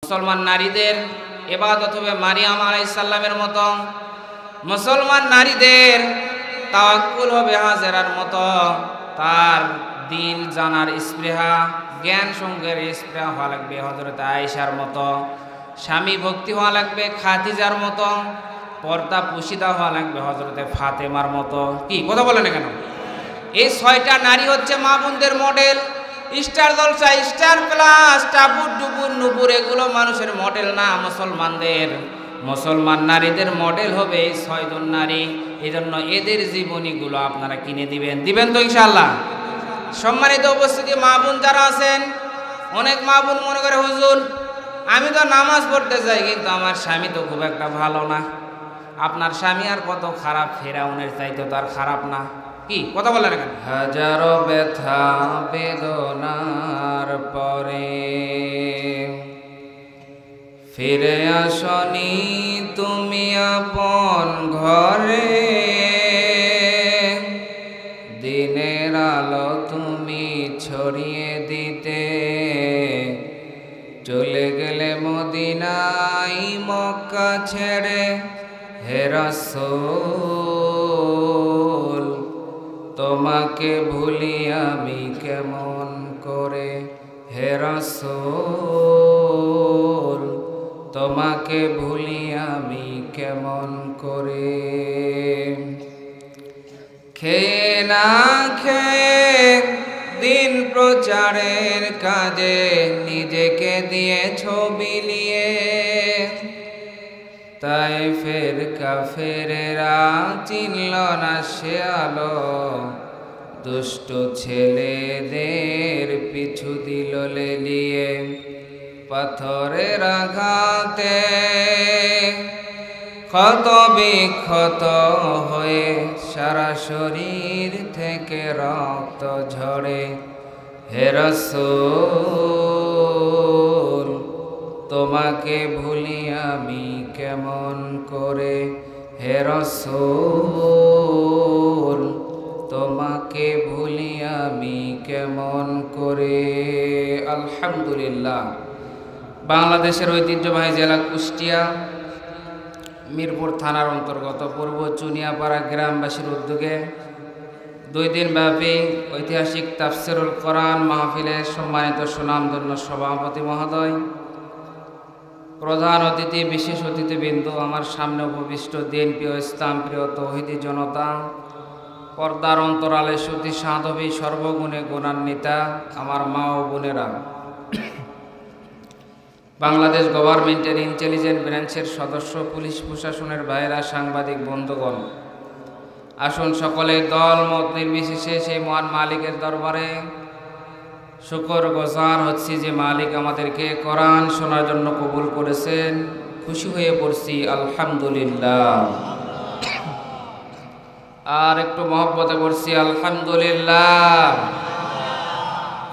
মুসলমান নারীদের ইবাদত হবে মারিয়াম আলাইহিস সালামের মতো, মুসলমান নারীদের তাওয়াক্কুল হবে হাজেরার মতো, তার দিন জানার স্পৃহা জ্ঞান সঙ্গের স্পৃহা হওয়া লাগবে হযরত আয়েশার মতো, স্বামী ভক্তি হওয়া লাগবে খাদিজার মতো, পর্দা পুশিদা হওয়া লাগবে হযরতে ফাতেমার মতো। কি কথা বলেন না কেন? এই 6টা নারী হচ্ছে মা বোনদের মডেল। স্টার জলসা, স্টার প্লাস, টাবুর ডুবুর নুপুর এগুলো মানুষের মডেল না, মুসলমানদের। মুসলমান নারীদের মডেল হবে এই 6 জন নারী। এই জন্য এদের জীবনীগুলো আপনারা কিনে দিবেন তো ইনশাআল্লাহ। সম্মানিত উপস্থিতি, মা বোন যারা আছেন, অনেক মা বোন মনে করে হুজুর আমি তো নামাজ পড়তে চাই কিন্তু আমার স্বামী তো খুব একটা ভালো না। আপনার স্বামী আর কত খারাপ, ফেরাউনের চাইতে তো আর খারাপ না। কি কথা বলেন না কেন? হাজারো ব্যথা বেদনার পরে ফিরে আসনি তুমি আপন ঘরে, দিনের আলো তুমি ছড়িয়ে দিতে চলে গেলে মদিনায় মক্কা ছেড়ে। হে রাসূল তোমাকে ভুলি আমি কেমন করে, হে রাসূল তোমাকে ভুলি আমি কেমন করে। খেয়ে না খেয়ে দিন প্রচারের কাজে নিজেকে দিয়ে ছবি নিয়ে, তাই ফের কাফেরেরা চিনল না সে আলো, দুষ্ট ছেলেদের পিছু দিল লেলিয়ে। পাথরের আঘাতে ক্ষত বিক্ষত হয়ে সারা শরীর থেকে রক্ত ঝরে। হে রাসূল তোমাকে ভুলি আমি কেমন করে, হে রাসূল তোমাকে ভুলি আমি কেমন করে। আলহামদুলিল্লাহ। বাংলাদেশের ঐতিহ্যবাহী জেলা কুষ্টিয়া, মিরপুর থানার অন্তর্গত পূর্ব চুনিয়াপাড়া গ্রামবাসীর উদ্যোগে 2 দিন ব্যাপী ঐতিহাসিক তাফসিরুল কোরআন মাহফিলের সম্মানিত সুনামধন্য সভাপতি মহোদয়, প্রধান অতিথি, বিশেষ অতিথিবৃন্দ, আমার সামনে উপবিষ্ট দিনপ্রিয় ইসলাম প্রিয় তৌহিদি জনতা, পর্দার অন্তরালে সতী সাধবী, সর্বগুণে গুণান্বিতা আমার মা ও বোনেরা, বাংলাদেশ গভর্নমেন্টের ইন্টেলিজেন্ট ব্রাঞ্চের সদস্য, পুলিশ প্রশাসনের ভাইরা, সাংবাদিক বন্ধুগণ, আসুন সকলে দল মত নির্বিশেষে সেই মহান মালিকের দরবারে শুকর গুজার হচ্ছি যে মালিক আমাদেরকে কোরআন শোনার জন্য কবুল করেছেন। খুশি হয়ে পড়ছি আলহামদুলিল্লাহ। আর একটু মহব্বতে পড়ছি আলহামদুলিল্লাহ।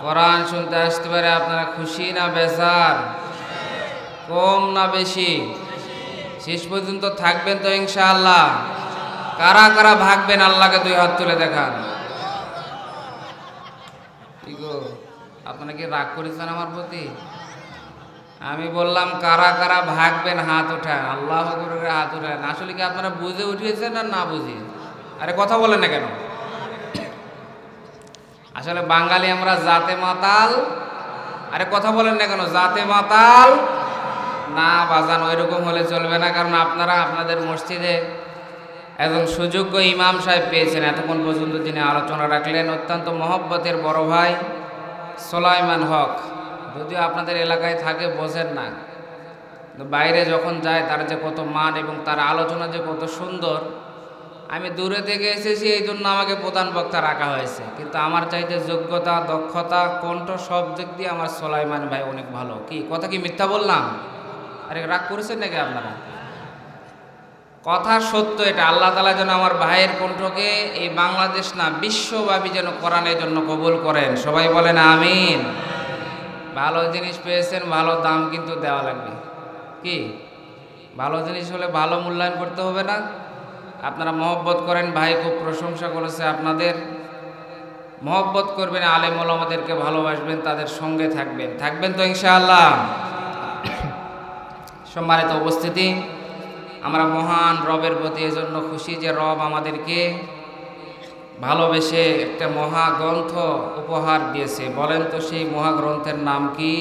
কোরআন শুনতে আসতে পারে আপনারা খুশি না বেজার? কম না বেশি? শেষ পর্যন্ত থাকবেন তো ইনশাআল্লাহ? কারা কারা ভাগবেন আল্লাহকে 2 হাত তুলে দেখান। আপনারা কি রাগ করেছেন আমার প্রতি? আমি বললাম কারা কারা ভাগবেন হাত ওঠান, আল্লাহু আকবার হাত ওঠান। আসলে কি আপনারা বুঝে উঠিয়েছেন না না বুঝে? আরে কথা বলেন না কেন? আসলে বাঙালি আমরা জাতে মাতাল। আরে কথা বলেন না কেন? জাতে মাতাল না বাজান, ওইরকম হলে চলবে না। কারণ আপনারা আপনাদের মসজিদে একজন সুযোগ্য ইমাম সাহেব পেয়েছেন এতক্ষণ পর্যন্ত, যিনি আলোচনা রাখলেন, অত্যন্ত মহব্বতের বড় ভাই সোলাইমান হক। যদিও আপনাদের এলাকায় থাকে বোঝেন না, বাইরে যখন যায় তার যে কত মান এবং তার আলোচনা যে কত সুন্দর। আমি দূরে থেকে এসেছি, এই জন্য আমাকে প্রধান বক্তা রাখা হয়েছে, কিন্তু আমার চাইতে যোগ্যতা, দক্ষতা, কণ্ঠ সব দিক দিয়ে আমার সোলাইমান ভাই অনেক ভালো। কি কথা কি মিথ্যা বললাম? আরে রাগ করেছেন নাকি আপনারা? কথা সত্য এটা। আল্লাহ তাআলা যেন আমার ভাইয়ের কণ্ঠকে এই বাংলাদেশ না বিশ্বব্যাপী যেন কোরআনের জন্য কবুল করেন। সবাই বলেন আমিন। ভালো জিনিস পেয়েছেন, ভালো দাম কিন্তু দেওয়া লাগবে। কি ভালো জিনিস হলে ভালো মূল্যায়ন করতে হবে না? আপনারা মহব্বত করেন, ভাই খুব প্রশংসা করেছে আপনাদের। মহব্বত করবেন, আলেম ওলামাদেরকে ভালোবাসবেন, তাদের সঙ্গে থাকবেন তো ইনশাআল্লাহ। সম্মানিত উপস্থিতি, আমরা মহান রবের প্রতি এজন্য খুশি যে রব আমাদেরকে ভালোবেসে একটা মহাগ্রন্থ উপহার দিয়েছে। বলেন তো সেই মহাগ্রন্থের নাম কি?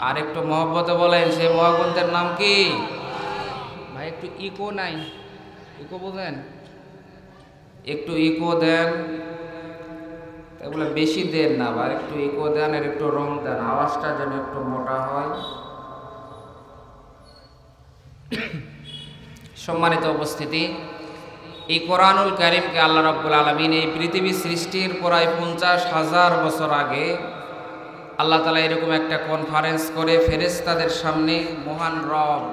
আর একটু মহব্বতে বলেন, সেই মহাগ্রন্থের নাম কি? ভাই একটু ইকো নাই, ইকো বোঝেন, একটু ইকো দেন, এগুলো বেশি দেন না, বা একটু ইকো দেন, আর একটু রং দেন, আওয়াজটা যেন একটু মোটা হয়। সম্মানিত উপস্থিতি, এই কোরআনুল কারীমকে আল্লাহ রাব্বুল আলামিন এই পৃথিবী সৃষ্টির প্রায় 50,000 বছর আগে আল্লাহ তাআলা এরকম একটা কনফারেন্স করে ফেরেশতাদের সামনে মহান রব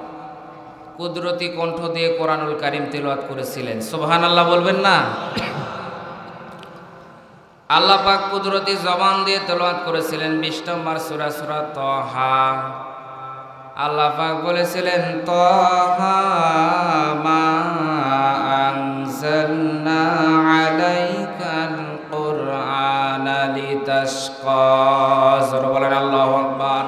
কুদরতি কণ্ঠ দিয়ে কোরআনুল কারীম তেলাওয়াত করেছিলেন। সুবহানাল্লাহ বলবেন না? আল্লাহ পাক কুদরতি জবান দিয়ে তেলাওয়াত করেছিলেন 20 নম্বর সূরা, সূরা তাহা। আল্লাহ পাক বলেছিলেন, তাহা মা আনজালনা আলাইকাল কুরআনা লিতাশকা। জোরে বলেন আল্লাহু আকবার।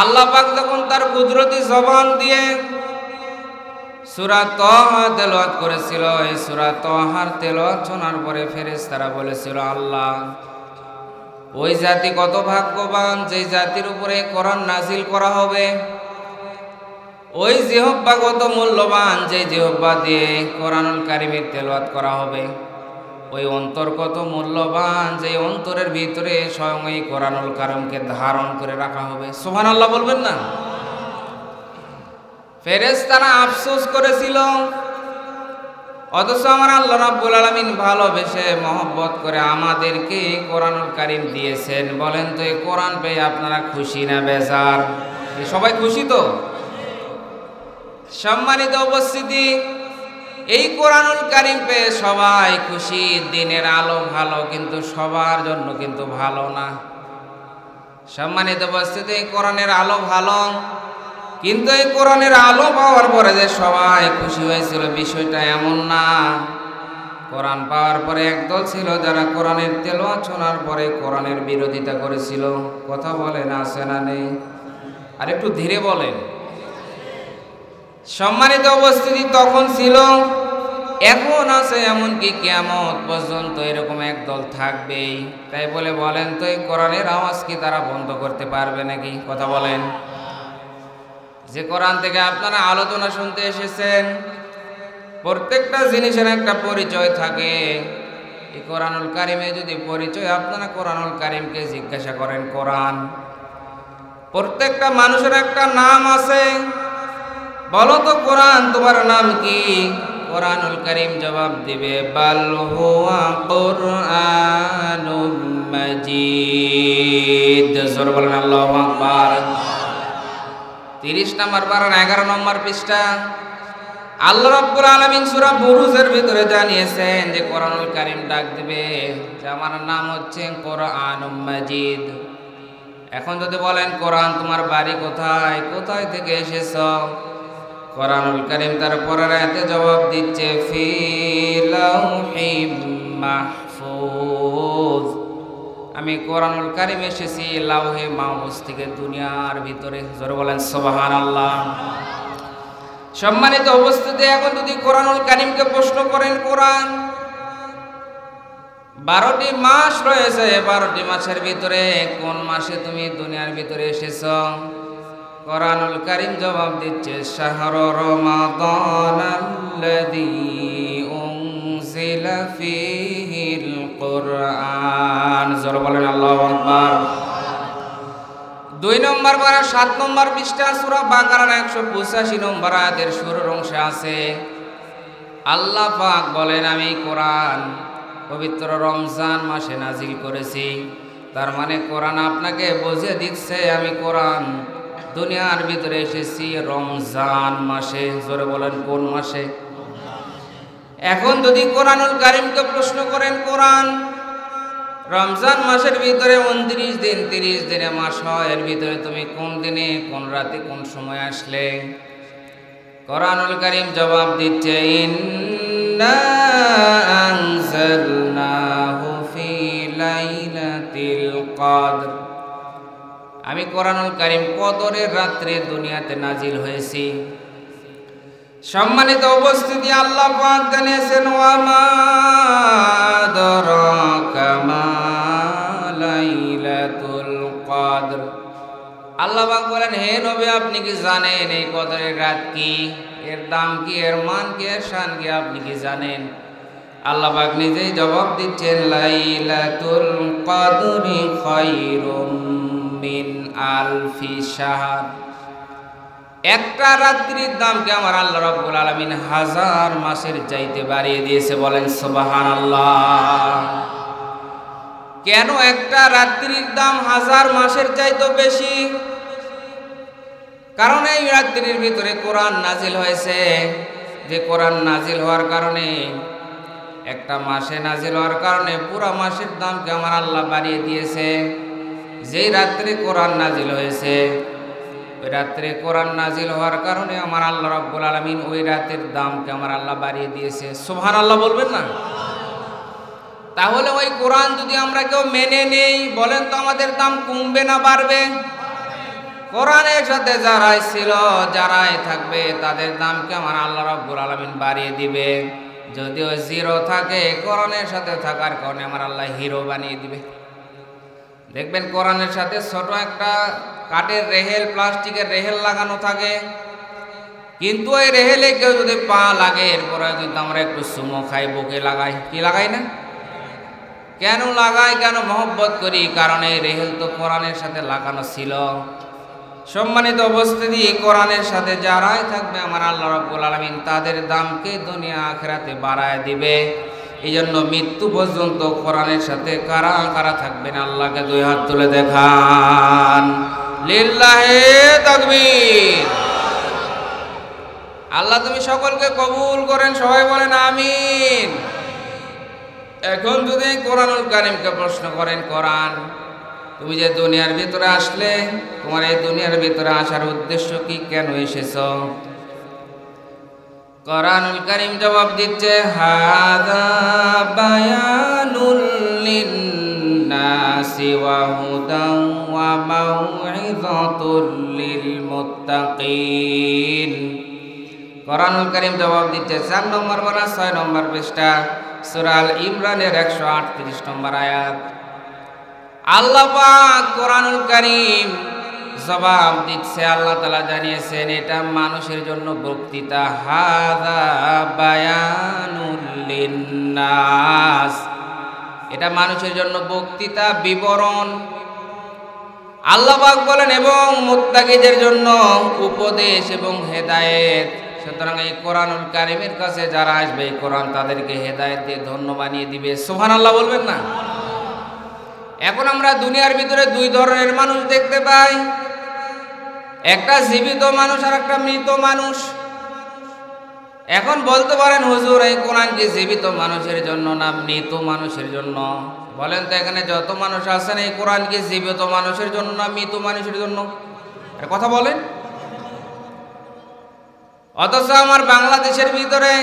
আল্লাহ পাক যখন তার কুদরতি জবান দিয়ে সূরা তাহা তেলাওয়াত করেছিল, এই সূরা তাহার তেলাওয়াত শোনার পরে ফেরেশতারা বলেছিল, আল্লাহ ওই জাতি কত ভাগ্যবান যে জাতির উপরে কোরআন নাজিল করা হবে, ওই জিহ্বা কত মূল্যবান যে জিহ্বা দিয়ে কোরআনুল কারীমের তেলাওয়াত করা হবে, ওই অন্তর কত মূল্যবান যে অন্তরের ভিতরে স্বয়ং এই কোরআনুল কারীমকে ধারণ করে রাখা হবে। সুবহানাল্লাহ বলবেন না? ফেরেশতারা আফসোস করেছিল, অথচ আমার আল্লাহ রাব্বুল আলামিন ভালোবেসে মহব্বত করে আমাদেরকে কোরআনুল কারীম দিয়েছেন। বলেন তো এই কোরআন পেয়ে আপনারা খুশি না বেজার? সবাই খুশি তো? সম্মানিত উপস্থিতি, এই কোরআনুল কারীম পেয়ে সবাই খুশি। দিনের আলো ভালো, কিন্তু সবার জন্য কিন্তু ভালো না। সম্মানিত উপস্থিতি, কোরআনের আলো ভালো, কিন্তু এই কোরআনের আলো পাওয়ার পরে যে সবাই খুশি হয়েছিল বিষয়টা এমন না। কোরআন পাওয়ার পরে একদল ছিল যারা কোরআনের তেলাওয়াত শোনার পরে কোরআনের বিরোধিতা করেছিল। কথা বলেন, আছে না নেই? আর একটু ধীরে বলেন। সম্মানিত উপস্থিতি, তখন ছিল, এখন আছে, এমনকি কিয়ামত পর্যন্ত এরকম একদল থাকবেই। তাই বলে বলেন তো এই কোরআনের আওয়াজ কি তারা বন্ধ করতে পারবে নাকি? কথা বলেন। যে কোরআন থেকে আপনারা আলোচনা শুনতে এসেছেন, প্রত্যেকটা জিনিসের একটা পরিচয় থাকে। এই কোরআনুল কারীমে যদি পরিচয় আপনারা কোরআনুল কারীমকে জিজ্ঞাসা করেন, কোরআন, প্রত্যেকটা মানুষের একটা নাম আছে। বলো তো কোরআন তোমার নাম কি? কোরআনুল কারীম জবাব দিবে, বাল হুয়া কুরআনুম মাজিদ। জোরে বলেন আল্লাহু আকবার। 30 নম্বর পারার 11 নম্বর পৃষ্ঠা আল্লাহ রাব্বুল আলামিন সূরা বুরুজের ভিতরে জানিয়েছেন যে কোরআনুল কারীম ডাক দিবে যে আমার নাম হচ্ছে কোরআনুম মাজিদ। এখন যদি বলেন কোরআন তোমার বাড়ি কোথায়, কোথায় থেকে এসেছো, কোরআনুল কারীম তার পরের আয়াতে জবাব দিচ্ছে, ফি লাউহিম মাহফুজ। আমি কোরআনুল কারীম এসেছি লাউহে মাহফুজ থেকে, দুনিয়ার ভিতরে। জোরে বলেন সুবহানাল্লাহ। সম্মানিত উপস্থিতি, এখন যদি কোরআনুল কারীমকে প্রশ্ন করেন, কোরআন 12টি মাস রয়েছে, 12টি মাসের ভিতরে কোন মাসে তুমি দুনিয়ার ভিতরে এসেছো? কোরআনুল কারীম জবাব দিচ্ছে, শাহরু রমাদানাল্লাযী উনজিলা ফীহিল কুরআন। জোরে বলেন আল্লাহু আকবার। 2 নম্বর পারা 7 নম্বর পৃষ্ঠা সূরা বাকারার 185 নম্বর আয়াতের শুরুর অংশে আছে, আল্লাহ পাক বলেন, আমি কোরআন পবিত্র রমজান মাসে নাজিল করেছি। তার মানে কোরআন আপনাকে বুঝিয়ে দিচ্ছে আমি কোরআন দুনিয়ার ভিতরে এসেছি রমজান মাসে। জোরে বলেন কোন মাসে? এখন যদি কোরআনুল কারীমকে প্রশ্ন করেন, কোরআন রমজান মাসের ভিতরে 29 দিন 30 দিনে মাস হয়, এর ভিতরে তুমি কোন দিনে কোন রাতে কোন সময় আসলে? কোরআনুল কারীম জবাব দিচ্ছে, ইন্না আনজালনাহু ফি লাইলাতিল কদর। আমি কোরআনুল কারীম কদরের রাত্রে দুনিয়াতে নাজিল হয়েছি। সম্মানিত উপস্থিতি, আল্লাহ পাক জানিয়েছেন ওয়া মা আদরাকা মা লাইলাতুল কদর। আল্লাহ পাক বলেন, হে নবী, আপনি কি জানেন এই কদরের রাত কি, এর দাম কি, এর মান কি, এর শান কি, আপনি কি জানেন? আল্লাহ পাক নিজেই জবাব দিচ্ছেন, লাইলাতুল কদরি খায়রুম মিন আলফি শাহর। একটা রাত্রির দামকে আমার আল্লাহ রাব্বুল আলামিন 1000 মাসের চাইতে বাড়িয়ে দিয়েছে। বলেন সুবহানাল্লাহ। কেন একটা রাত্রির দাম 1000 মাসের চাইতে বেশি? কারণ এই রাত্রির ভিতরে কোরআন নাজিল হয়েছে। যে কোরআন নাজিল হওয়ার কারণে, একটা মাসে নাজিল হওয়ার কারণে পুরো মাসের দামকে আমার আল্লাহ বাড়িয়ে দিয়েছে। যেই রাত্রে কোরআন নাজিল হয়েছে, ওই রাত্রে কোরআন নাজিল হওয়ার কারণে আমার আল্লাহ রাব্বুল আলামিন ওই রাতের দামকে আমার আল্লাহ বাড়িয়ে দিয়েছে। সুবহানাল্লাহ বলবেন না? তাহলে ওই কোরআন যদি আমরা কেউ মেনে নেই, বলেন তো আমাদের দাম কমবে না বাড়বে? কোরআনের সাথে যারাই ছিল, যারাই থাকবে, তাদের দামকে আমার আল্লাহ রাব্বুল আলামিন বাড়িয়ে দিবে। যদিও জিরো থাকে, কোরআনের সাথে থাকার কারণে আমার আল্লাহ হিরো বানিয়ে দিবে। দেখবেন কোরআনের সাথে ছোট একটা কাঠের রেহেল, প্লাস্টিকের রেহেল লাগানো থাকে, কিন্তু ওই রেহেলে কেউ যদি পা লাগে, এরপরে কিন্তু আমরা একটু সুমো খাই, বুকে লাগাই। কি লাগাই না? কেন লাগাই, কেন মহব্বত করি? কারণ এই রেহেল তো কোরআনের সাথে লাগানো ছিল। সম্মানিত উপস্থিতি, কোরআনের সাথে যারাই থাকবে আমার আল্লাহ রাব্বুল আলামিন তাদের দামকে দুনিয়া আখিরাতে বাড়ায় দিবে। এই জন্য মৃত্যু পর্যন্ত কোরআনের সাথে কারা কারা থাকবেন, আল্লাহকে দুই হাত তুলে দেখান। লিল্লাহি তাকবীর। আল্লাহ তুমি সকলকে কবুল করেন, সবাই বলেন আমিন। এখন যদি কোরআনুল কারীমকে প্রশ্ন করেন, কোরআন, তুমি যে দুনিয়ার ভিতরে আসলে, তোমার এই দুনিয়ার ভিতরে আসার উদ্দেশ্য কি, কেন এসেছো? কোরআনুল কারীম জবাব দিচ্ছে, হাযা বায়ানুল লিন্নাসি ওয়া হুদান ওয়া মাউইযাতুল লিল মুত্তাকিন। কোরআনুল কারীম জবাব দিচ্ছে 4 নম্বর পারা 6 নম্বর পৃষ্ঠা, সূরা আল ইমরানের 138 নম্বর আয়াত। আল্লাহ পাক কোরআনুল কারীম জবাব দিচ্ছে, আল্লাহ তাআলা জানিয়েছেন এটা মানুষের জন্য বক্তৃতা। হাযা বায়ানুল লিন্নাস, এটা মানুষের জন্য বক্তৃতা, বিবরণ। আল্লাহ পাক বলেন এবং মুত্তাকিদের জন্য উপদেশ এবং হেদায়েত। সুতরাং এই কোরআনুল কারীমের কাছে যারা আসবে, এই কোরআন তাদেরকে হেদায়েত দিয়ে ধন্য বানিয়ে দিবে। সুবহানাল্লাহ বলবেন না? এখন আমরা দুনিয়ার ভিতরে 2 ধরনের মানুষ দেখতে পাই, একটা জীবিত মানুষ আর একটা মৃত মানুষ। এখন বলতে পারেন, হুজুর এই কোরআন কি জীবিত মানুষের জন্য না মৃত মানুষের জন্য? বলেন তো, এখানে যত মানুষ আছেন, এই কোরআন কি জীবিত মানুষের জন্য না মৃত মানুষের জন্য? এর কথা বলেন। অথচ আমার বাংলাদেশের ভিতরে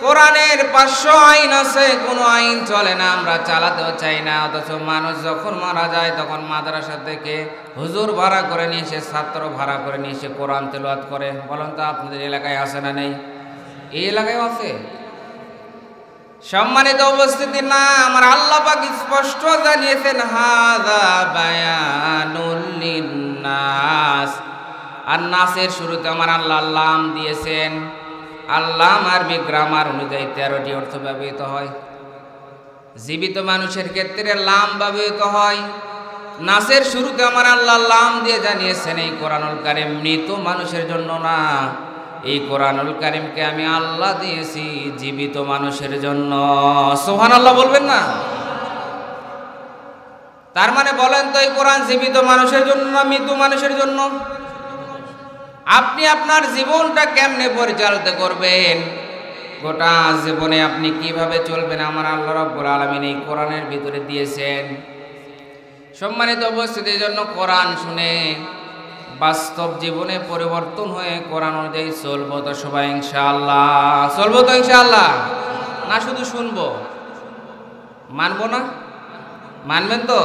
কোরআনের 500 আইন আছে, কোনো আইন চলে না, আমরা চালাতেও চাই না। অথচ মানুষ যখন মারা যায়, তখন মাদ্রাসা থেকে হুজুর ভাড়া করে নিয়ে এসে, ছাত্র ভাড়া করে নিয়ে এসে কোরআন তেলাওয়াত করে। বলেন তো আপনাদের এলাকায় আছে না নেই? এই এলাকায় আছে। সম্মানিত উপস্থিতি, না, আমার আল্লাহ পাক স্পষ্ট জানিয়েছেন, হাযা বায়ানুল লিন্নাস। আর নাসের শুরুতে আমার আল্লাহ লাম দিয়েছেন। আল্লাহ আরবি গ্রামার অনুযায়ী 13টি অর্থ ব্যবহৃত হয়। জীবিত মানুষের ক্ষেত্রে লাম ব্যবহৃত হয়। নাসের শুরুতে আমার আল্লাহ লাম দিয়ে জানিয়েছেন এই কোরআনুল কারীম মৃত মানুষের জন্য না, এই কোরআনুল কারীমকে আমি আল্লাহ দিয়েছি জীবিত মানুষের জন্য। সুবহানাল্লাহ বলবেন না? তার মানে বলেন তো, এই কোরআন জীবিত মানুষের জন্য না মৃত মানুষের জন্য? আপনি আপনার জীবনটা কেমনে পরিচালিত করবেন, গোটা জীবনে আপনি কিভাবে চলবেন, আমার আল্লাহ রাব্বুল আলামিন এই কোরআনের ভিতরে দিয়েছেন। সম্মানিত উপস্থিতির জন্য কোরআন শুনে বাস্তব জীবনে পরিবর্তন হয়ে কোরআন অনুযায়ী চলবো তো সবাই ইনশাআল্লাহ? চলবো তো ইনশাআল্লাহ? না শুধু শুনবো? মানবো না? মানবেন তো?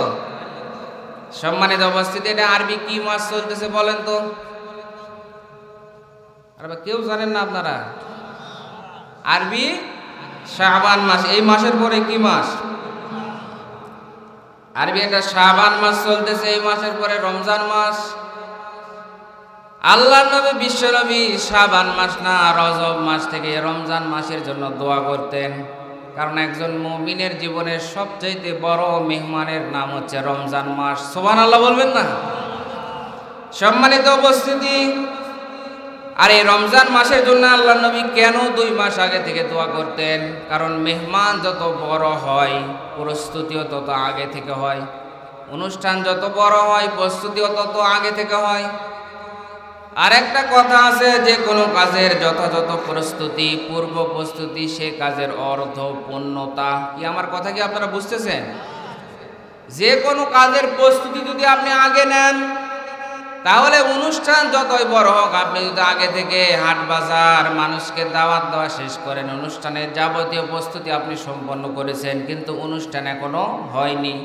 সম্মানিত উপস্থিতি, এটা আরবি কি মাস চলতেছে বলেন তো? আর কেউ জানেন না আপনারা? আরবি শাবান মাস। এই মাসের পরে কি মাস? আরবি এটা শাবান মাস চলতেছে। এই মাসের পরে রমজান মাস। আল্লাহর নবী বিশ্ব নবী শাবান মাস না রজব মাস থেকে রমজান মাসের জন্য দোয়া করতেন, কারণ একজন মুমিনের জীবনের সবচাইতে বড় মেহমানের নাম হচ্ছে রমজান মাস। সুবহানাল্লাহ বলবেন না? সম্মানিত উপস্থিতি, আর এই রমজান মাসের জন্য আল্লাহর নবী কেন 2 মাস আগে থেকে দোয়া করতেন? কারণ মেহমান যত বড় হয় প্রস্তুতিও তত আগে থেকে হয়, অনুষ্ঠান যত বড় হয় প্রস্তুতিও তত আগে থেকে হয়। আর একটা কথা আছে, যে কোনো কাজের যথাযথ প্রস্তুতি, পূর্ব প্রস্তুতি সে কাজের অর্থ পূর্ণতা। কি আমার কথা কি আপনারা বুঝতেছেন? যে কোনো কাজের প্রস্তুতি যদি আপনি আগে নেন, তাহলে অনুষ্ঠান যতই বড় হোক, আপনি যদি আগে থেকে হাট বাজার মানুষকে দাওয়াত দেওয়া শেষ করেন, অনুষ্ঠানের যাবতীয় প্রস্তুতি আপনি সম্পন্ন করেছেন, কিন্তু অনুষ্ঠান এখনো হয়নি,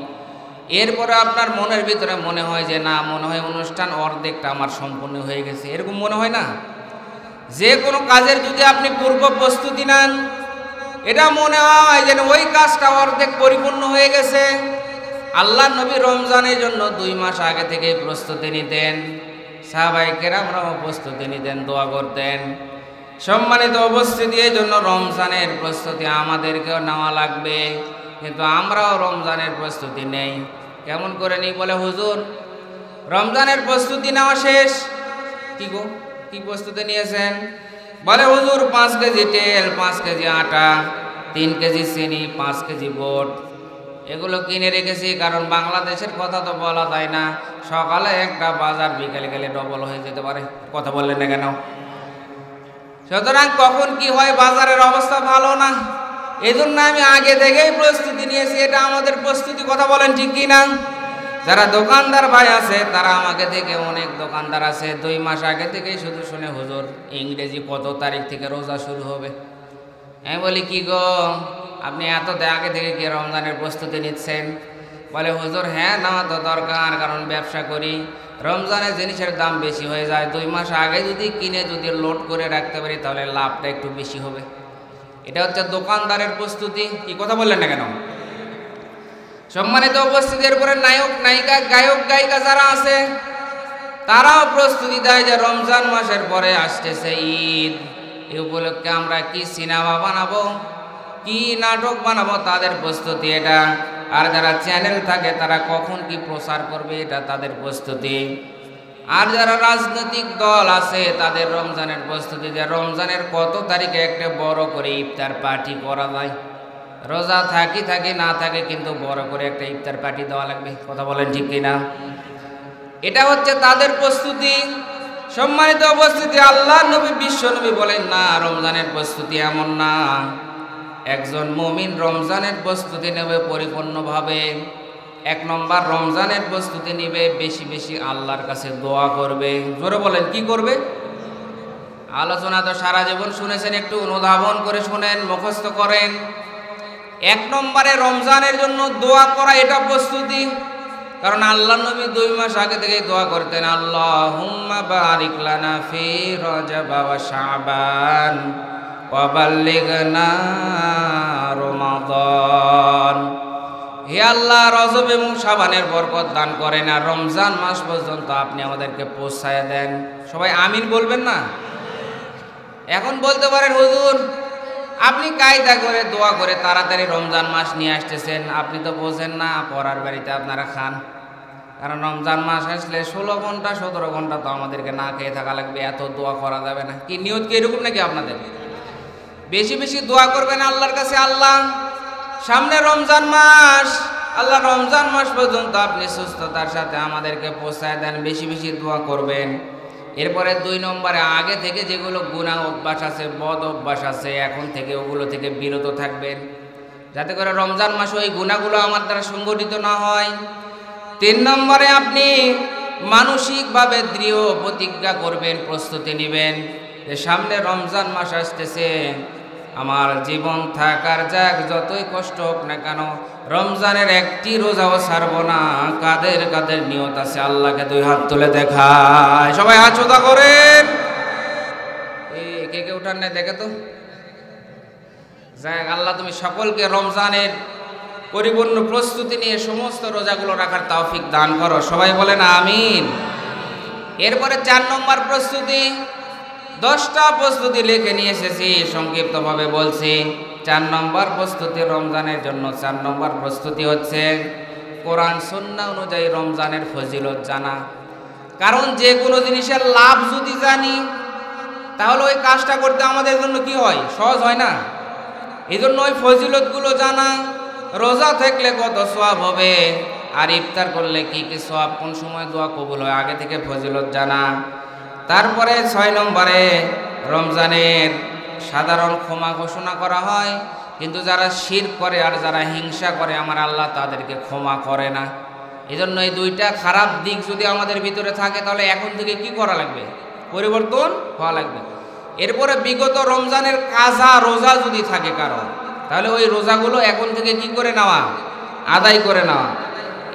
এরপরে আপনার মনের ভিতরে মনে হয় যে না, মনে হয় অনুষ্ঠান অর্ধেকটা আমার সম্পূর্ণ হয়ে গেছে, এরকম মনে হয় না? যে কোনো কাজের যদি আপনি পূর্ব প্রস্তুতি নেন, এটা মনে হয় যেন ওই কাজটা অর্ধেক পরিপূর্ণ হয়ে গেছে। আল্লাহর নবী রমজানের জন্য 2 মাস আগে থেকে প্রস্তুতি নিতেন, সাহাবায়ে কেরামরাও প্রস্তুতি নিতেন, দোয়া করতেন। সম্মানিত উপস্থিতি, এই জন্য রমজানের প্রস্তুতি আমাদেরকেও নেওয়া লাগবে, কিন্তু আমরাও রমজানের প্রস্তুতি নেই। কেমন করে নেই? বলে হুজুর রমজানের প্রস্তুতি নেওয়া শেষ। কি গো, কি প্রস্তুতি নিয়েছেন? বলে হুজুর 5 কেজি তেল, 5 কেজি আটা, 3 কেজি চিনি, 5 কেজি বুট এগুলো কিনে রেখেছি, কারণ বাংলাদেশের কথা তো বলা যায় না, সকালে একটা বাজার বিকেলে গেলে ডবল হয়ে যেতে পারে। কথা বললেন না কেন? সুতরাং কখন কি হয় বাজারের অবস্থা ভালো না, এজন্য আমি আগে থেকেই প্রস্তুতি নিয়েছি। এটা আমাদের প্রস্তুতি। কথা বলেন ঠিক কি না? যারা দোকানদার ভাই আছে তারা আমাকে থেকে, অনেক দোকানদার আছে 2 মাস আগে থেকেই শুধু শুনে হুজুর ইংরেজি কত তারিখ থেকে রোজা শুরু হবে। আমি বলি কি গো, আপনি এত আগে থেকে কি রমজানের প্রস্তুতি নিচ্ছেন? বলে হুজুর হ্যাঁ, নেওয়া তো দরকার, কারণ ব্যবসা করি, রমজানের জিনিসের দাম বেশি হয়ে যায়, 2 মাস আগে যদি কিনে যদি লোড করে রাখতে পারি তাহলে লাভটা একটু বেশি হবে। এটা হচ্ছে দোকানদারের প্রস্তুতি। কি কথা বললেন না কেন? সম্মানিত উপস্থিতির পরে নায়ক নায়িকা, গায়ক গায়িকা যারা আছে তারাও প্রস্তুতি দেয় যে রমজান মাসের পরে আসতেছে ঈদ, এই উপলক্ষে আমরা কি সিনেমা বানাবো, কি নাটক বানাবো, তাদের প্রস্তুতি এটা। আর যারা চ্যানেল থাকে তারা কখন কি প্রচার করবে, এটা তাদের প্রস্তুতি। আর যারা রাজনৈতিক দল আছে তাদের রমজানের প্রস্তুতি, যে রমজানের কত তারিখে একটা বড় করে ইফতার পার্টি করা যায়। রোজা থাকি না থাকে, কিন্তু বড় করে একটা ইফতার পার্টি দেওয়া লাগবে। কথা বলেন ঠিক কিনা? এটা হচ্ছে তাদের প্রস্তুতি। সম্মানিত উপস্থিতি, আল্লাহর নবী বিশ্ব নবী বলেন না, রমজানের প্রস্তুতি এমন না। একজন মুমিন রমজানের প্রস্তুতি নেবে পরিপূর্ণভাবে। 1 নম্বর, রমজানের প্রস্তুতি নিবে বেশি বেশি আল্লাহর কাছে দোয়া করবে। জোরে বলেন কি করবে? আলোচনা তো সারা জীবন শুনেছেন, একটু অনুধাবন করে শুনেন, মুখস্থ করেন। 1 নম্বরে রমজানের জন্য দোয়া করা, এটা প্রস্তুতি। কারণ আল্লাহর নবী 2 মাস আগে থেকে দোয়া করতেন, আল্লাহুম্মা বারিক লানা ফি রজব ওয়া শাবান ওয়া বাল্লিগনা রমাদান। হে আল্লাহ, রজব এবং শাবানের বরকত দান করেন, আর রমজান মাস পর্যন্ত আপনি আমাদেরকে পৌঁছায় দেন। সবাই আমিন বলবেন না? এখন বলতে পারেন হুজুর আপনি কায়দা করে দোয়া করে তাড়াতাড়ি রমজান মাস নিয়ে আসতেছেন, আপনি তো বোঝেন না, পড়ার বাড়িতে আপনারা খান। কারণ রমজান মাস আসলে 16 ঘন্টা 17 ঘন্টা তো আমাদেরকে না খেয়ে থাকা লাগবে, এত দোয়া করা যাবে না। কি নিয়ত কি এরকম নাকি আপনাদের? বেশি বেশি দোয়া করবেন আল্লাহর কাছে, আল্লাহ সামনে রমজান মাস, আল্লাহ রমজান মাস পর্যন্ত আপনি সুস্থতার সাথে আমাদেরকে পৌঁছায় দেন। বেশি বেশি দোয়া করবেন। এরপরে 2 নম্বরে, আগে থেকে যেগুলো গুনাহ অভ্যাস আছে, বদ অভ্যাস আছে, এখন থেকে ওগুলো থেকে বিরত থাকবেন, যাতে করে রমজান মাসে ওই গুনাহগুলো আমার দ্বারা সংগঠিত না হয়। 3 নম্বরে, আপনি মানসিকভাবে দৃঢ় প্রতিজ্ঞা করবেন, প্রস্তুতি নেবেন যে সামনে রমজান মাস আসতেছে, আমার জীবন থাকার যাক যতই কষ্ট হোক না কেন রমজানের একটি রোজাও ছাড়বো না। কাদের কাদের নিয়ত আছে আল্লাহকে দুই হাত তুলে দেখায়, সবাই হাত সোজা করেন। কে কে উঠান নাই দেখে তো। যাক আল্লাহ তুমি সকলকে রমজানের পরিপূর্ণ প্রস্তুতি নিয়ে সমস্ত রোজাগুলো রাখার তৌফিক দান করো, সবাই বলেন আমিন। এরপরে 4 নম্বর প্রস্তুতি, 10টা প্রস্তুতি লিখে নিয়ে এসেছি, সংক্ষিপ্তভাবে বলছি। 4 নম্বর প্রস্তুতি রমজানের জন্য, 4 নম্বর প্রস্তুতি হচ্ছে কোরআন সুন্নাহ অনুযায়ী রমজানের ফজিলত জানা। কারণ যে কোনো জিনিসের লাভ যদি জানি তাহলে ওই কাজটা করতে আমাদের জন্য কি হয়, সহজ হয় না। এই জন্য ওই ফজিলতগুলো জানা, রোজা থাকলে কত সওয়াব হবে, আর ইফতার করলে কি কি সওয়াব, কোন সময় দোয়া কবুল হয়, আগে থেকে ফজিলত জানা। তারপরে 6 নম্বরে রমজানের সাধারণ ক্ষমা ঘোষণা করা হয়, কিন্তু যারা শিরক করে আর যারা হিংসা করে আমার আল্লাহ তাদেরকে ক্ষমা করে না। এজন্য এই 2টা খারাপ দিক যদি আমাদের ভিতরে থাকে তাহলে এখন থেকে কি করা লাগবে, পরিবর্তন হওয়া লাগবে। এরপরে বিগত রমজানের কাজা রোজা যদি থাকে কারো, তাহলে ওই রোজাগুলো এখন থেকে কি করে নেওয়া, আদায় করে নেওয়া।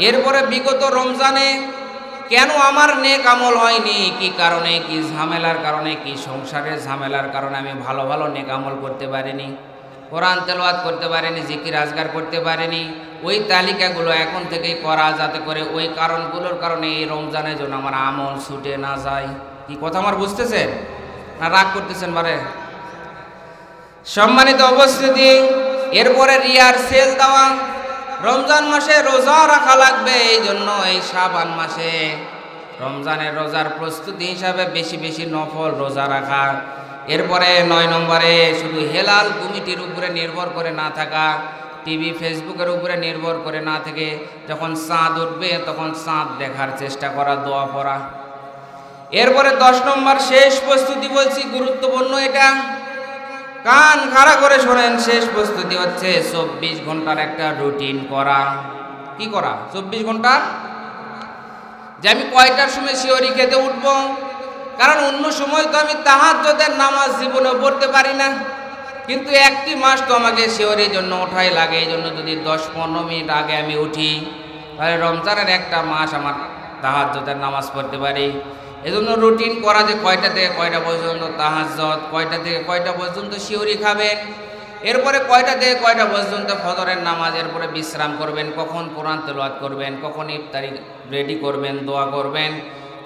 এরপরে বিগত রমজানে কেন আমার নেক আমল হয়নি, কি কারণে, কি ঝামেলার কারণে, কি সংসারের ঝামেলার কারণে আমি ভালো ভালো নেক আমল করতে পারিনি, কোরআন তেলাওয়াত করতে পারিনি, জিকির আজকার করতে পারিনি, ওই তালিকাগুলো এখন থেকেই করা, যাতে করে ওই কারণগুলোর কারণে এই রমজানের জন্য আমার আমল ছুটে না যায়। কি কথা আমার বুঝতেছেন না রাগ করতেছেন বারে? সম্মানিত উপস্থিতি, এরপরে রিয়ার সেল দেওয়া। রমজান মাসে রোজা রাখা লাগবে, এই জন্য এই শাবান মাসে রমজানের রোজার প্রস্তুতি হিসাবে বেশি বেশি নফল রোজা রাখা। এরপরে 9 নম্বরে শুধু হেলাল কমিটির উপরে নির্ভর করে না থাকা, টিভি ফেসবুকের উপরে নির্ভর করে না থেকে যখন চাঁদ উঠবে তখন চাঁদ দেখার চেষ্টা করা, দোয়া পড়া। এরপরে 10 নম্বর শেষ প্রস্তুতি বলছি, গুরুত্বপূর্ণ এটা, কান খাড়া করে শোনেন। শেষ প্রস্তুতি হচ্ছে 24 ঘন্টার একটা রুটিন করা। কি করা? 24 ঘন্টা যে আমি কয়টার সময় শিহরি খেতে উঠবো, কারণ অন্য সময় তো আমি তাহাজ্জুদের নামাজ জীবনে পড়তে পারি না, কিন্তু একটি মাস তো আমাকে শিহরির জন্য ওঠাই লাগে। এই জন্য যদি 10-15 মিনিট আগে আমি উঠি তাহলে রমজানের একটা মাস আমার তাহাজ্জুদের নামাজ পড়তে পারি। এজন্য রুটিন করা, যে কয়টা থেকে কয়টা পর্যন্ত তাহাজ্জুদ, কয়টা থেকে কয়টা পর্যন্ত শিহরি খাবেন, এরপরে কয়টা থেকে কয়টা পর্যন্ত ফজরের নামাজ, এরপরে বিশ্রাম করবেন, কখন কোরআন তেলাওয়াত করবেন, কখন ইফতারি রেডি করবেন, দোয়া করবেন,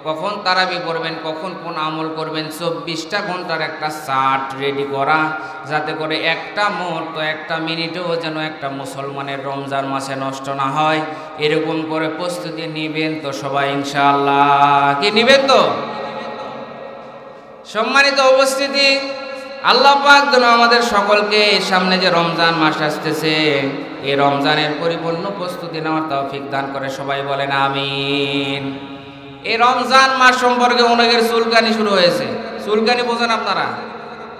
কখন তারাবি পড়বেন, কখন কোন আমল করবেন। 24টা ঘন্টার একটা চার্ট রেডি করা, যাতে করে একটা মুহূর্ত, একটা মিনিটও যেন একটা মুসলমানের রমজান মাসে নষ্ট না হয়। এরকম করে প্রস্তুতি নিবেন তো সবাই ইনশাআল্লাহ? কি নিবেন তো? সম্মানিত উপস্থিতি, আল্লাহ পাক যেন আমাদের সকলকে সামনে যে রমজান মাস আসতেছে এই রমজানের পরিপূর্ণ প্রস্তুতি নেওয়ার তৌফিক দান করে, সবাই বলেন আমিন। এই রমজান মাস সম্পর্কে অনেকের চুলকানি শুরু হয়েছে। চুলকানি বোঝেন আপনারা?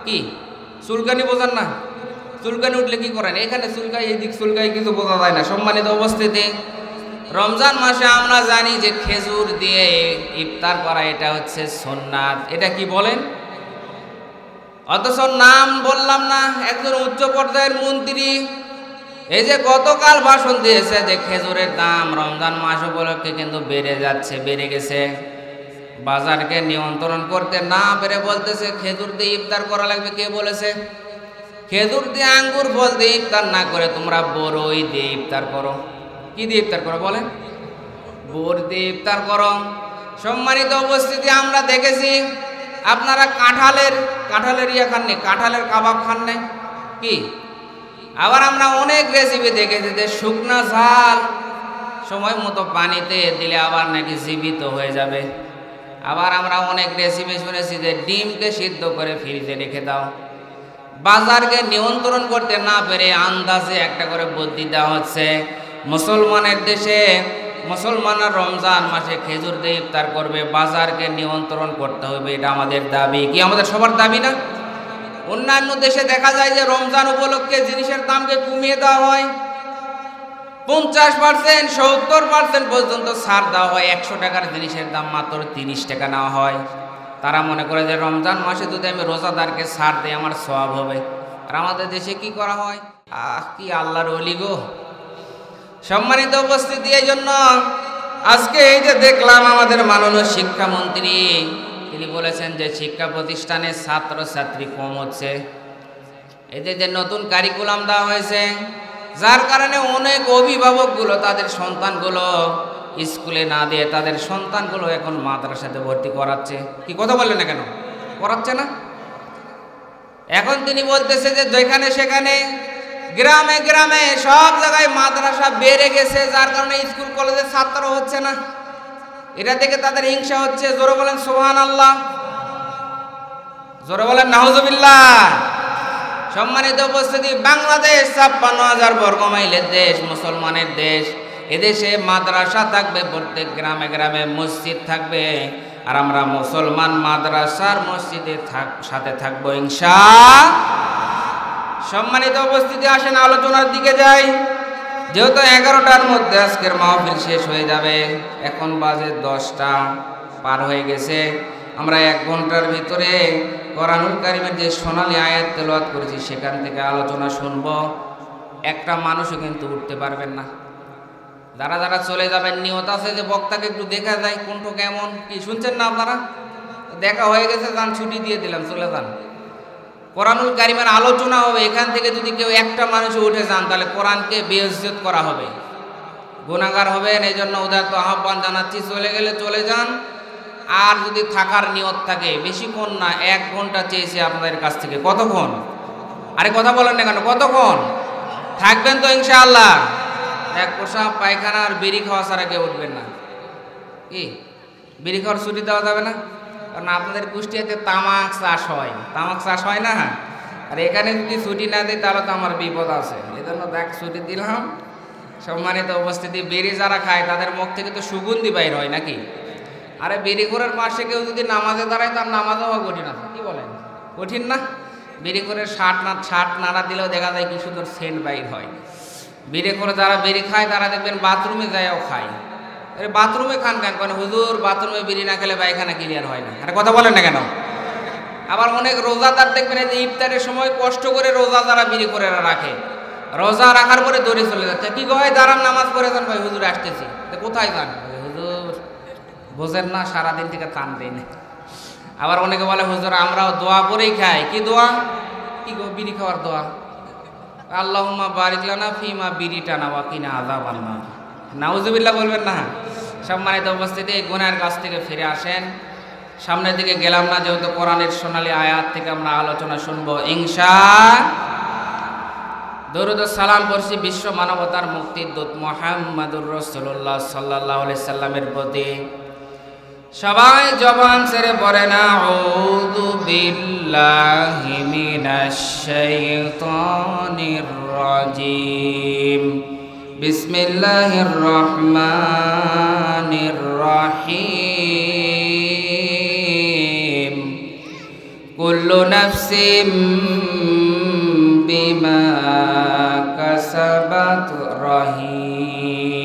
কি চুলকানি বোঝেন না? চুলকানি উঠলে কি করেন? এখানে চুলকাই, এদিক চুলকাই, কিছু বোঝা যায় না। সম্মানিত উপস্থিতি, রমজান মাসে আমরা জানি যে খেজুর দিয়ে ইফতার করা এটা হচ্ছে সুন্নাত। এটা কি বলেন? অথচ নাম বললাম না, একজন উচ্চ পর্যায়ের মন্ত্রী এই যে গতকাল ভাষণ দিয়েছে যে খেজুরের দাম রমজান মাস উপলক্ষে কিন্তু বেড়ে যাচ্ছে, বেড়ে গেছে। বাজারকে নিয়ন্ত্রণ করতে না পেরে বলতেছে খেজুর দিয়ে ইফতার করা লাগবে। কে বলেছে? খেজুর দিয়ে, আঙ্গুর ফল দিয়ে ইফতার না করে তোমরা বড়ই দিয়ে ইফতার করো। কি দিয়ে ইফতার করো বলেন? বোর দিয়ে ইফতার করো। সম্মানিত উপস্থিতি, আমরা দেখেছি আপনারা কাঁঠালের ইয়া খাননি, কাঁঠালের কাবাব খান নাই কি? আবার আমরা অনেক রেসিপি দেখেছি যে শুকনা ঝাল সময় মতো পানিতে দিলে আবার নাকি জীবিত হয়ে যাবে। আবার আমরা অনেক রেসিপি শুনেছি যে ডিমকে সিদ্ধ করে ফ্রিজে রেখে দাও। বাজারকে নিয়ন্ত্রণ করতে না পেরে আন্দাজে একটা করে বুদ্ধি দেওয়া হচ্ছে। মুসলমানের দেশে মুসলমানরা রমজান মাসে খেজুর দিয়ে ইফতার করবে, বাজারকে নিয়ন্ত্রণ করতে হবে, এটা আমাদের দাবি। কি আমাদের সবার দাবি না? অন্যান্য দেশে দেখা যায় যে রমজান উপলক্ষে জিনিসের দামকে কমিয়ে দেওয়া হয়, 50%, 70% পর্যন্ত ছাড় দেওয়া হয়। 100 টাকার জিনিসের দাম মাত্র 30 টাকা নেওয়া হয়। তারা মনে করে যে রমজান মাসে যদি আমি রোজাদারকে ছাড় দিই আমার সওয়াব হবে। আর আমাদের দেশে কি করা হয়? কি আল্লাহর ওলি গো! সম্মানিত উপস্থিতি, এই জন্য আজকে এই যে দেখলাম আমাদের মাননীয় শিক্ষামন্ত্রী তিনি বলেছেন যে শিক্ষা প্রতিষ্ঠানে ছাত্রছাত্রী কম হচ্ছে। এই যে নতুন কারিকুলাম দেওয়া হয়েছে, যার কারণে অনেক অভিভাবকগুলো তাদের সন্তানগুলো স্কুলে না দিয়ে তাদের সন্তানগুলো এখন মাদ্রাসাতে ভর্তি করাচ্ছে। কি কথা বললেন না কেন? করাচ্ছে না? এখন তিনি বলতেছে যে যেখানে সেখানে গ্রামে গ্রামে সব জায়গায় মাদ্রাসা বেড়ে গেছে, যার কারণে স্কুল কলেজের ছাত্র হচ্ছে না। এটা থেকে তাদের হিংসা হচ্ছে। জোরে বলেন সুবহানাল্লাহ, জোরে বলেন নাউজুবিল্লাহ। সম্মানিত উপস্থিতি, বাংলাদেশ ৫৬,০০০ বর্গ মাইলের দেশ, মুসলমানের দেশ। এদেশে মাদ্রাসা থাকবে, প্রত্যেক গ্রামে গ্রামে মসজিদ থাকবে, আর আমরা মুসলমান মাদ্রাসার মসজিদের সাথে থাকবো ইনশাআল্লাহ। সম্মানিত উপস্থিতি, আসেন আলোচনার দিকে যাই। যেহেতু ১১টার মধ্যে আজকের মাহফিল শেষ হয়ে যাবে, এখন বাজে ১০টা পার হয়ে গেছে। আমরা ১ ঘন্টার ভিতরে কোরআনুল কারীমের যে সোনালী আয়াত তেলাওয়াত করেছি সেখান থেকে আলোচনা শুনব। একটা মানুষও কিন্তু উঠতে পারবেন না। যারা যারা চলে যাবেন, নিয়ত আছে যে বক্তাকে একটু দেখা যায় কণ্ঠ কেমন, কি শুনছেন না আপনারা? দেখা হয়ে গেছে, যান, ছুটি দিয়ে দিলাম, চলে যান। কোরআনুল কারীমের আলোচনা হবে, এখান থেকে যদি কেউ একটা মানুষ উঠে যান তাহলে কোরআনকে বেইজ্জত করা হবে, গুনাহগার হবেন। এই জন্য উদারত আহ্বান জানাচ্ছি, চলে গেলে চলে যান। আর যদি থাকার নিয়ত থাকে, বেশিক্ষণ না, ১ ঘন্টা চেয়েছি আপনাদের কাছ থেকে। কতক্ষণ? আরে কথা বলেন না কেন? কতক্ষণ থাকবেন তো ইনশাআল্লাহ? এক প্রসাব পায়খানা আর বিড়ি খাওয়া ছাড়া কেউ উঠবেন না। কি বিড়ি খাওয়ার ছুটি দেওয়া যাবে না? কারণ আপনাদের কুষ্টিয়াতে তামাক চাষ হয়, তামাক চাষ হয় না। আর এখানে যদি ছুটি না দেয় তাহলে তো আমার বিপদ আছে। এই জন্য দেখ ছুটি দিলাম। সম্মানিত উপস্থিতি, বিড়ি যারা খায় তাদের মুখ থেকে তো সুগন্ধি বাইর হয় নাকি? আরে বিড়িখোরের পাশে কেউ যদি নামাজে দাঁড়ায় তার নামাজ হওয়া কঠিন আছে। কি বলেন? কঠিন না? বিড়িখোরের শার্ট নাড়া দিলেও দেখা যায় কি সুন্দর সেন্ট বাইর হয়। বিড়িখোর যারা বিড়ি খায় তারা দেখবেন বাথরুমে যায়ও খায়। আরে বাথরুমে খান কেন? কেন হুজুর বাথরুমে বিড়ি না খেলে পায়খানা ক্লিয়ার হয় না। আরে কথা বলেন না কেন? আবার অনেক রোজাদার দেখবেন এই যে ইফতারের সময় কষ্ট করে রোজা যারা বিড়িখোরেরা রাখে, রোজা রাখার পরে দৌড়ে চলে যাচ্ছে। কি কয়? দাঁড়ান, নামাজ পড়ে যান। ভাই হুজুর আসতেছি। কোথায় যান? হুজুর বোঝেন না, সারাদিন থেকে টান দেয় না। আবার অনেকে বলে হুজুর আমরাও দোয়া পরেই খাই। কি দোয়া? কি গো? বিড়ি খাওয়ার দোয়া। আল্লাহুম্মা বারিক লানা ফিমা বিরিটানা ওয়া কিনা আযাবান নার। নাউজুবিল্লাহ বলবেন না? সম্মানিত উপস্থিতি, এই গুনাহের কাছ থেকে ফিরে আসেন। সামনের দিকে গেলাম না, যেহেতু কোরআনের সোনালী আয়াত থেকে আমরা আলোচনা শুনবো ইনশাআল্লাহ। দরুদ ও সালাম পড়ছি বিশ্ব মানবতার মুক্তির দূত মুহাম্মাদুর রাসূলুল্লাহ সাল্লাল্লাহু আলাইহি সাল্লামের প্রতি। সবাই জবান ছেড়ে পড়েন আউযু বিল্লাহি মিনাশ শাইতানির রাজিম। বিসমিল্লাহির রহমানির রহিম। কুল্লু নাফসিম বিমা কাসাবাত রহিনা।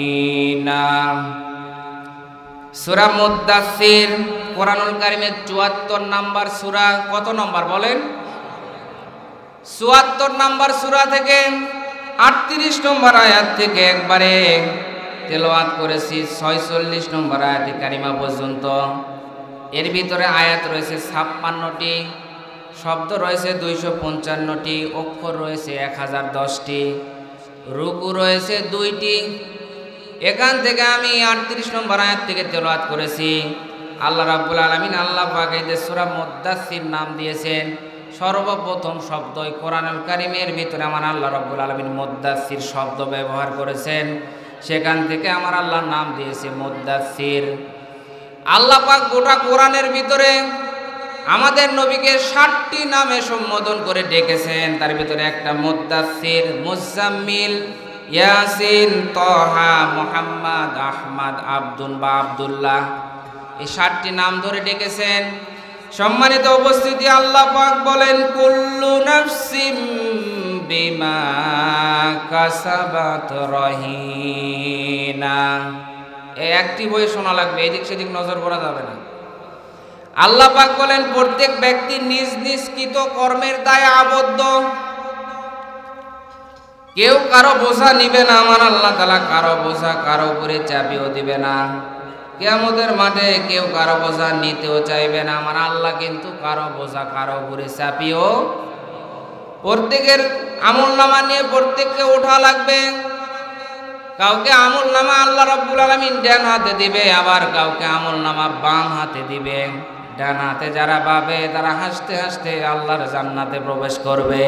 সূরা মুদ্দাসসির কোরআনুল কারীমের ৭৪ নম্বর সূরা। কত নম্বর বলেন? ৭৪ নম্বর সূরা থেকে ৩৮ নম্বর আয়াত থেকে একবারে তেলাওয়াত করেছি ৪৬ নম্বর আয়াতে কারিমা পর্যন্ত। এর ভিতরে আয়াত রয়েছে ৫৬টি, শব্দ রয়েছে ২৫৫টি, অক্ষর রয়েছে ১০১০টি, রুকু রয়েছে ২টি। এখান থেকে আমি ৩৮ নম্বর আয়াত থেকে তেলাওয়াত করেছি। আল্লাহ রাব্বুল আলামিন আল্লাহ পাক এই যে সূরা মুদ্দাসসির নাম দিয়েছেন, সর্বপ্রথম শব্দই কোরআনুল কারীমের ভিতরে আমার আল্লাহ রাব্বুল আলামিন মুদ্দাসসির শব্দ ব্যবহার করেছেন। সেখান থেকে আমার আল্লাহর নাম দিয়েছে মুদ্দাসসির। আল্লাহ পাক গোটা কোরআনের ভিতরে আমাদের নবীকে ৬০টি নামে সম্বোধন করে ডেকেছেন। তার ভিতরে একটা মুদ্দাসসির, মুজাম্মিল, ইয়াসিন, তহা, মুহাম্মদ, আহমদ, আব্দুল বা আব্দুল্লাহ, এই ৬০টি নাম ধরে ডেকেছেন। সম্মানিত উপস্থিতি, আল্লাহ পাক বলেন কুল্লু নাফসিম বিমা কাসাবাত রহিনা। এই একটি বই শোনা লাগবে, এদিক সেদিক নজর করা যাবে না। আল্লাহ পাক বলেন প্রত্যেক ব্যক্তি নিজ নিজ কৃত কর্মের দায়ে আবদ্ধ। কেউ কারো বোঝা নিবে না আমার আল্লাহ তাআলা, কারো বোঝা কারো উপরে চাপিয়েও দিবে না। কিয়ামতের মাঠে কেউ কারো বোঝা নিতেও চাইবে না আমার আল্লাহ, কিন্তু কারো বোঝা কারো উপরে চাপিয়েও, প্রত্যেকের আমলনামা নিয়ে প্রত্যেককে ওঠা লাগবে। কাউকে আমলনামা আল্লাহ রাব্বুল আলামিন ডান হাতে দিবে, আবার কাউকে আমলনামা বাম হাতে দিবে। ডান হাতে যারা পাবে তারা হাসতে হাসতে আল্লাহর জান্নাতে প্রবেশ করবে,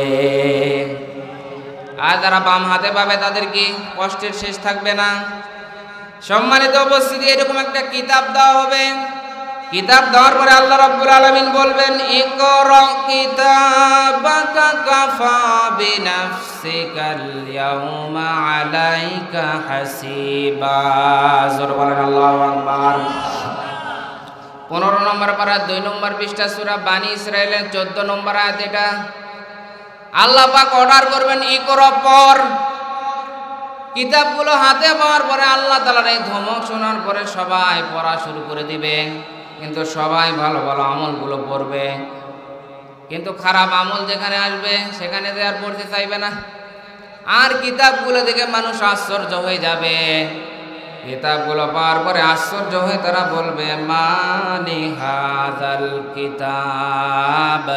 আর যারা বাম হাতে পাবে তাদের কি কষ্টের শেষ থাকবে না। সম্মানিত উপস্থিতি, এরকম একটা কিতাব দেওয়া হবে। কিতাব দেওয়ার পরে আল্লাহ রাব্বুল আলামিন বলবেন, ইকরা কিতাবাকা কাফা বিনাফসিকাল ইয়াউমা আলাইকা হাসিবা। জোরে বলেন আল্লাহু আকবার। 15 নম্বর পারা 2 নম্বর পৃষ্ঠা সূরা বানী ইসরাঈলের 14 নম্বর আয়াত। এটা আল্লাহ পাক অর্ডার করবেন, ইকরা পড়। কিতাবগুলো হাতে পাওয়ার পরে আল্লাহ তাআলার এই ধমক শোনার পরে সবাই পড়া শুরু করে দিবে, কিন্তু সবাই ভালো ভালো আমলগুলো পড়বে। কিন্তু খারাপ আমল যেখানে আসবে সেখানে তো আর পড়তে চাইবে না। আর কিতাবগুলো দেখে মানুষ আশ্চর্য হয়ে যাবে। কিতাবগুলো পাওয়ার পরে আশ্চর্য হয়ে তারা বলবে, মানি হাযাল কিতাব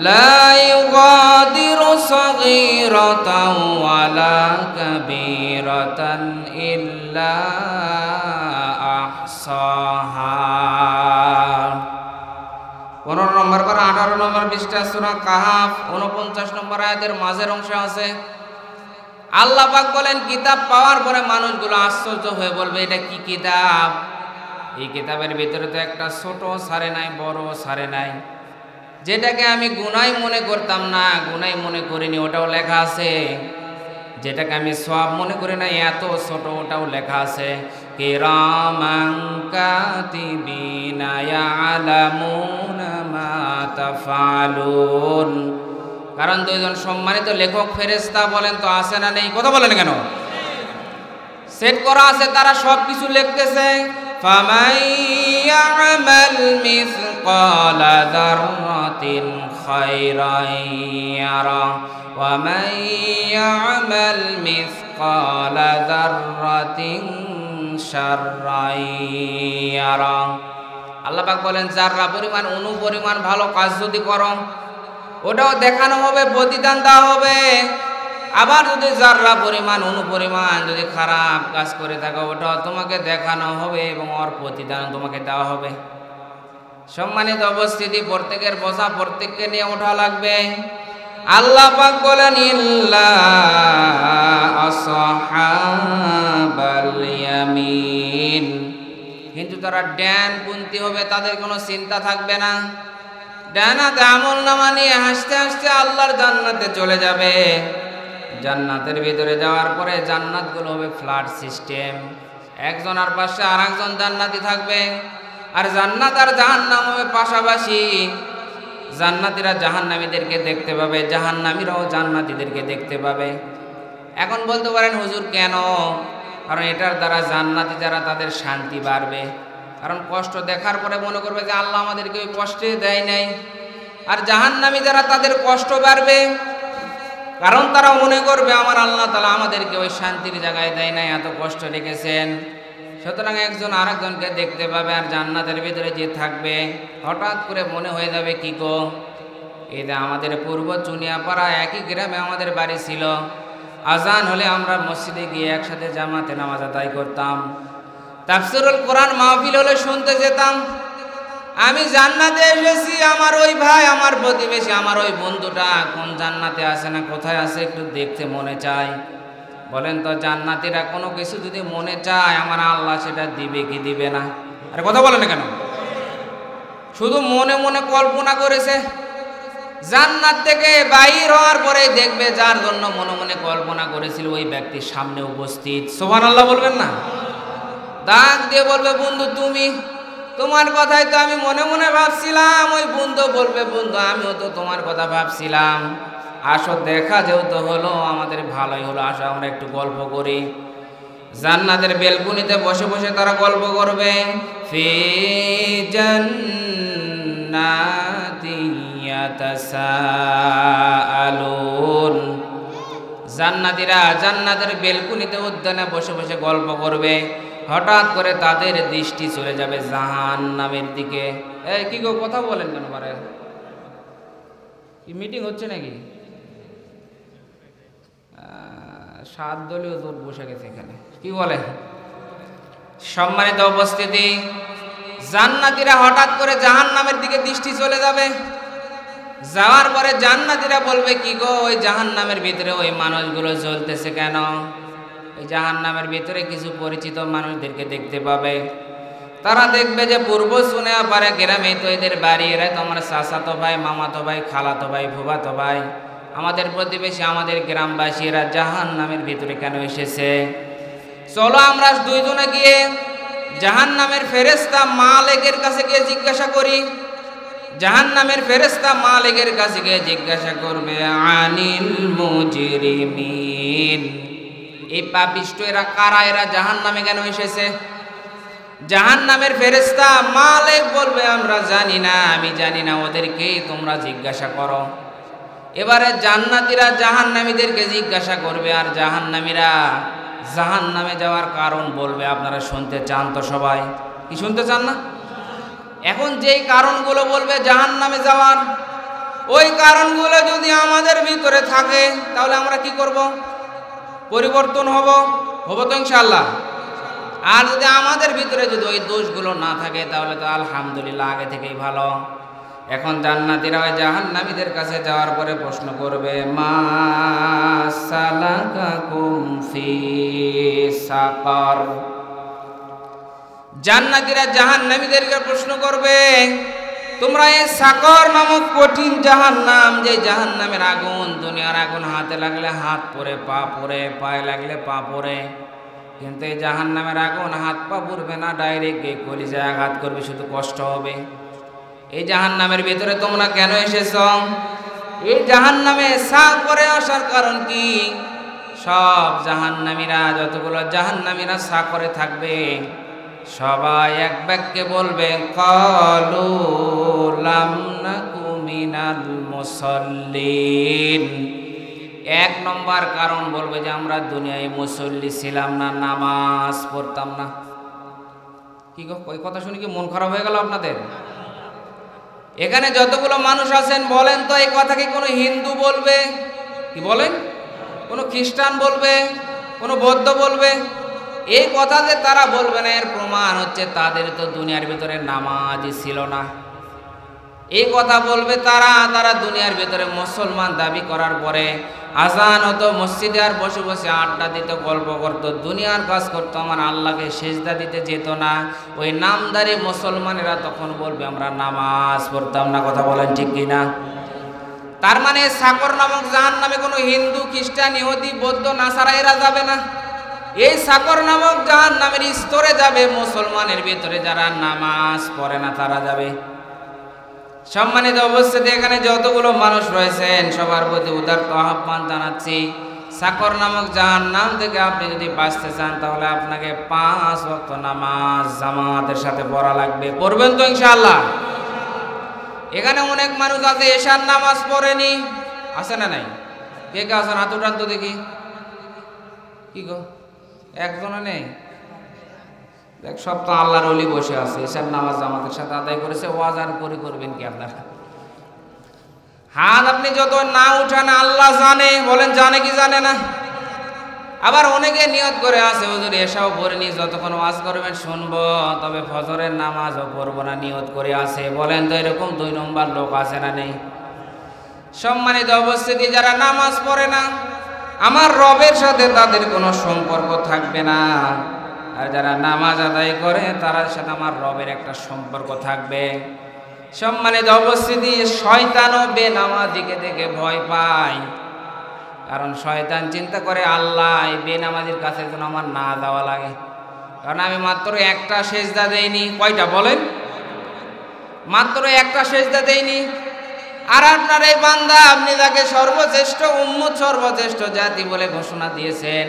লা ইউগাদিরু সাগীরাতান ওয়ালা কাবীরাতান ইল্লা আহসাহা। 15 নম্বর পারা 18 নম্বর পৃষ্ঠা সূরা কাহাফ 49 নম্বর আয়াতের মাঝের অংশে আছে। আল্লাহ পাক বলেন, কিতাব পাওয়ার পরে মানুষগুলো আশ্চর্য হয়ে বলবে, এটা কি কিতাব? এই কিতাবের ভিতরে তো একটা ছোট সারে নাই, বড় সারে নাই। যেটাকে আমি গুনাহ মনে করতাম না, গুনাহ মনে করিনি, ওটাও লেখা আছে। যেটাকে আমি সওয়াব মনে করি না, এত ছোট, ওটাও লেখা আছে। কিরামান কাতিবিনা ইয়ালামুনা মা তাফআলুন। কারণ দুইজন সম্মানিত লেখক ফেরেশতা বলেন তো আছে না নেই? কথা বলেন কেন? সেট করা আছে, তারা সব কিছু লিখতেছে। ফামান ইয়ামাল মিসকালা যাররাতিন খায়রান ইয়ারা ওয়া মান ইয়ামাল মিসকালা যাররাতিন শাররান ইয়ারা। আল্লাহ পাক বলেন, যাররা পরিমাণ, অণু পরিমাণ ভালো কাজ যদি করো ওটাও দেখানো হবে, প্রতিদান দেওয়া হবে। আবার যদি যাররা পরিমাণ, অণু পরিমাণ যদি খারাপ কাজ করে থাকো ওটাও তোমাকে দেখানো হবে এবং ওর প্রতিদান তোমাকে দেওয়া হবে। সম্মানিত উপস্থিতি, প্রত্যেকের বোঝা প্রত্যেককে নিয়ে ওঠা লাগবে। আল্লাহ পাক বলেন, ইল্লা আসহাবাল ইয়ামিন। কিন্তু তারা ডানপন্থী হবে, তাদের কোনো চিন্তা থাকবে না। ডানাতে আমলনামা নিয়ে হাসতে হাসতে আল্লাহর জান্নাতে চলে যাবে। জান্নাতের ভিতরে যাওয়ার পরে জান্নাতগুলো হবে ফ্ল্যাট সিস্টেম, একজনের পাশে আর একজন জান্নাতি থাকবে। আর জান্নাত আর জাহান্নাম হবে পাশাপাশি। জান্নাতীরা জাহান্নামীদেরকে দেখতে পাবে, জাহান্নামীরাও জান্নাতীদেরকে দেখতে পাবে। এখন বলতে পারেন, হুজুর কেন? কারণ এটার দ্বারা জান্নাতি যারা তাদের শান্তি বাড়বে। কারণ কষ্ট দেখার পরে মনে করবে যে আল্লাহ আমাদেরকে ওই কষ্টে দেয় নাই। আর জাহান্নামী যারা তাদের কষ্ট বাড়বে, কারণ তারা মনে করবে আমার আল্লাহ তাআলা আমাদেরকে ওই শান্তির জায়গায় দেয় নাই, এত কষ্ট রেখেছেন। সুতরাং একজন আরেকজনকে দেখতে পাবে। আর জান্নাতের ভিতরে যে থাকবে, হঠাৎ করে মনে হয়ে যাবে, কি গো, এটা আমাদের পূর্ব চুনিয়াপাড়া একই গ্রামে আমাদের বাড়ি ছিল। আজান হলে আমরা মসজিদে গিয়ে একসাথে জামাতে নামাজ আদায় করতাম। তাফসীরুল কোরআন মাহফিল হলে শুনতে যেতাম। আমি জান্নাতে এসেছি, আমার ওই ভাই, আমার প্রতিবেশী, আমার ওই বন্ধুটা কোন জান্নাতে আছে না কোথায় আছে একটু দেখতে মনে চায়। বলেন তো, জান্নাতীরা কোনো কিছু যদি মনে চায় আমার আল্লাহ সেটা দিবে কি দিবে না? আরে কথা বলেন না কেন? শুধু মনে মনে কল্পনা করেছে। জান্নাত থেকে বাইর হওয়ার পরে দেখবে যার জন্য মনে মনে কল্পনা করেছিল ওই ব্যক্তির সামনে উপস্থিত। সুবহানাল্লাহ বলবেন না? ডাক দিয়ে বলবে, বন্ধু তুমি, তোমার কথাই তো আমি মনে মনে ভাবছিলাম। ওই বন্ধু বলবে, বন্ধু আমিও তো তোমার কথা ভাবছিলাম। আসো দেখা যেহেতু হলো, আমাদের ভালোই হলো, আসো আমরা একটু গল্প করি। জান্নাতের বেলকুনিতে বসে বসে তারা গল্প করবে। ফি জান্নাতি ইয়াতাসাআলুন। জান্নাতীরা জান্নাতের বেলকুনিতে উদ্যানে বসে বসে গল্প করবে, হঠাৎ করে তাদের দৃষ্টি চলে যাবে জাহান্নামের দিকে। এই কি গো, কথা বলেন কেন? পারে কি মিটিং হচ্ছে নাকি? 7 দলীয় জোট বসে গেছে এখানে, কি বলে? সম্মানিত উপস্থিতি, জান্নাতীরা হঠাৎ করে জাহান্নামের দিকে দৃষ্টি চলে যাবে। যাওয়ার পরে জান্নাতীরা বলবে, কি গো, ওই জাহান্নামের ভিতরে ওই মানুষগুলো জ্বলতেছে কেন? ওই জাহান্নামের ভিতরে কিছু পরিচিত মানুষদেরকে দেখতে পাবে। তারা দেখবে যে পূর্ব সুনেয়া পারে গ্রামে তো এদের বাড়ি, এরা তো আমার চাচাতো ভাই, মামাতো ভাই, খালাতো ভাই, ফুফাতো ভাই, আমাদের প্রতিবেশী, আমাদের গ্রামবাসী, এরা জাহান্নামের ভিতরে কেন এসেছে? চলো আমরা দুইজনে গিয়ে জাহান্নামের ফেরেশতা মালিকের কাছে গিয়ে জিজ্ঞাসা করি। জাহান্নামের ফেরেশতা মালিকের কাছে গিয়ে জিজ্ঞাসা করবে, আনিল মুজরিমিন, এই পাপিষ্ঠ এরা কারা? এরা জাহান্নামে কেন এসেছে? জাহান্নামের ফেরেশতা মালিক বলবে, আমরা জানি না, আমি জানি না, ওদেরকে তোমরা জিজ্ঞাসা করো। এবারে জান্নাতীরা জাহান্নামীদেরকে জিজ্ঞাসা করবে, আর জাহান্নামীরা জাহান্নামে যাওয়ার কারণ বলবে। আপনারা শুনতে চান তো সবাই? কি শুনতে চান না? এখন যেই কারণগুলো বলবে জাহান্নামে যাওয়ার, ওই কারণগুলো যদি আমাদের ভিতরে থাকে তাহলে আমরা কি করব? পরিবর্তন হব তো ইনশাআল্লাহ। আর যদি আমাদের ভিতরে যদি ওই দোষগুলো না থাকে তাহলে তো আলহামদুলিল্লাহ, আগে থেকেই ভালো। এখন জান্নাতীরা ওই জাহান্নামীদের কাছে যাওয়ার পরে প্রশ্ন করবে, মা সালাকাকুম ফি সাকার। জান্নাতীরা জাহান্নামীদেরকে প্রশ্ন করবে, তোমরা এই সাকর নামক কঠিন জাহান্নাম, যে জাহান্নামের আগুন, দুনিয়ার আগুন হাতে লাগলে হাত পরে, পা পরে, পায়ে লাগলে পা পরে, কিন্তু এই জাহান্নামের আগুন হাত পা পুড়বে না, ডাইরেক্ট গিয়ে কলিজায় আঘাত করবে, শুধু কষ্ট হবে। এই জাহান্নামের ভিতরে তোমরা কেন এসেছ? এই জাহান্নামে সাকরে আসার কারণ কি? সব জাহান্নামীরা, যতগুলো জাহান্নামীরা সাকরে থাকবে, সবাই এক বাক্যে বলবে, ক্বালু লাম নাকু মিনাল মুসাল্লিন। 1 নম্বর কারণ বলবে যে আমরা দুনিয়ায় মুসল্লি ছিলাম না, নামাজ পড়তাম না। কি গো, ওই কথা শুনে কি মন খারাপ হয়ে গেল আপনাদের? এখানে যতগুলো মানুষ আছেন বলেন তো, এই কথা কি কোনো হিন্দু বলবে? কি বলেন? কোনো খ্রিস্টান বলবে? কোনো বৌদ্ধ বলবে? এই কথা যে তারা বলবে না, এর প্রমাণ হচ্ছে তাদের তো দুনিয়ার ভিতরে নামাজই ছিল না। এই কথা বলবে তারা দুনিয়ার ভিতরে মুসলমান দাবি করার পরে আজান হতো, মসজিদে আর বসে বসে আড্ডা দিত, গল্প করত, দুনিয়ার কাজ করতো, আমার আল্লাহকে সেজদা দিতে যেত না। ওই নামদারি মুসলমানেরা তখন বলবে আমরা নামাজ পড়তাম না। কথা বলেন ঠিক কিনা? তার মানে সাকর নামক জাহান্নামে কোনো হিন্দু, খ্রিস্টান, ইহুদি, বৌদ্ধ, নাসারা এরা যাবে না। এই সাকর নামক জাহান্নামের স্তরে যাবে মুসলমানের ভিতরে যারা নামাজ পড়ে না, তারা যাবে। সম্মানিত অবস্থাতে এখানে যতগুলো মানুষ রয়েছেন সবার প্রতি উদারত আহ্বান জানাচ্ছি, সাকর নামক জাহান্নাম থেকে আপনি যদি বাঁচতে চান তাহলে আপনাকে 5 ওয়াক্ত নামাজ জামাতের সাথে পড়া লাগবে। পড়বেন তো ইনশাআল্লাহ? এখানে অনেক মানুষ আছে এশার নামাজ পড়েনি, আছে না নাই? কে কে আছেন? হাত উঠান তো দেখি। কি গো, একজনও নেই? দেখ, সব তো আল্লাহর ওলি বসে আছে, এশার নামাজ জামাতের সাথে আদায় করেছে। ওয়াজ আর করবেন কি আপনারা? হাত আপনি যত না উঠান আল্লাহ জানে। বলেন জানে কি জানে না? আবার অনেকে নিয়ত করে আছে, হুজুর এশাও পড়িনি, যতক্ষণ ওয়াজ করবেন শুনবো, তবে ফজরের নামাজও পড়বো না, নিয়ত করে আছে। বলেন তো এরকম 2 নম্বর লোক আছে না নেই? সম্মানিত উপস্থিতি, যারা নামাজ পড়ে না আমার রবের সাথে তাদের কোনো সম্পর্ক থাকবে না, আর যারা নামাজ আদায় করে তার সাথে আমার রবের একটা সম্পর্ক থাকবে। সম্মানিত উপস্থিতি, শয়তানও বেনামাজিকে দেখে ভয় পায়, কারণ শয়তান চিন্তা করে আল্লাহ এই বেনামাজির কাছে যেন আমার না যাওয়া লাগে, কারণ আমি মাত্র একটা সেজদা দেইনি। কয়টা বলেন? মাত্র একটা সেজদা দেইনি। আর আপনার এই বান্দা, আপনি তাকে সর্বশ্রেষ্ঠ উম্মত, সর্বশ্রেষ্ঠ জাতি বলে ঘোষণা দিয়েছেন।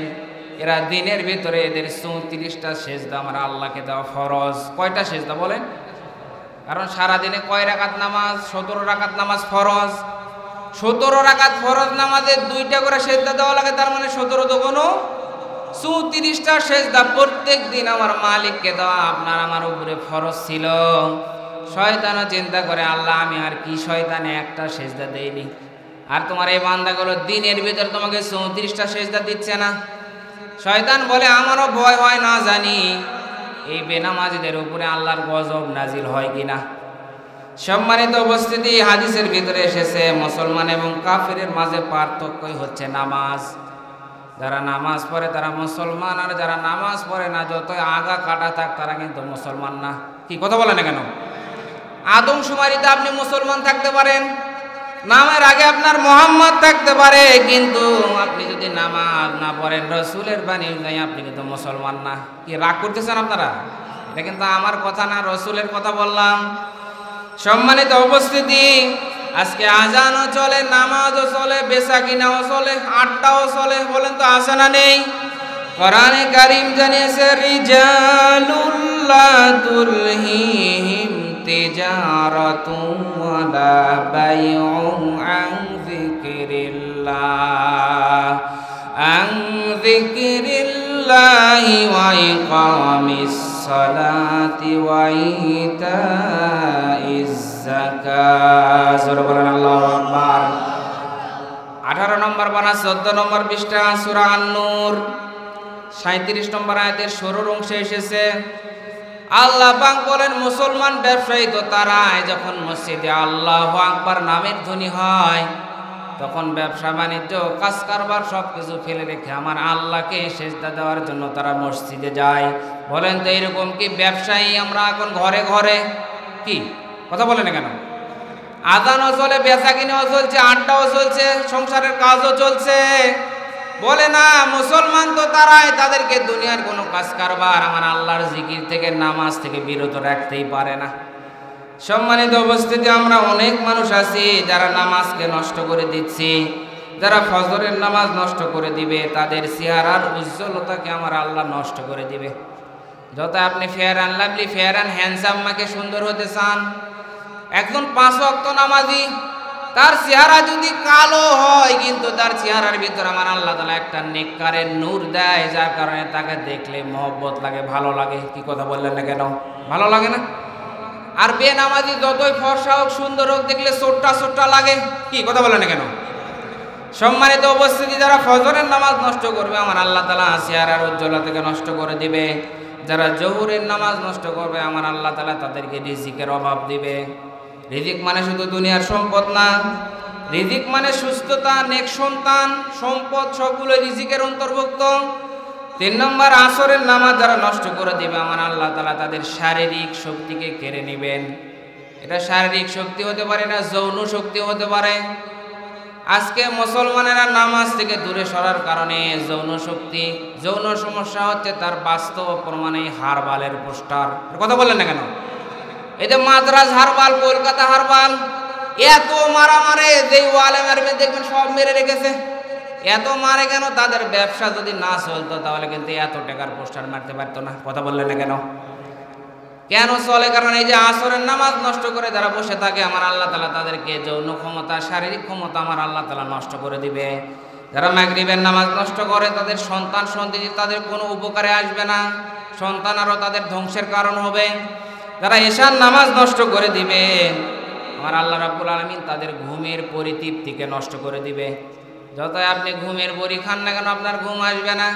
এরা দিনের ভিতরে এদের 34টা সেজদা আমার আল্লাহকে দেওয়া ফরজ। কয়টা সেজদা বলেন? কারণ সারাদিনে কয় রাকাত নামাজ? 17 রাকাত নামাজ ফরজ। 17 রাকাত ফরজ নামাজে 2টা করে সেজদা দেওয়া লাগে, তার মানে 17 তো কোনো 34টা সেজদা প্রত্যেক দিন আমার মালিককে দেওয়া আপনার আমার উপরে ফরজ ছিল। শয়তানও চিন্তা করে, আল্লাহ আমি আর কি শয়তানে একটা সেজদা দেইনি, আর তোমার এই বান্দাগুলো দিনের ভিতর তোমাকে 34টা সেজদা দিচ্ছে না। শয়তান বলে আমারও ভয় হয় না জানি এই বেনামাজিদের উপরে আল্লাহর গজব নাজিল হয় কিনা। সম্মানিত উপস্থিতি, হাদিসের ভিতরে এসেছে মুসলমান এবং কাফিরের মাঝে পার্থক্যই হচ্ছে নামাজ। যারা নামাজ পড়ে তারা মুসলমান, আর যারা নামাজ পড়ে না যতই আগা কাটা থাক তারা কিন্তু মুসলমান না। কি কথা বলে না কেন? আদমশুমারিতে আপনি মুসলমান থাকতে পারেন, নামের আগে আপনার মোহাম্মদ থাকতে পারে, কিন্তু আপনি যদি নামাজ না পড়েন রসুলের বাণী অনুযায়ী আপনি কিন্তু মুসলমান না। কি রাগ করতেছেন আপনারা? এটা কিন্তু আমার কথা না, রসুলের কথা বললাম। সম্মানিত উপস্থিতি, আজকে আজানও চলে, নামাজও চলে, বেচা কিনাও চলে, আড্ডাও চলে, বলেন তো আছে না নেই? কোরআনে কারীম জানিয়েছে রিজালুল্লাহ তুলহিহিম তিজারাতুন ওয়ালা বাইউন আন যিকরিল্লাহি ওয়া ইকামিস সালাতি ওয়া ইতাইজ যাকাত। জোরে বলেন আল্লাহু আকবার। 18 নম্বর পারা 14 নম্বর পৃষ্ঠা সূরা আন-নূর 37 নম্বর আয়াতের শুরুর অংশে এসেছে আল্লাহ পাক বলেন মুসলমান ব্যবসায়ী তো তারাই যখন মসজিদে আল্লাহু আকবার নামের ধ্বনি হয় তখন ব্যবসা বাণিজ্য কাজ কারবার সবকিছু ফেলে রেখে আমার আল্লাহকে সেজদা দেওয়ার জন্য তারা মসজিদে যায়। বলেন তো এরকম কি ব্যবসায়ী আমরা এখন ঘরে ঘরে? কি কথা বলেন না কেন? আজানও চলে, বেচা কিনাও চলছে, আড্ডাও চলছে, সংসারের কাজও চলছে। বলে না মুসলমান তো তারাই, তাদেরকে দুনিয়ার কোনো কাজ কারবার আমার আল্লাহর জিকির থেকে নামাজ থেকে বিরত রাখতেই পারে না। সম্মানিত উপস্থিতি, আমরা অনেক মানুষ আছি যারা নামাজকে নষ্ট করে দিচ্ছি, যারা ফজরের নামাজ নষ্ট করে দিবে, তাদের চেহারার উজ্জ্বলতাকে আমার আল্লাহ নষ্ট করে দিবে। যত আপনি fair and lovely, fair and handsome মাকে সুন্দর হতে চান, একজন 5 ওয়াক্ত নামাজি তার চেহারা যদি কালো হয় কিন্তু তার চেহারার ভিতর আমার আল্লাহ তাআলা একটা নেককারের নূর দেয়, যার কারণে তাকে দেখলে মহব্বত লাগে, ভালো লাগে। কি কথা বললেন না কেন? ভালো লাগে না? আর বেনামাজি যতই ফর্সা হোক সুন্দর হোক দেখলে চোট্টা চোট্টা লাগে। কি কথা বললেন না কেন? সম্মানিত উপস্থিতি, যারা ফজরের নামাজ নষ্ট করবে আমার আল্লাহ তাআলা চেহারার উজ্জ্বলতা থেকে নষ্ট করে দিবে। যারা জোহরের নামাজ নষ্ট করবে আমার আল্লাহ তাআলা তাদেরকে রিজিকের অভাব দিবে। রিজিক মানে শুধু দুনিয়ার সম্পদ না, রিজিক মানে সুস্থতা, নেক সন্তান, সম্পদ সবগুলো রিজিকের অন্তর্ভুক্ত। 3 নম্বর আসরের নামাজ যারা নষ্ট করে দিবে আমার আল্লাহ তাআলা তাদের শারীরিক শক্তিকে কেড়ে নেবেন। এটা শারীরিক শক্তি হতে পারে না, যৌন শক্তি হতে পারে। আজকে মুসলমানেরা নামাজ থেকে দূরে সরার কারণে যৌন শক্তি, যৌন সমস্যা হচ্ছে তার বাস্তব প্রমাণে হারবালের পোস্টার। কথা বললেন না কেন? এই যে মাদ্রাজ হারবাল, কলকাতা হারবাল, এত মারামারে যে ওয়ালে মারবে দেখবেন সব মেরে রেখেছে। এত মারে কেন? তাদের ব্যবসা যদি না চলতো তাহলে কিন্তু এত টাকার পোস্টার মারতে পারতো না। কথা বললেন না কেন? কেন চলে? কারণ এই যে আসরের নামাজ নষ্ট করে যারা বসে থাকে আমার আল্লাহ তাআলা তাদেরকে যৌন ক্ষমতা, শারীরিক ক্ষমতা আমার আল্লাহ তাআলা নষ্ট করে দিবে। যারা মাগরিবের নামাজ নষ্ট করে তাদের সন্তান সন্ততি তাদের কোনো উপকারে আসবে না, সন্তান আরও তাদের ধ্বংসের কারণ হবে। যারা এশার নামাজ নষ্ট করে দিবে আমার আল্লাহ রাব্বুল আলামিন তাদের ঘুমের পরিতৃপ্তিকে নষ্ট করে দিবে। যতই আপনি ঘুমের বড়ি খান না কেন আপনার ঘুম আসবে না।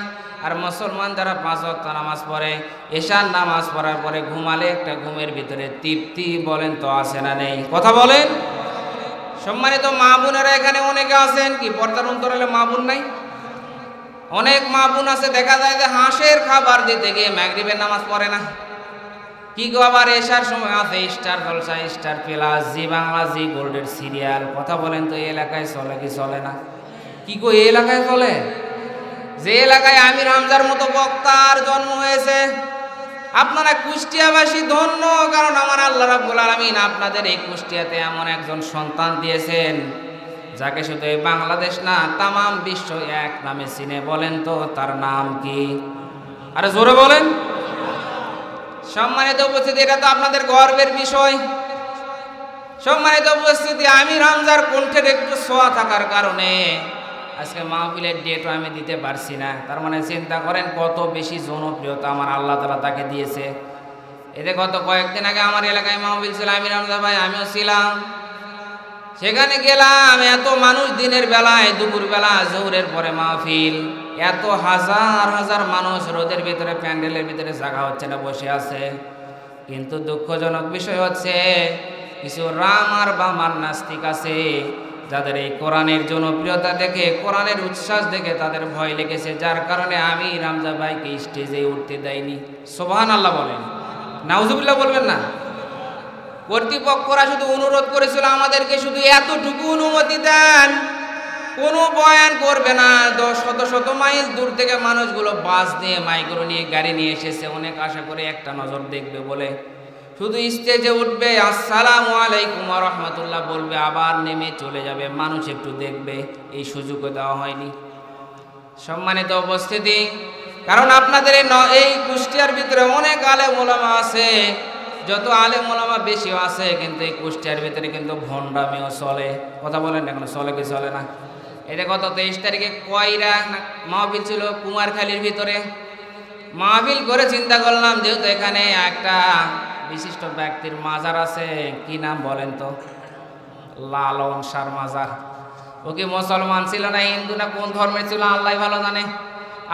আর মুসলমান যারা 5 ওয়াক্ত নামাজ পড়ে, এশার নামাজ পড়ার পরে ঘুমালে একটা ঘুমের ভিতরে তৃপ্তি, বলেন তো আছে না নেই? কথা বলেন। সম্মানিত মা বোনেরা এখানে অনেকে আছেন, কি পর্দার অন্তরালে মা বোন নাই? অনেক মা বোন আছে, দেখা যায় যে হাঁসের খাবার দিতে গিয়ে মাগরিবের নামাজ পড়ে না। কি গো, আবার এশার সময় আছে স্টার জলসা, স্টার প্লাস, জি বাংলা, জি গোল্ডের সিরিয়াল। কথা বলেন তো এই এলাকায় চলে কি চলে না? কি গো এই এলাকায় চলে? যে এলাকায় আমির হামজার মতো বক্তার জন্ম হয়েছে, আপনারা কুষ্টিয়াবাসী ধন্য, কারণ আমার আল্লাহ রাব্বুল আলামিন আপনাদের এই কুষ্টিয়াতে এমন একজন সন্তান দিয়েছেন যাকে শুধু এই বাংলাদেশ না তামাম বিশ্ব এক নামে চিনে। বলেন তো তার নাম কি? আরে জোরে বলেন। সম্মানিত উপস্থিতি, এটা তো আপনাদের গর্বের বিষয়। সম্মানিত উপস্থিতি, আমি হামজার কণ্ঠের একটু ছোঁয়া থাকার কারণে আজকে মাহফিলের ডেটও আমি দিতে পারছি না। তার মানে চিন্তা করেন কত বেশি জনপ্রিয়তা আমার আল্লাহ তাআলা তাকে দিয়েছে। এতে গত কয়েকদিন আগে আমার এলাকায় মাহফিল ছিল, আমি হামজা ভাই আমিও ছিলাম। সেখানে গেলাম, এত মানুষ দিনের বেলায়, দুপুর বেলা জোহরের পরে মাহফিল, এত হাজার হাজার মানুষ রোদের ভিতরে, প্যান্ডেলের ভিতরে জায়গা হচ্ছে না, বসে আছে। কিন্তু দুঃখজনক বিষয় হচ্ছে কিছু রাম আর বামার নাস্তিক আছে যাদের এই কোরআনের জনপ্রিয়তা দেখে, কোরআনের উচ্ছ্বাস দেখে তাদের ভয় লেগেছে, যার কারণে আমি হামজা ভাইকে স্টেজে উঠতে দেয়নি। সুবহানাল্লাহ বলেন, নাউজুবিল্লাহ বলবেন না। কর্তৃপক্ষরা শুধু অনুরোধ করেছিল আমাদেরকে শুধু এতটুকু অনুমতি দেন, কোনো বয়ান করবে না। শত শত মাইল দূর থেকে মানুষগুলো বাস দিয়ে, মাইক্রো নিয়ে, গাড়ি নিয়ে এসেছে, অনেক আশা করে একটা নজর দেখবে বলে। শুধু স্টেজে উঠবে, আসসালামু আলাইকুম ওয়া রাহমাতুল্লাহ বলবে, আবার নেমে চলে যাবে, মানুষ একটু দেখবে, এই সুযোগও দেওয়া হয়নি। সম্মানিত উপস্থিতি, কারণ আপনাদের এই কুষ্টিয়ার ভিতরে অনেক আলেম ওলামা আছে, যত আলেম ওলামা বেশিও আছে, কিন্তু এই কুষ্টিয়ার ভিতরে কিন্তু ভণ্ডামিও চলে। কথা বলেন, এখন চলে কি চলে না? এটা গত 23 তারিখে কয়রা মাহফিল ছিল কুমারখালীর ভিতরে। মাহফিল করে চিন্তা করলাম, যেহেতু এখানে একটা বিশিষ্ট ব্যক্তির মাজার আছে, কি নাম বলেন তো? লালন শাহর মাজার। ও কি মুসলমান ছিল না হিন্দু না কোন ধর্মের ছিল আল্লাহ ভালো জানে।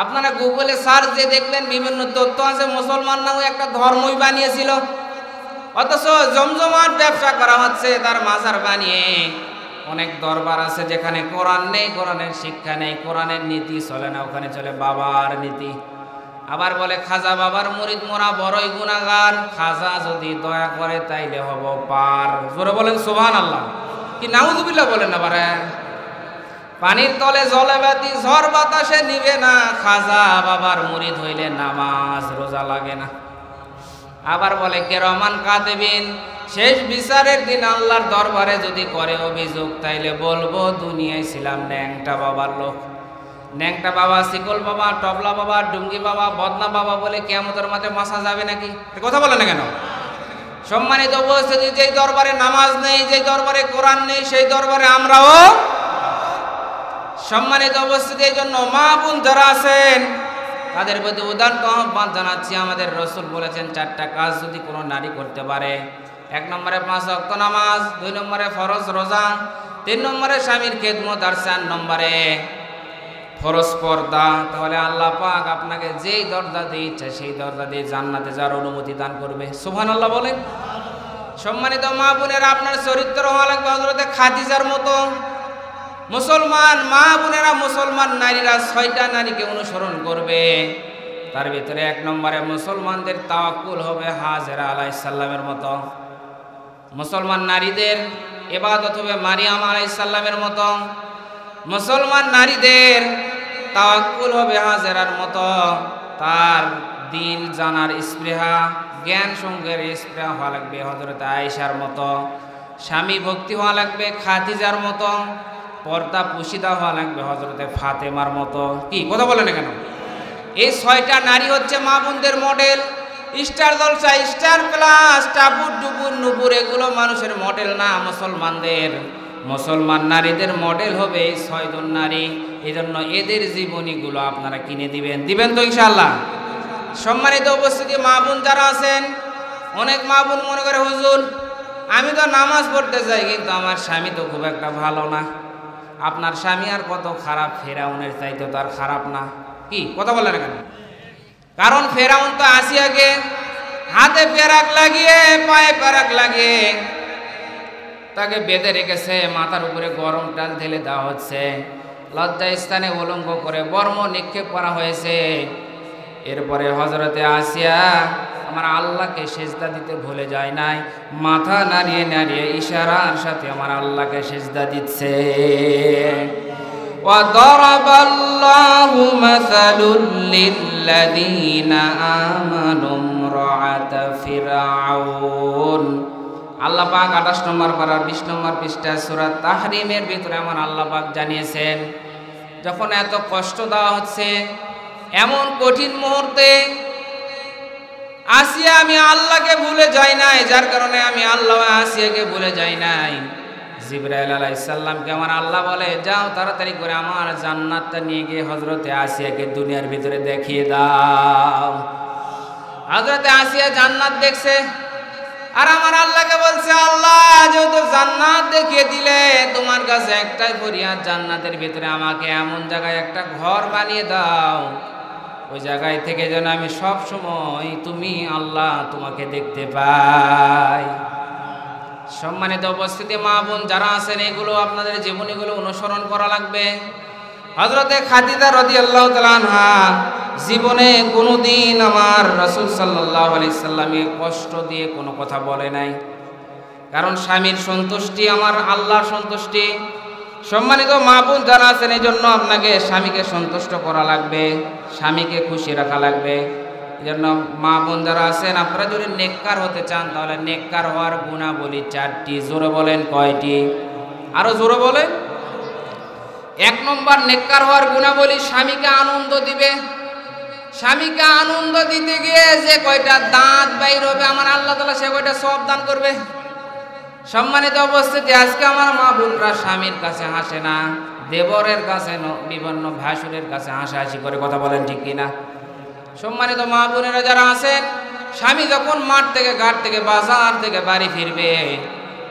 আপনারা গুগলে সার্চ দিয়ে দেখবেন, বিভিন্ন তথ্য আছে, মুসলমান নাও একটা ধর্মই বানিয়েছিল, অথচ জমজমাট ব্যবসা করা হচ্ছে তার মাজার বানিয়ে। অনেক দরবার আছে যেখানে কোরআন নেই, কোরআনের শিক্ষা নেই, কোরআনের নীতি চলে না, ওখানে চলে বাবার নীতি। আবার বলে খাজা বাবার মুরিদ মোরা বড়ই গুনাহগার, খাজা যদি দয়া করে তাইলে হব পার। জোরে বলেন সুবহানাল্লাহ, কি নাউজুবিল্লাহ বলেন না বারে। পানির তলে জলে বাতি, ঝড় বাতাসে নিবে না, খাজা বাবার মুরিদ হইলে নামাজ রোজা লাগে না। আবার বলে কিরামান কাতিবিন, শেষ বিচারের দিন আল্লাহর দরবারে যদি করে অভিযোগ, তাইলে বলবো দুনিয়ায় ছিলাম ন্যাংটা বাবার লোক। ন্যাংটা বাবা, শিকল বাবা, টবলা বাবা, ডুঙ্গি বাবা, বদনা বাবা বলে কিয়ামতের মাঠে মাসা যাবে নাকি? কথা বলে না কেন? সম্মানিত উপস্থিতি, যেই দরবারে নামাজ নেই, যেই দরবারে কোরআন নেই, সেই দরবারে আমরাও। সম্মানিত উপস্থিতি, এই জন্য মা বোন যারা আছেন তাদের প্রতি উদাত্ত আহ্বান জানাচ্ছি। আমাদের রসুল বলেছেন 4টা কাজ যদি কোনো নারী করতে পারে, 1 নম্বরে 5 ওয়াক্ত নামাজ, 2 নম্বরে ফরজ রোজা, 3 নম্বরে স্বামীর খেদমত, আর 4 নম্বরে ফরজ পর্দা, তাহলে আল্লাহ পাক আপনাকে যেই দরজা দিয়ে ইচ্ছা সেই দরজা দিয়ে জান্নাতে যাওয়ার অনুমতি দান করবে। সুবহানাল্লাহ বলেন। সম্মানিত মা বোনেরা, আপনার চরিত্র হওয়া লাগবে হযরতে খাদিজার মতো। মুসলমান মা বোনেরা, মুসলমান নারীরা 6টা নারীকে অনুসরণ করবে। তার ভিতরে 1 নম্বরে মুসলমানদের তাওয়াক্কুল হবে হাজেরা আলাইহিস সালামের মতো। মুসলমান নারীদের ইবাদত হবে মারিয়াম আলাইহিস সালামের মতো। মুসলমান নারীদের তাওয়াক্কুল হবে হাজেরার মতো। তার দিন জানার স্পৃহা, জ্ঞান সঙ্গের স্পৃহা হওয়া লাগবে হযরত আয়েশার মতো। স্বামী ভক্তি হওয়া লাগবে খাদিজার মতো। পর্দা পুশিদা হওয়া লাগবে হযরতে ফাতেমার মতো। কি কথা বলেন না কেন? এই 6টা নারী হচ্ছে মা বোনদের মডেল। স্টার জলসা, স্টার প্লাস, টাবুর ডুবুর নুপুর এগুলো মানুষের মডেল না, মুসলমানদের। মুসলমান নারীদের মডেল হবে এই 6 জন নারী। এই জন্য এদের জীবনীগুলো আপনারা কিনে দিবেন তো ইনশাআল্লাহ। সম্মানিত উপস্থিতি, মা বোন যারা আছেন, অনেক মা বোন মনে করে হুজুর আমি তো নামাজ পড়তে চাই কিন্তু আমার স্বামী তো খুব একটা ভালো না। আপনার স্বামী আর কত খারাপ, ফেরাউনের চাইতে তো আর খারাপ না। কি কথা বলেন কেন? কারণ ফেরাউন তো আসিয়াকে হাতে পেরাক লাগিয়ে, পায়ে পেরাক লাগিয়ে তাকে বেঁধে রেখেছে, মাথার উপরে গরম ডাল ঢেলে দেওয়া হচ্ছে, লজ্জা স্থানে উলঙ্গ করে বর্ম নিক্ষেপ করা হয়েছে। এরপরে হযরতে আসিয়া আমার আল্লাহকে সেজদা দিতে ভুলে যায় নাই, মাথা নাড়িয়ে নাড়িয়ে ইশারার সাথে আমার আল্লাহকে সেজদা দিচ্ছে। وَضَرَبَ اللَّهُ مَثَلًا لِّلَّذِينَ آمَنُوا امْرَأَتَ فِرْعَوْنَ। আল্লাহ পাক 28 নম্বর পারা 20 নম্বর পৃষ্ঠা সূরা তাহরিমের ভিতরে আমার আল্লাহ পাক জানিয়েছেন, যখন এত কষ্ট দেওয়া হচ্ছে, এমন কঠিন মুহূর্তে আসিয়া আমি আল্লাহকে ভুলে যাই নাই, যার কারণে আমি আল্লাহ আসিয়াকে ভুলে যাই নাই। জিবরাইল আলাইহিস সালামকে আমার আল্লাহ বলে, যাও তাড়াতাড়ি করে আমার জান্নাতটা নিয়ে গিয়ে হযরতে আসিয়াকে দুনিয়ার ভিতরে দেখিয়ে দাও। হযরতে আসিয়া জান্নাত দেখছে, আর আমার আল্লাহকে বলছে, আল্লাহ যেহেতু জান্নাত দেখিয়ে দিলে, তোমার কাছে একটাই ফরিয়াদ, জান্নাতের ভিতরে আমাকে এমন জায়গায় একটা ঘর বানিয়ে দাও, ওই জায়গায় থেকে যেন আমি সব সময় তুমি আল্লাহ তোমাকে দেখতে পাই। সম্মানিত উপস্থিতি মা বোন যারা আছেন, এগুলো আপনাদের জীবনীগুলো অনুসরণ করা লাগবে। হযরতে খাদিজা রাদিয়াল্লাহু তাআলা আনহা জীবনে কোনোদিন আমার রাসূল সাল্লাল্লাহু আলাইহি সাল্লামকে কষ্ট দিয়ে কোনো কথা বলে নাই, কারণ স্বামীর সন্তুষ্টি আমার আল্লাহর সন্তুষ্টি। সম্মানিত মা বোন যারা আছেন, এই জন্য আপনাকে স্বামীকে সন্তুষ্ট করা লাগবে, স্বামীকে খুশি রাখা লাগবে। এই জন্য মা বোন যারা আছেন, আপনারা যদি নেককার হতে চান, তাহলে নেককার হওয়ার গুণাবলী 4টি। জোরে বলেন কয়টি? আরো জোরে বলেন। 1 নম্বর নেককার হওয়ার গুণাবলী, স্বামীকে আনন্দ দিবে। স্বামীকে আনন্দ দিতে গিয়ে যে কয়টা দাঁত বাইর হবে, আমার আল্লাহ তাআলা সে কয়টা সওয়াব দান করবে। সম্মানিত উপস্থিতি, আজকে আমার মা বোনরা স্বামীর কাছে হাসে না, দেবরের কাছে, বিভিন্ন ভাসুরের কাছে হাসাহাসি করে, কথা বলেন ঠিক কিনা? সম্মানিত মা বোনেরা যারা আছেন, স্বামী যখন মাঠ থেকে, ঘাট থেকে, বাজার থেকে বাড়ি ফিরবে,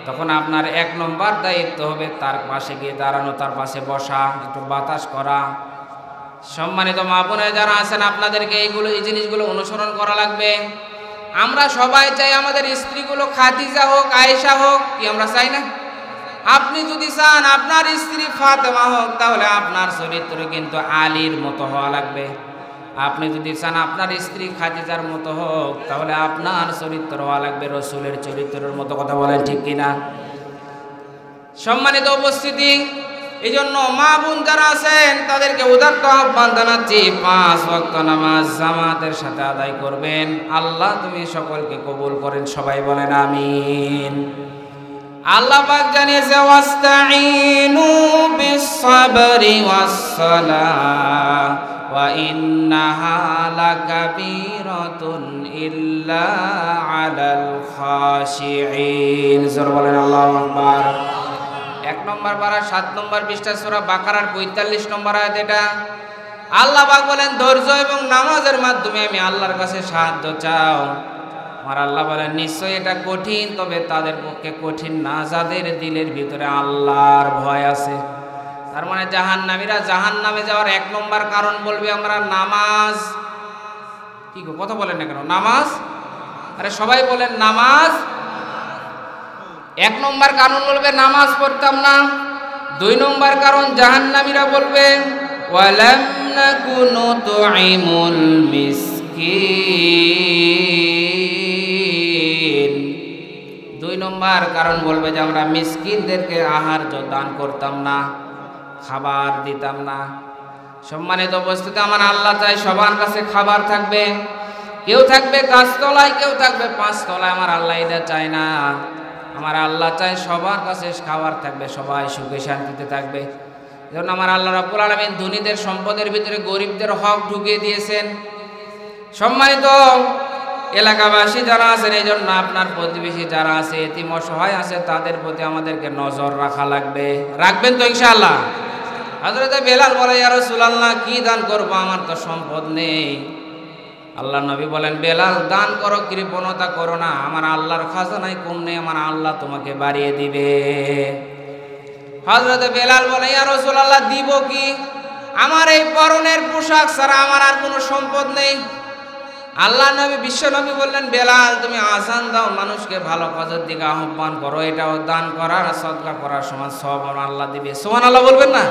তখন আপনার 1 নম্বর দায়িত্ব হবে তার পাশে গিয়ে দাঁড়ানো, তার পাশে বসা, একটু বাতাস করা। সম্মানিত মা বোনেরা যারা আছেন, আপনাদেরকে এই জিনিসগুলো অনুসরণ করা লাগবে। আমরা সবাই চাই আমাদের স্ত্রীগুলো খাদিজা হোক, আয়েশা হোক, কি আমরা চাই না? আপনি যদি চান আপনার স্ত্রী ফাতেমা হোক, তাহলে আপনার চরিত্র কিন্তু আলীর মতো হওয়া লাগবে। আপনি যদি চান আপনার স্ত্রী খাদিজার মতো হোক, তাহলে আপনার চরিত্র হওয়া লাগবে রাসূলের চরিত্রের মতো, কথা বলেন ঠিক কিনা? সম্মানিত উপস্থিতি, এই জন্য মা বোন যারা আছেন, তাদেরকে উদাত্ত আহ্বান জানাচ্ছি, 5 ওয়াক্ত নামাজ জামাতের সাথে আদায় করবেন। আল্লাহ তুমি সকলকে কবুল করেন, সবাই বলেন আমিন। আল্লাহ পাক জানিয়েছে, ওয়াস্তাঈনু বিস-সাবরি ওয়াস-সালাহ ওয়া ইন্নাহা লাকাবীরাতুন ইল্লা আলাল খাশিঈন। জোরে বলেন আল্লাহু আকবার। 1 নম্বর পারা 7 নম্বর পৃষ্ঠা সূরা বাকারার 45 নম্বর আয়াত। এটা আল্লাহ পাক বলেন, ধৈর্য এবং নামাজের মাধ্যমে আমি আল্লাহর কাছে সাহায্য চাও। আমার আল্লাহ বলেন, নিশ্চয়ই এটা কঠিন, তবে তাদের পক্ষে কঠিন না যাদের দিলের ভিতরে আল্লাহর ভয় আছে। তার মানে জাহান্নামীরা জাহান্নামে যাওয়ার 1 নম্বর কারণ বলবে আমরা নামাজ। কি গো, কথা বলেন না কেন? নামাজ। আরে সবাই বলেন নামাজ। 1 নম্বর কারণ বলবে নামাজ পড়তাম না। 2 নম্বর কারণ জাহান্নামীরা বলবে, ওয়ালাম নাকুনু তুইমুল মিসকিন। 2 নম্বর কারণ বলবে যে আমরা মিসকিনদেরকে আহার দান করতাম না, খাবার দিতাম না। সম্মানিত উপস্থিতি, আমার আল্লাহ চাই সবার কাছে খাবার থাকবে। কেউ থাকবে গাছতলায়, কেউ থাকবে 5 তলায়। আমার আল্লাহ এটা চায় না। আমার আল্লাহ চায় সবার কাছে খাবার থাকবে, সবাই সুখে শান্তিতে থাকবে। যেমন আমার আল্লাহ রাব্বুল আলামিন ধনীদের সম্পদের ভিতরে গরিবদের হক ঢুকিয়ে দিয়েছেন। সম্মানিত এলাকাবাসী যারা আছেন, এই জন্য আপনার প্রতিবেশী যারা আছে, এতিম অসহায় আছে, তাদের প্রতি আমাদেরকে নজর রাখা লাগবে। রাখবেন তো ইনশাআল্লাহ? হযরতে বেলাল বলে, ইয়া রাসূলুল্লাহ, কি দান করব, আমার তো সম্পদ নেই। আল্লাহ নবী বলেন, বেলাল দান করো, কৃপণতা করো না, আমার আল্লাহর খাজানায় কম নেই, আমার আল্লাহ তোমাকে বাড়িয়ে দিবে। হযরতে বেলাল বলে, ইয়া রাসূলুল্লাহ, দিব কি? আমার এই পরনের পোশাক ছাড়া আমার আর কোনো সম্পদ নেই। আল্লাহ নবী, বিশ্ব নবী বললেন, বেলাল তুমি আযান দাও, মানুষকে ভালো কাজের দিকে আহ্বান করো, এটাও দান করার সদকা করার সমান সওয়াব আল্লাহ দিবে। সুবহানাল্লাহ বলবেন না?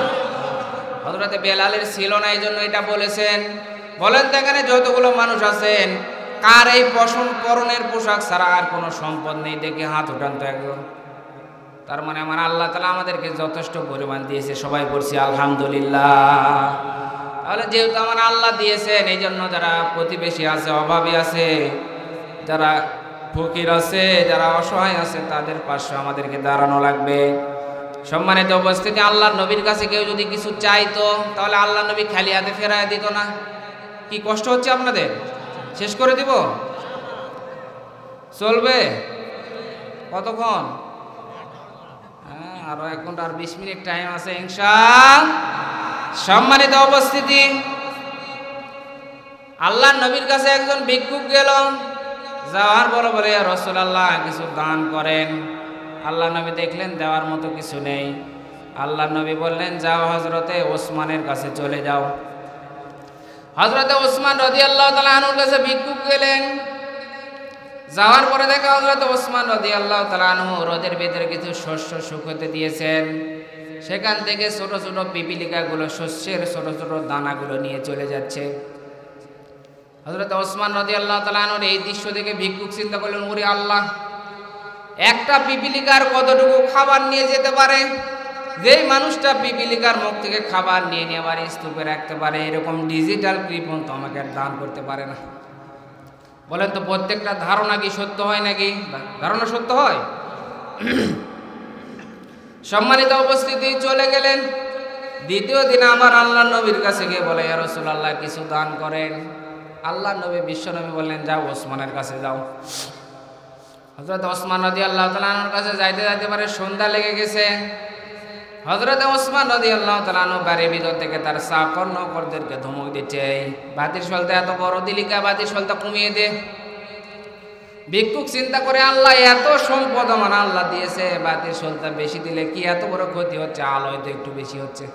হযরতে বেলালের ছিল না, এই জন্য এটা বলেছেন। বলেন তো এখানে যতগুলো মানুষ আছেন, কার এই পরনের পোশাক ছাড়া আর কোনো সম্পদ নেই? দেখে হাত উঠান তো একজন। তার মানে আমার আল্লাহ তাআলা আমাদেরকে যথেষ্ট পরিমাণ দিয়েছে, সবাই বলছি আলহামদুলিল্লাহ। তাহলে যেহেতু আমার আল্লাহ দিয়েছেন, এই জন্য যারা প্রতিবেশী আছে, অভাবী আছে, যারা ফকির আছে, যারা অসহায় আছে, তাদের পাশে আমাদেরকে দাঁড়ানো লাগবে। সম্মানিত উপস্থিতি, আল্লাহর নবীর কাছে কেউ যদি কিছু চাইতো, তাহলে আল্লাহ নবী খালি হাতে ফেরায় দিত না। কি কষ্ট হচ্ছে আপনাদের? শেষ করে দিব? চলবে কতক্ষণ? আরো 1 ঘন্টা আর 20 মিনিট টাইম আছে ইনশাআল্লাহ। সম্মানিত উপস্থিতি, আল্লাহর নবীর কাছে একজন ভিক্ষুক গেল, যাওয়ার পরে বলে ইয়া রাসূলুল্লাহ কিছু দান করেন। আল্লাহ নবী দেখলেন দেওয়ার মতো কিছু নেই। আল্লাহ নবী বললেন যাও হযরতে ওসমানের কাছে চলে যাও। হযরতে ওসমান রাদিয়াল্লাহু তাআলা আনহুর কাছে ভিক্ষুক গেলেন। যাওয়ার পরে দেখা হযরত ওসমান রাদিয়াল্লাহু তাআলা আনহু রোদের ভিতরে কিছু শস্য শুকাতে দিয়েছেন। সেখান থেকে ছোট ছোট পিপিলিকাগুলো শস্যের ছোট ছোট দানাগুলো নিয়ে চলে যাচ্ছে। হযরত ওসমান রাদিয়াল্লাহু তাআলা আনহুর এই দৃশ্য দেখে ভিক্ষুক চিন্তা করলেন, ওরে আল্লাহ, একটা পিপিলিকার কতটুকু খাবার নিয়ে যেতে পারে? যেই মানুষটা পিপিলিকার মুখ থেকে খাবার নিয়ে নিয়ে আবার স্তূপে রাখতে পারে, এরকম ডিজিটাল কৃপণ তো আমাকে দান করতে পারে না। বলেন তো প্রত্যেকটা ধারণা কি সত্য হয় নাকি? ধারণা সত্য হয়? সম্মানিত উপস্থিতি, চলে গেলেন। দ্বিতীয় দিন আবার আল্লাহ নবীর কাছে গিয়ে বলে ইয়া রাসূলুল্লাহ কিছু দান করেন। আল্লাহ নবী বিশ্বনবী বললেন যাও ওসমানের কাছে যাও। হযরত ওসমান রাদিয়াল্লাহু তাআলা আনহুর কাছে যাইতে যাইতে পারে সন্ধ্যা লেগে গেছে। হযরত ওসমান রাদিয়াল্লাহু তাআলা আনহু বাড়ির ভিতর থেকে তার চাকর নৌকরদেরকে ধমক দিচ্ছে, বাতির সলতে এত বড় দিলিকা, বাতির সলটা কমিয়ে দে। ভিক্ষুক চিন্তা করে আল্লাহ এত সম্পদ আমার আল্লাহ দিয়েছে, বাতির সলটা বেশি দিলে কি এত বড় ক্ষতি হচ্ছে? আলো হয়তো একটু বেশি হচ্ছে।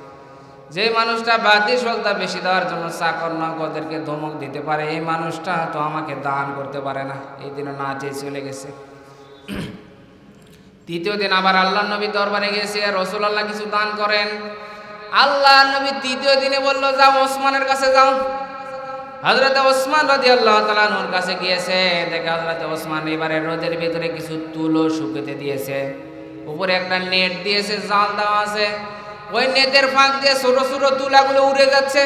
যে মানুষটা বাতির সলটা বেশি দেওয়ার জন্য চাকর নৌকরদেরকে ধমক দিতে পারে, এই মানুষটা তো আমাকে দান করতে পারে না। এই দিনও না চেয়ে চলে গেছে। তৃতীয় দিন আবার আল্লাহ নবী দরবারে গেছে, রাসূলুল্লাহ কিছু দান করেন। আল্লাহ নবী তৃতীয় দিনে বলল যাও ওসমানের কাছে যাও। হযরত ওসমান রাদিয়াল্লাহু তাআলা আনহুর কাছে গিয়েছে, দেখে হযরত ওসমান এবারে রোদের ভিতরে কিছু তুলো শুকাতে দিয়েছে, উপরে একটা নেট দিয়েছে, জাল দেওয়া আছে। ওই নেটের ফাঁক দিয়ে ছোট ছোট তুলাগুলো উড়ে যাচ্ছে।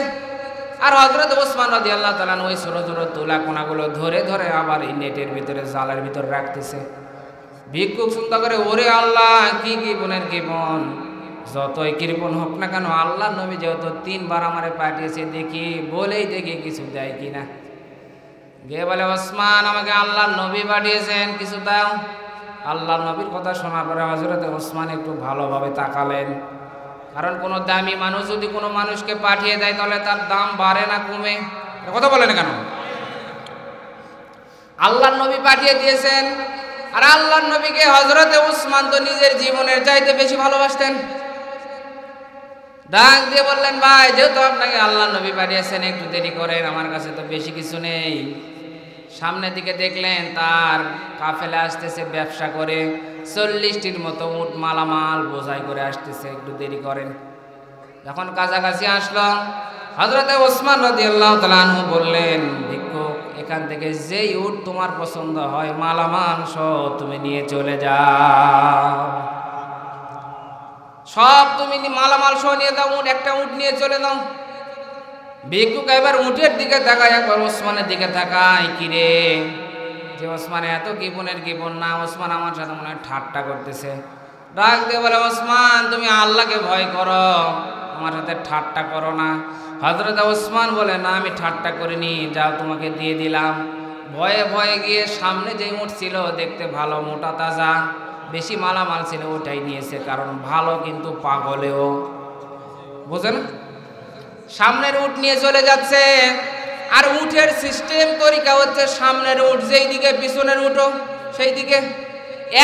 আর হযরত ওসমান রাদিয়াল্লাহু তাআলা ওই ছোট ছোট তুলা কোনাগুলো ধরে ধরে আবার এই নেটের ভিতরে জালের ভিতরে রাখতেছে। ভিক্ষুক চিন্তা করে ওরে আল্লাহ, কি কৃপণের কৃপণ, যতই কৃপণ হোক না কেন আল্লাহ নবী যেহেতু 3 বার আমারে পাঠিয়েছে, দেখি বলেই দেখি কিছু দেয় কিনা। গিয়ে বলে ওসমান আমাকে আল্লাহ নবী পাঠিয়েছেন, কিছু দাও। আল্লাহ নবীর কথা শোনার পরে হযরত ওসমান একটু ভালোভাবে তাকালেন, কারণ কোনো দামি মানুষ যদি কোনো মানুষকে পাঠিয়ে দেয় তাহলে তার দাম বাড়ে না কমে? কথা বলে না কেন? আল্লাহ নবী পাঠিয়ে দিয়েছেন, আর আল্লাহ নবীকে হযরতে ওসমান তো নিজের জীবনের চাইতে বেশি ভালোবাসতেন। ডাক দিয়ে বললেন ভাই, যেহেতু আপনাকে আল্লাহ নবী পাঠিয়েছেন একটু দেরি করেন, আমার কাছে তো বেশি কিছু নেই। সামনের দিকে দেখলেন তার কাফেলা আসতেছে ব্যবসা করে, 40টির মতো উট মালামাল বোঝাই করে আসতেছে, একটু দেরি করেন। যখন কাছাকাছি আসলো হযরতে ওসমান রাদিয়াল্লাহু তাআলা আনহু বললেন, ভিক্ষুক এখান থেকে যেই উট তোমার পছন্দ হয় মালামাল সহ তুমি নিয়ে চলে যাও, সব তুমি মালামাল সহ নিয়ে যাও, উট একটা উট নিয়ে চলে যাও। ভিক্ষুক এবার উটের দিকে তাকায়, একবার ওসমানের দিকে তাকায়, কিরে যে ওসমান এত কৃপণের কৃপণ না, ওসমান আমার সাথে মনে হয় ঠাট্টা করতেছে। ডাক দিয়ে বলে ওসমান তুমি আল্লাহকে ভয় করো, আমার সাথে ঠাট্টা করো না। হযরত ওসমান বলে না আমি ঠাট্টা করিনি, যাও তোমাকে দিয়ে দিলাম। ভয়ে ভয়ে গিয়ে সামনে যে উট ছিল দেখতে ভালো মোটা তাজা, বেশি মালামাল ছিল ওটাই নিয়েছে, কারণ ভালো কিন্তু পাগলেও বোঝেন। সামনের উট নিয়ে চলে যাচ্ছে, আর উটের সিস্টেম তরিকা হচ্ছে সামনের উট যেই দিকে পিছনের উটও সেই দিকে।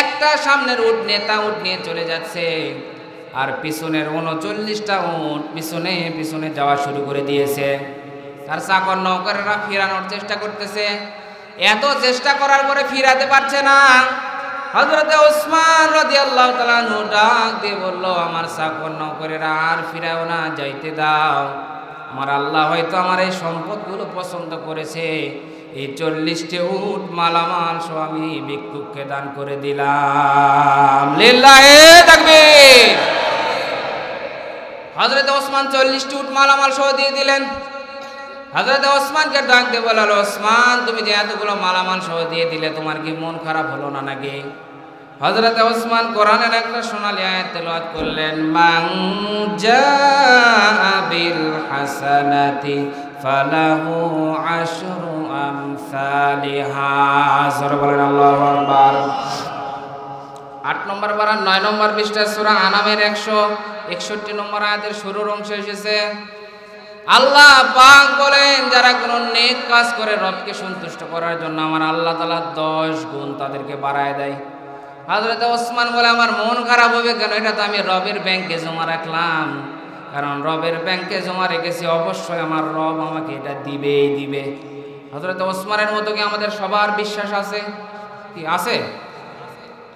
একটা সামনের উট নেতা উট নিয়ে চলে যাচ্ছে, আর পিছনের 39টা উট পিছনে পিছনে যাওয়া শুরু করে দিয়েছে। তার চাকর নৌকরেরা ফিরানোর চেষ্টা করতেছে, এত চেষ্টা করার পরে ফিরাতে পারছে না। হযরতে ওসমান রাদিয়াল্লাহু তাআলা আনহু ডাক দিয়ে বলল, আমার চাকর নৌকরেরা আর ফিরাও না, যাইতে দাও। আমার আল্লাহ হয়তো আমার এই সম্পদগুলো পছন্দ করেছে, এই 40টি উট মালামাল সহ আমি ভিক্ষুককে দান করে দিলাম। লিল্লাহি তাকবীর। হযরত ওসমান 40টি উট মালামাল সহ দিয়ে দিলেন। হযরত ওসমানকে ডাক দিয়ে বলল, ওসমান তুমি যে এতগুলো মালামাল সহ দিয়ে দিলে তোমার কি মন খারাপ হলো না নাকি? হযরত ওসমান কোরআনের একটা সোনালী আয়াত তেলাওয়াত করলেন, মান জাআ বিল হাসানাতি ফালাহু আশরু আমসালিহা। জোরে বলেন আল্লাহু আকবার। 8 নম্বর পারা 9 নম্বর পৃষ্ঠা সূরা আনামের 161 নম্বর আয়াতের শুরুর অংশে এসেছে, আল্লাহ পাক বলেন যারা কোনো নেক কাজ করে রবকে সন্তুষ্ট করার জন্য আমার আল্লাহ তাআলা 10 গুণ তাদেরকে বাড়ায় দেয়। হযরত ওসমান বলে আমার মন খারাপ হবে কেন, এটা তো আমি রবের ব্যাংকে জমা রাখলাম, কারণ রবের ব্যাংকে জমা রেখেছি, অবশ্যই আমার রব আমাকে এটা দিবেই দিবে। হযরত ওসমানের মতো কি আমাদের সবার বিশ্বাস আছে? কি আছে?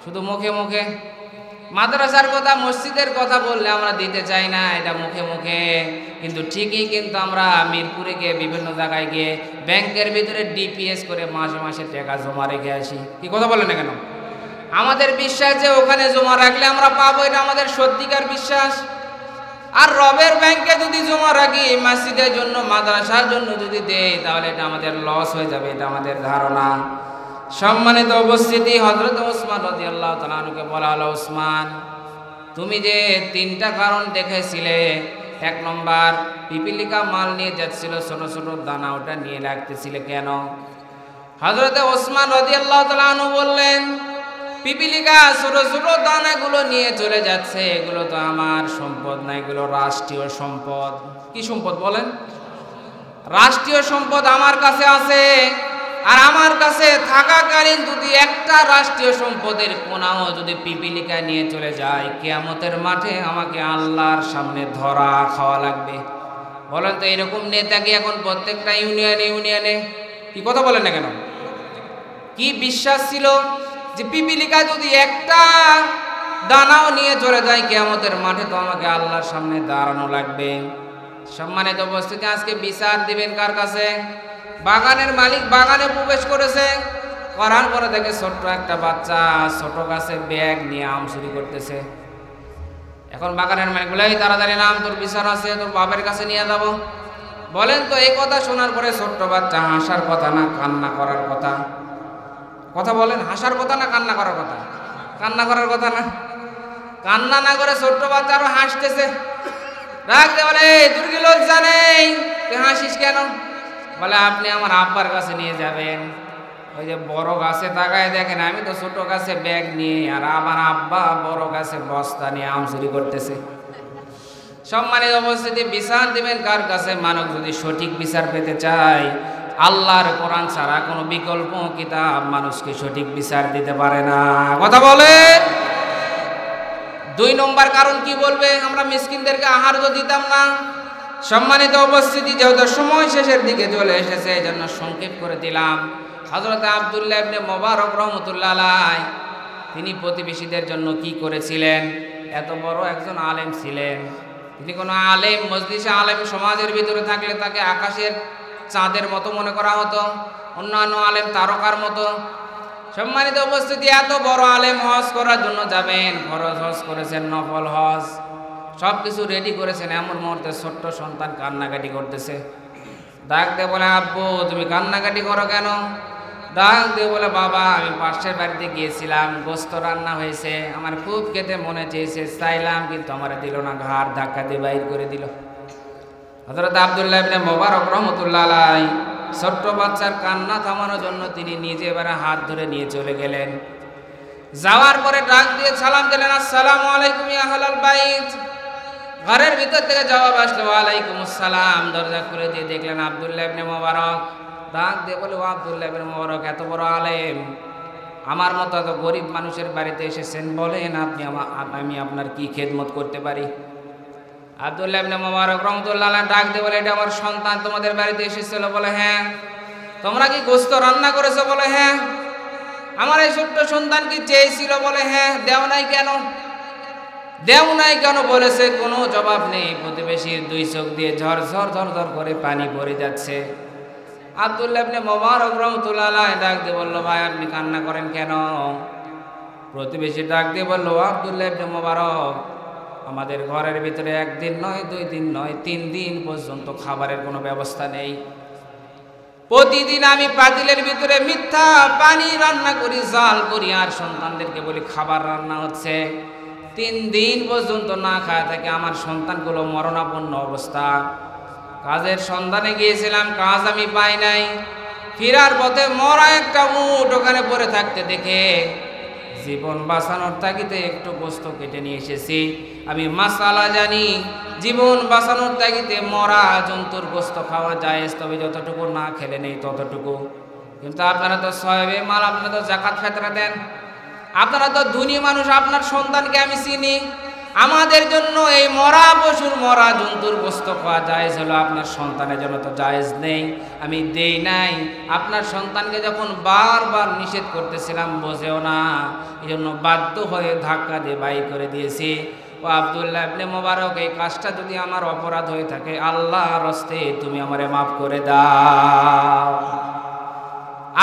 শুধু মুখে মুখে। মাদ্রাসার কথা মসজিদের কথা বললে আমরা দিতে চাই না, এটা মুখে মুখে, কিন্তু ঠিকই কিন্তু আমরা মিরপুরে গিয়ে বিভিন্ন জায়গায় গিয়ে ব্যাংকের ভিতরে ডিপিএস করে মাসে মাসে টাকা জমা রেখে আসি। কি কথা বলেন না কেন? আমাদের বিশ্বাস যে ওখানে জমা রাখলে আমরা পাবো, এটা আমাদের সত্যিকার বিশ্বাস। আর রবের ব্যাংকে যদি জমা রাখি, মসজিদের জন্য মাদ্রাসার জন্য যদি দেই, তাহলে এটা আমাদের লস হয়ে যাবে, এটা আমাদের ধারণা। সম্মানিত উপস্থিতি, হযরত ওসমান রাদিয়াল্লাহু তাআলা আনহুকে বলা হলো, ওসমান তুমি যে 3টা কারণ দেখেছিলে, 1 নম্বর পিপিলিকা মাল নিয়ে যাচ্ছিল, ছোট ছোট দানা, ওটা নিয়ে রাখতেছিলে কেন? হযরত ওসমান রাদিয়াল্লাহু তাআলা আনহু বললেন, পিপিলিকা ছোট ছোট দানাগুলো নিয়ে চলে যাচ্ছে, এগুলো তো আমার সম্পদ না, এগুলো রাষ্ট্রীয় সম্পদ। কি সম্পদ বলেন? রাষ্ট্রীয় সম্পদ আমার কাছে আছে, আর আমার কাছে থাকাকালীন যদি একটা রাষ্ট্রীয় সম্পদের কোনাও যদি পিপিলিকা নিয়ে চলে যায়, কিয়ামতের মাঠে আমাকে আল্লাহর সামনে ধরা খাওয়া লাগবে। বলেন তো এরকম নেতা কি এখন প্রত্যেকটা ইউনিয়নে? কি কথা বলেন না কেন? কি বিশ্বাস ছিল যে পিপিলিকা যদি একটা দানাও নিয়ে চলে যায় কিয়ামতের মাঠে, তো আমাকে আল্লাহর সামনে দাঁড়ানো লাগবে। সম্মানিত উপস্থিতি, আজকে বিচার দিবেন কার কাছে? বাগানের মালিক বাগানে প্রবেশ করেছে, করার পরে দেখে ছোট্ট একটা বাচ্চা ছোট গাছে ব্যাগ নিয়ে আম চুরি করতেছে। এখন বাগানের মালিক বলে, এই তাড়াতাড়ি নাম, তোর বিচার আছে, তোর বাপের কাছে নিয়ে যাব। বলেন তো এই কথা শোনার পরে ছোট্ট বাচ্চা হাসার কথা না কান্না করার কথা? কথা বলেন, হাসার কথা না কান্না করার কথা? কান্না করার কথা না? কান্না না করে ছোট্ট বাচ্চা আরো হাসতেছে। রাখতে বলে, তোর কি লজ্জা নেই? তুই হাসিস কেন? বলে, আপনি আমার আব্বার কাছে নিয়ে যাবেন। ওই যে বড় গাছে তাকায় দেখেন, আমি তো ছোট গাছে ব্যাগ নিয়ে, আর আমার আব্বা বড় গাছে বস্তা নিয়ে আম চুরি করতেছে। সম্মানিত উপস্থিতি, বিচার দিবেন কার কাছে? মানব যদি সঠিক বিচার পেতে চায়, আল্লাহর কোরআন ছাড়া কোনো বিকল্প কিতাব মানুষকে সঠিক বিচার দিতে পারে না। কথা বলে। 2 নম্বর কারণ কি বলবে? আমরা মিসকিনদেরকে আহার্য দিতাম না। সম্মানিত উপস্থিতি, যেহেতু সময় শেষের দিকে চলে এসেছে, এই জন্য সংক্ষেপ করে দিলাম। হযরত আব্দুল্লাহ ইবনে মুবারক রাহমাতুল্লাহ আলাইহি তিনি প্রতিবেশীদের জন্য কি করেছিলেন? এত বড় একজন আলেম ছিলেন তিনি। কোনো আলেম মজলিসে আলেম সমাজের ভিতরে থাকলে তাকে আকাশের চাঁদের মতো মনে করা হতো, অন্যান্য আলেম তারকার মতো। সম্মানিত উপস্থিতি, এত বড় আলেম হজ করার জন্য যাবেন, ফরজ হজ করেছেন, নফল হজ সব কিছু রেডি করেছেন, এমন মুহূর্তে ছোট্ট সন্তান কান্নাকাটি করতেছে। ডাক দিয়ে বলে, আব্বু তুমি কান্নাকাটি করো কেন? ডাক দিয়ে বলে, বাবা আমি পাশের বাড়িতে গিয়েছিলাম, গোস্ত রান্না হয়েছে, আমার খুব খেতে মনে চেয়েছে, চাইলাম কিন্তু আমার দিল না, ঘাড় ধাক্কা দিয়ে বাইর করে দিল। হযরত আব্দুল্লাহ ইবনে মুবারক রাহমাতুল্লাহ আলাইহি ছোট্ট বাচ্চার কান্না থামানোর জন্য তিনি নিজে এবারে হাত ধরে নিয়ে চলে গেলেন। যাওয়ার পরে ডাক দিয়ে সালাম দিলেন, আসসালামু আলাইকুম ইয়া আহলাল বাইত। ঘরের ভিতর থেকে জবাব আসলো, ওয়ালাইকুম আসসালাম। দরজা খুলে দিয়ে দেখলেন আব্দুল্লাহ ইবনে মুবারক। ডাক দিয়ে বলে, ও আব্দুল্লাহ ইবনে মুবারক, এত বড় আলেম, আমার মতো এত গরিব মানুষের বাড়িতে এসেছেন, বলেন আমি আপনার কি খেদমত করতে পারি? আব্দুল্লাহ ইবনে মুবারক রাহমাতুল্লাহ আলাইহি ডাক দিয়ে বলে, এটা আমার সন্তান তোমাদের বাড়িতে এসেছিল। বলে, হ্যাঁ। তোমরা কি গোশত রান্না করেছো? বলে, হ্যাঁ। আমার এই ছোট্ট সন্তান কি চেয়েছিল? বলে, হ্যাঁ। দেও নাই কেন? দেও নাই কেন বলেছে কোনো জবাব নেই। প্রতিবেশীর 2 চোখ দিয়ে ঝরঝর ঝরঝর করে পানি পড়ে যাচ্ছে। আব্দুল্লাহ ইবনে মুবারক রাহমাতুল্লাহ আলাইহি ডাক দিয়ে বলল, ভাই আপনি কান্না করেন কেন? প্রতিবেশী ডাক দিয়ে বলল, আব্দুল্লাহ ইবনে মুবারক, আমাদের ঘরের ভিতরে 1 দিন নয়, 2 দিন নয়, 3 দিন পর্যন্ত খাবারের কোনো ব্যবস্থা নেই। প্রতিদিন আমি পাতিলের ভিতরে মিথ্যা পানি রান্না করি, জাল করি, আর সন্তানদেরকে বলি খাবার রান্না হচ্ছে। 3 দিন পর্যন্ত না খায় থাকে আমার সন্তানগুলো মরণাপন্ন অবস্থা। কাজের সন্ধানে গিয়েছিলাম, কাজ আমি পাই নাই। ফেরার পথে মরা একটা উট ওখানে পড়ে থাকতে দেখে জীবন বাঁচানোর তাগিদে একটু গোস্ত কেটে নিয়ে এসেছি। আমি মাসালা জানি, জীবন বাঁচানোর তাগিদে মরা জন্তুর গোস্ত খাওয়া যায়, তবে যতটুকু না খেলে নেই ততটুকু। কিন্তু আপনারা তো সওয়াবে মাল, আপনারা তো যাকাত ফিতরা দেন, আপনারা তো ধনী মানুষ, আপনার সন্তানকে আমি চিনি। আমাদের জন্য এই মরা পশুর, মরা জন্তুর গোস্ত খাওয়া জায়েজ হলো, আপনার সন্তানের জন্য তো জায়েজ নেই। আমি দেই নাই। আপনার সন্তানকে যখন বারবার নিষেধ করতেছিলাম বোঝেও না, এই জন্য বাধ্য হয়ে ধাক্কা দিয়ে বাই করে দিয়েছি। ও আব্দুল্লাহ ইবনে মোবারক, এই কাজটা যদি আমার অপরাধ হয়ে থাকে, আল্লাহর হস্তে তুমি আমারে মাফ করে দাও।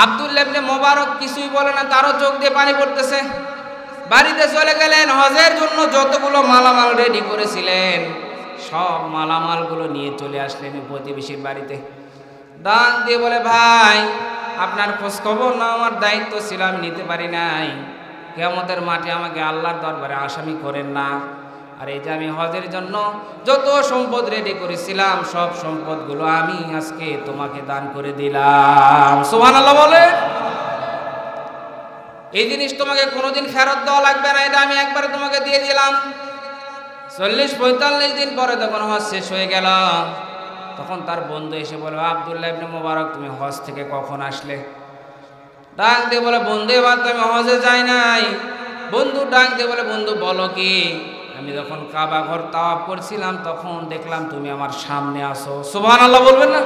আব্দুল্লাহ ইবনে মোবারক কিছুই বলে না, তারও চোখ দিয়ে পানি পড়তেছে। বাড়িতে চলে গেলেন। হজের জন্য যতগুলো মালামাল রেডি করেছিলেন সব মালামালগুলো নিয়ে চলে আসলেন প্রতিবেশীর বাড়িতে। ডাক দিয়ে বলে, ভাই আপনার খোঁজ খবর না আমার দায়িত্ব ছিল, আমি নিতে পারি নাই। কিয়ামতের মাঠে আমাকে আল্লাহর দরবারে আসামি করেন না। আর এই যে আমি হজের জন্য যত সম্পদ রেডি করেছিলাম সব সম্পদগুলো আমি আজকে তোমাকে দান করে দিলাম। সুবহানাল্লাহ বলে। এই জিনিস তোমাকে কোনোদিন ফেরত দেওয়া লাগবে না, এটা আমি একবারে তোমাকে দিয়ে দিলাম। 40-45 দিন পরে যখন হজ শেষ হয়ে গেল, তখন তার বন্ধু এসে বলে, আব্দুল্লাহ ইবনে মোবারক তুমি হজ থেকে কখন আসলে? ডাক দিয়ে বলে, বন্ধু এবার তো আমি হজে যাই নাই। বন্ধু ডাক দিয়ে বলে, বন্ধু বলো কি? আমি যখন কাবা ঘর তাওয়াফ করছিলাম তখন দেখলাম তুমি আমার সামনে আসো। সুবহানাল্লাহ বলবেন না?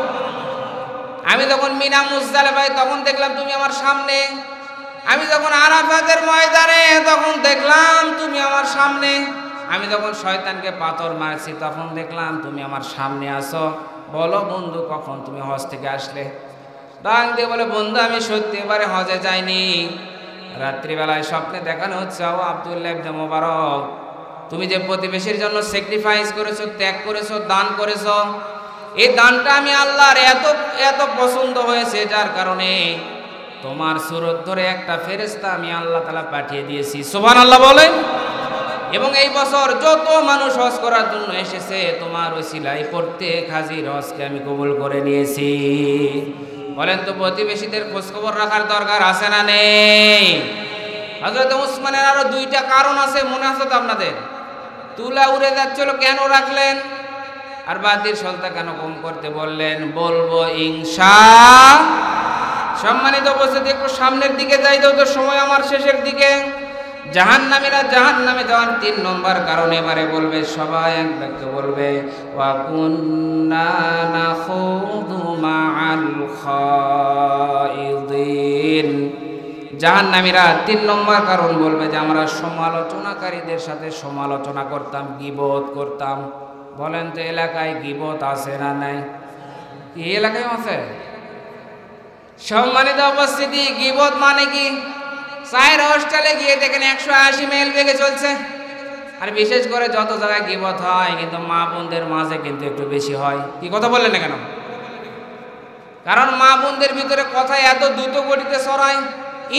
আমি যখন মিনা মুজদালিফায় তখন দেখলাম তুমি আমার সামনে। আমি যখন আরাফাতের ময়দানে তখন দেখলাম তুমি আমার সামনে। আমি যখন শয়তানকে পাথর মারছি তখন দেখলাম তুমি আমার সামনে আসো। বলো বন্ধু, কখন তুমি হজ থেকে আসলে? ডাক দিয়ে বলে, বন্ধু আমি সত্যি এবারে হজে যাইনি। রাত্রিবেলায় স্বপ্নে দেখানো হচ্ছে, ও আব্দুল্লাহ ইবনে মোবারক, তুমি যে প্রতিবেশীর জন্য স্যাক্রিফাইস করেছো, ত্যাগ করেছো, দান করেছো, এই দানটা আমি আল্লাহর এত এত পছন্দ হয়েছে, যার কারণে তোমার সুরত ধরে একটা ফেরেশতা আমি আল্লাহ তাআলা পাঠিয়ে দিয়েছি। সুবহানাল্লাহ বলেন। এবং এই বছর যত মানুষ হজ করার জন্য এসেছে তোমার ওসিলায় প্রত্যেক হাজির হজকে আমি কবুল করে নিয়েছি। বলেন তো, প্রতিবেশীদের খোঁজখবর রাখার দরকার আছে না নেই? হযরত উসমানের আরো 2টা কারণ আছে, মনে আছে তো আপনাদের? তুলা উড়ে যাচ্ছিল, কেন রাখলেন? আর বাতির সলতা কেন কম করতে বললেন? বলবো ইনশাআল্লাহ। সম্মানিত উপস্থিতি, একটু সামনের দিকে যাই দাও তো, সময় আমার শেষের দিকে। জাহান্নামীরা জাহান্নামে যাওয়ার 3 নম্বর কারণ এবারে বলবে, সবাই এক বাক্যে বলবে, ওয়া কুন্না নাখুদু মাআল খায়িদিন। জাহান্নামীরা 3 নম্বর কারণ বলবে যে আমরা সমালোচনাকারীদের সাথে সমালোচনা করতাম, গীবত করতাম। বলেন তো, এলাকায় গীবত আছে না নাই? কি এলাকায় আছে? সম্মানিত উপস্থিতি, গীবত মানে কি? চায়ের হোস্টেলে গিয়ে দেখেন 180 মাইল বেগে চলছে। আর বিশেষ করে যত জায়গায় গীবত হয় কিন্তু মা বোনদের মাঝে কিন্তু একটু বেশি হয়। কি কথা বললেন না কেন? কারণ মা বোনদের ভিতরে কথা এত দ্রুত গতিতে ছড়ায়,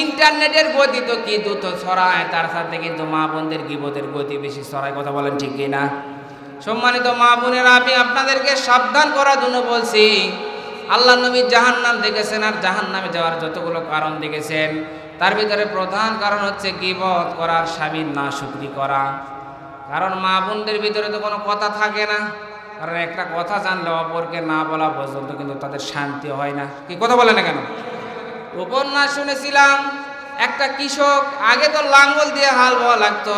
ইন্টারনেটের গতি তো কি দ্রুত ছড়ায়, তার সাথে কিন্তু মা বোনদের গীবতের গতি বেশি ছড়ায়। কথা বলেন ঠিক কি না? সম্মানিত মা বোনেরা, আমি আপনাদেরকে সাবধান করার জন্য বলছি। আল্লাহ নবী জাহান্নাম দেখেছেন, আর জাহান্নামে যাওয়ার যতগুলো কারণ দেখেছেন, তার ভিতরে প্রধান কারণ হচ্ছে গীবত করার, স্বামীর নাশুকরি করা। কারণ মা বোনদের ভিতরে তো কোনো কথা থাকে না, কারণ একটা কথা জানলে অপরকে না বলা পর্যন্ত কিন্তু তাদের শান্তি হয় না। কি কথা বলে না কেন? উপন্যাস শুনেছিলাম, একটা কৃষক, আগে তো লাঙ্গল দিয়ে হাল বওয়া লাগতো,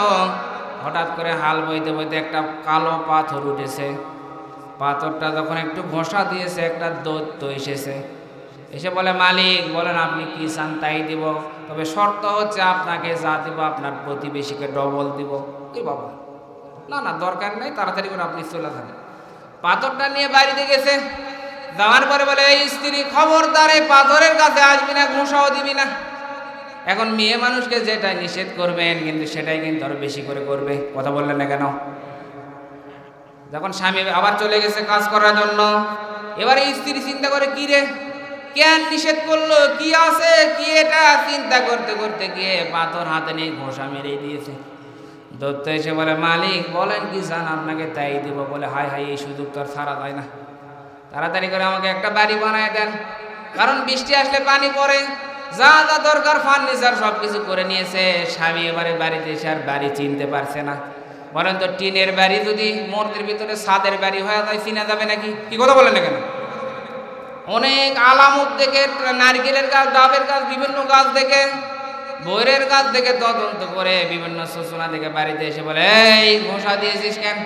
হঠাৎ করে হাল বইতে বইতে একটা কালো পাথর উঠেছে। পাথরটা যখন একটু ঘষা দিয়েছে, একটা দৈত্য এসেছে, এসে বলে, মালিক বলেন আপনি কি চান তাই দিব, তবে শর্ত হচ্ছে আপনাকে যা দিব আপনার প্রতিবেশীকে ডবল দিব। কি বাবা, না না দরকার নেই, তাড়াতাড়ি করে আপনি চলে যান। পাথরটা নিয়ে বাড়িতে গেছে, যাওয়ার পরে বলে, এই স্ত্রী খবরদার এই পাথরের কাছে আসবি না, ঘুষাও দিবি না। এখন মেয়ে মানুষকে যেটা নিষেধ করবেন কিন্তু সেটাই কিন্তু আরো বেশি করে করবে। কথা বললেন না কেন? যখন স্বামী আবার চলে গেছে কাজ করার জন্য, এবারে স্ত্রী চিন্তা করে, কি রে কেন নিষেধ করলো, কি আছে কি, এটা চিন্তা করতে করতে গিয়ে পাথর হাতে নিয়ে ঘষা মেরে দিয়েছে। দত্ত এসে বলে, মালিক বলেন কি চান আপনাকে তাই দিব। বলে, হায় হায়, এই সুযোগ তো আর ছাড়া যায় না। তাড়াতাড়ি করে আমাকে একটা বাড়ি বানায় দেন, কারণ বৃষ্টি আসলে পানি পড়ে। যা যা দরকার ফার্নিচার সব কিছু করে নিয়েছে। স্বামী এবারে বাড়িতে এসে আর বাড়ি চিনতে পারছে না। বলেন তো টিনের বাড়ি যদি মর্দের ভিতরে ছাদের বাড়ি হয়ে যায় চিনা যাবে নাকি? কি কথা বলেন না কেন? অনেক আলামত দেখে, নারকেলের গাছ, ডাবের গাছ, বিভিন্ন গাছ দেখে, বৈরের গাছ দেখে তদন্ত করে বিভিন্ন সূচনা দেখে বাড়িতে এসে বলে, এই ঘোষা দিয়েছিস কেন?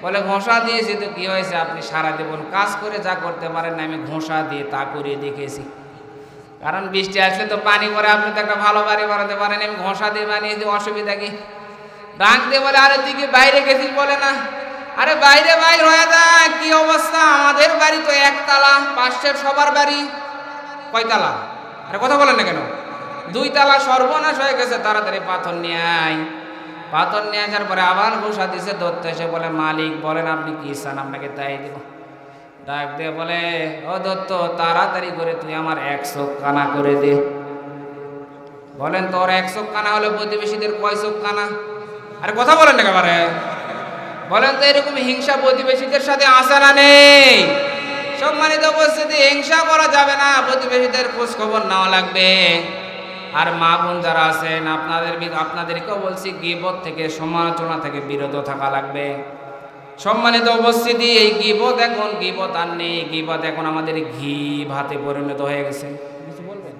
বলে ঘোষা দিয়েছি তো কি হয়েছে, আপনি সারা জীবন কাজ করে যা করতে পারেন না, আমি ঘোষা দিয়ে তা করিয়ে দেখেছি। কারণ বৃষ্টি আসলে তো পানি পড়ে, আপনি তো একটা ভালো বাড়ি বানাতে পারেন, আমি ঘোষা দিয়ে বানিয়ে দিই, অসুবিধা কি? ডাক দিয়ে বলে, আরে তুই কি বাইরে গেছিস? বলে না। আরে বাইরে বাইর হয়ে যায়, কি অবস্থা, আমাদের বাড়ি তো একতলা, পাশের সবার বাড়ি কয়তলা? আরে কথা বলেন না কেন? 2 তলা, সর্বনাশ হয়ে গেছে, তাড়াতাড়ি পাথর নিয়ে আয়। পাথর নিয়ে আসার পরে আবার ঘোষা দিছে। দত্ত এসে বলে, মালিক বলেন আপনি কি চান, আপনাকে তাই দিব। ডাক দিয়ে বলে, ও দত্ত, তাড়াতাড়ি করে তুই আমার 1 চোখ কানা করে দে। বলেন তোর 1 চোখ কানা হলে প্রতিবেশীদের কয় চোখ কানা? আরে কথা বলেন না একেবারে। বলেন তো এরকম হিংসা প্রতিবেশীদের সাথে আসে না নেই? সম্মানিত উপস্থিতি, হিংসা করা যাবে না, প্রতিবেশীদের খোঁজ খবর নেওয়া লাগবে। আর মা বোন যারা আছেন, আপনাদেরকেও বলছি, গীবত থেকে, সমালোচনা থেকে বিরত থাকা লাগবে। সম্মানিত উপস্থিতি, এই গীবত এখন গীবত আর নেই, গীবত এখন আমাদের ঘি ভাতে পরিণত হয়ে গেছে। কিছু বলবেন?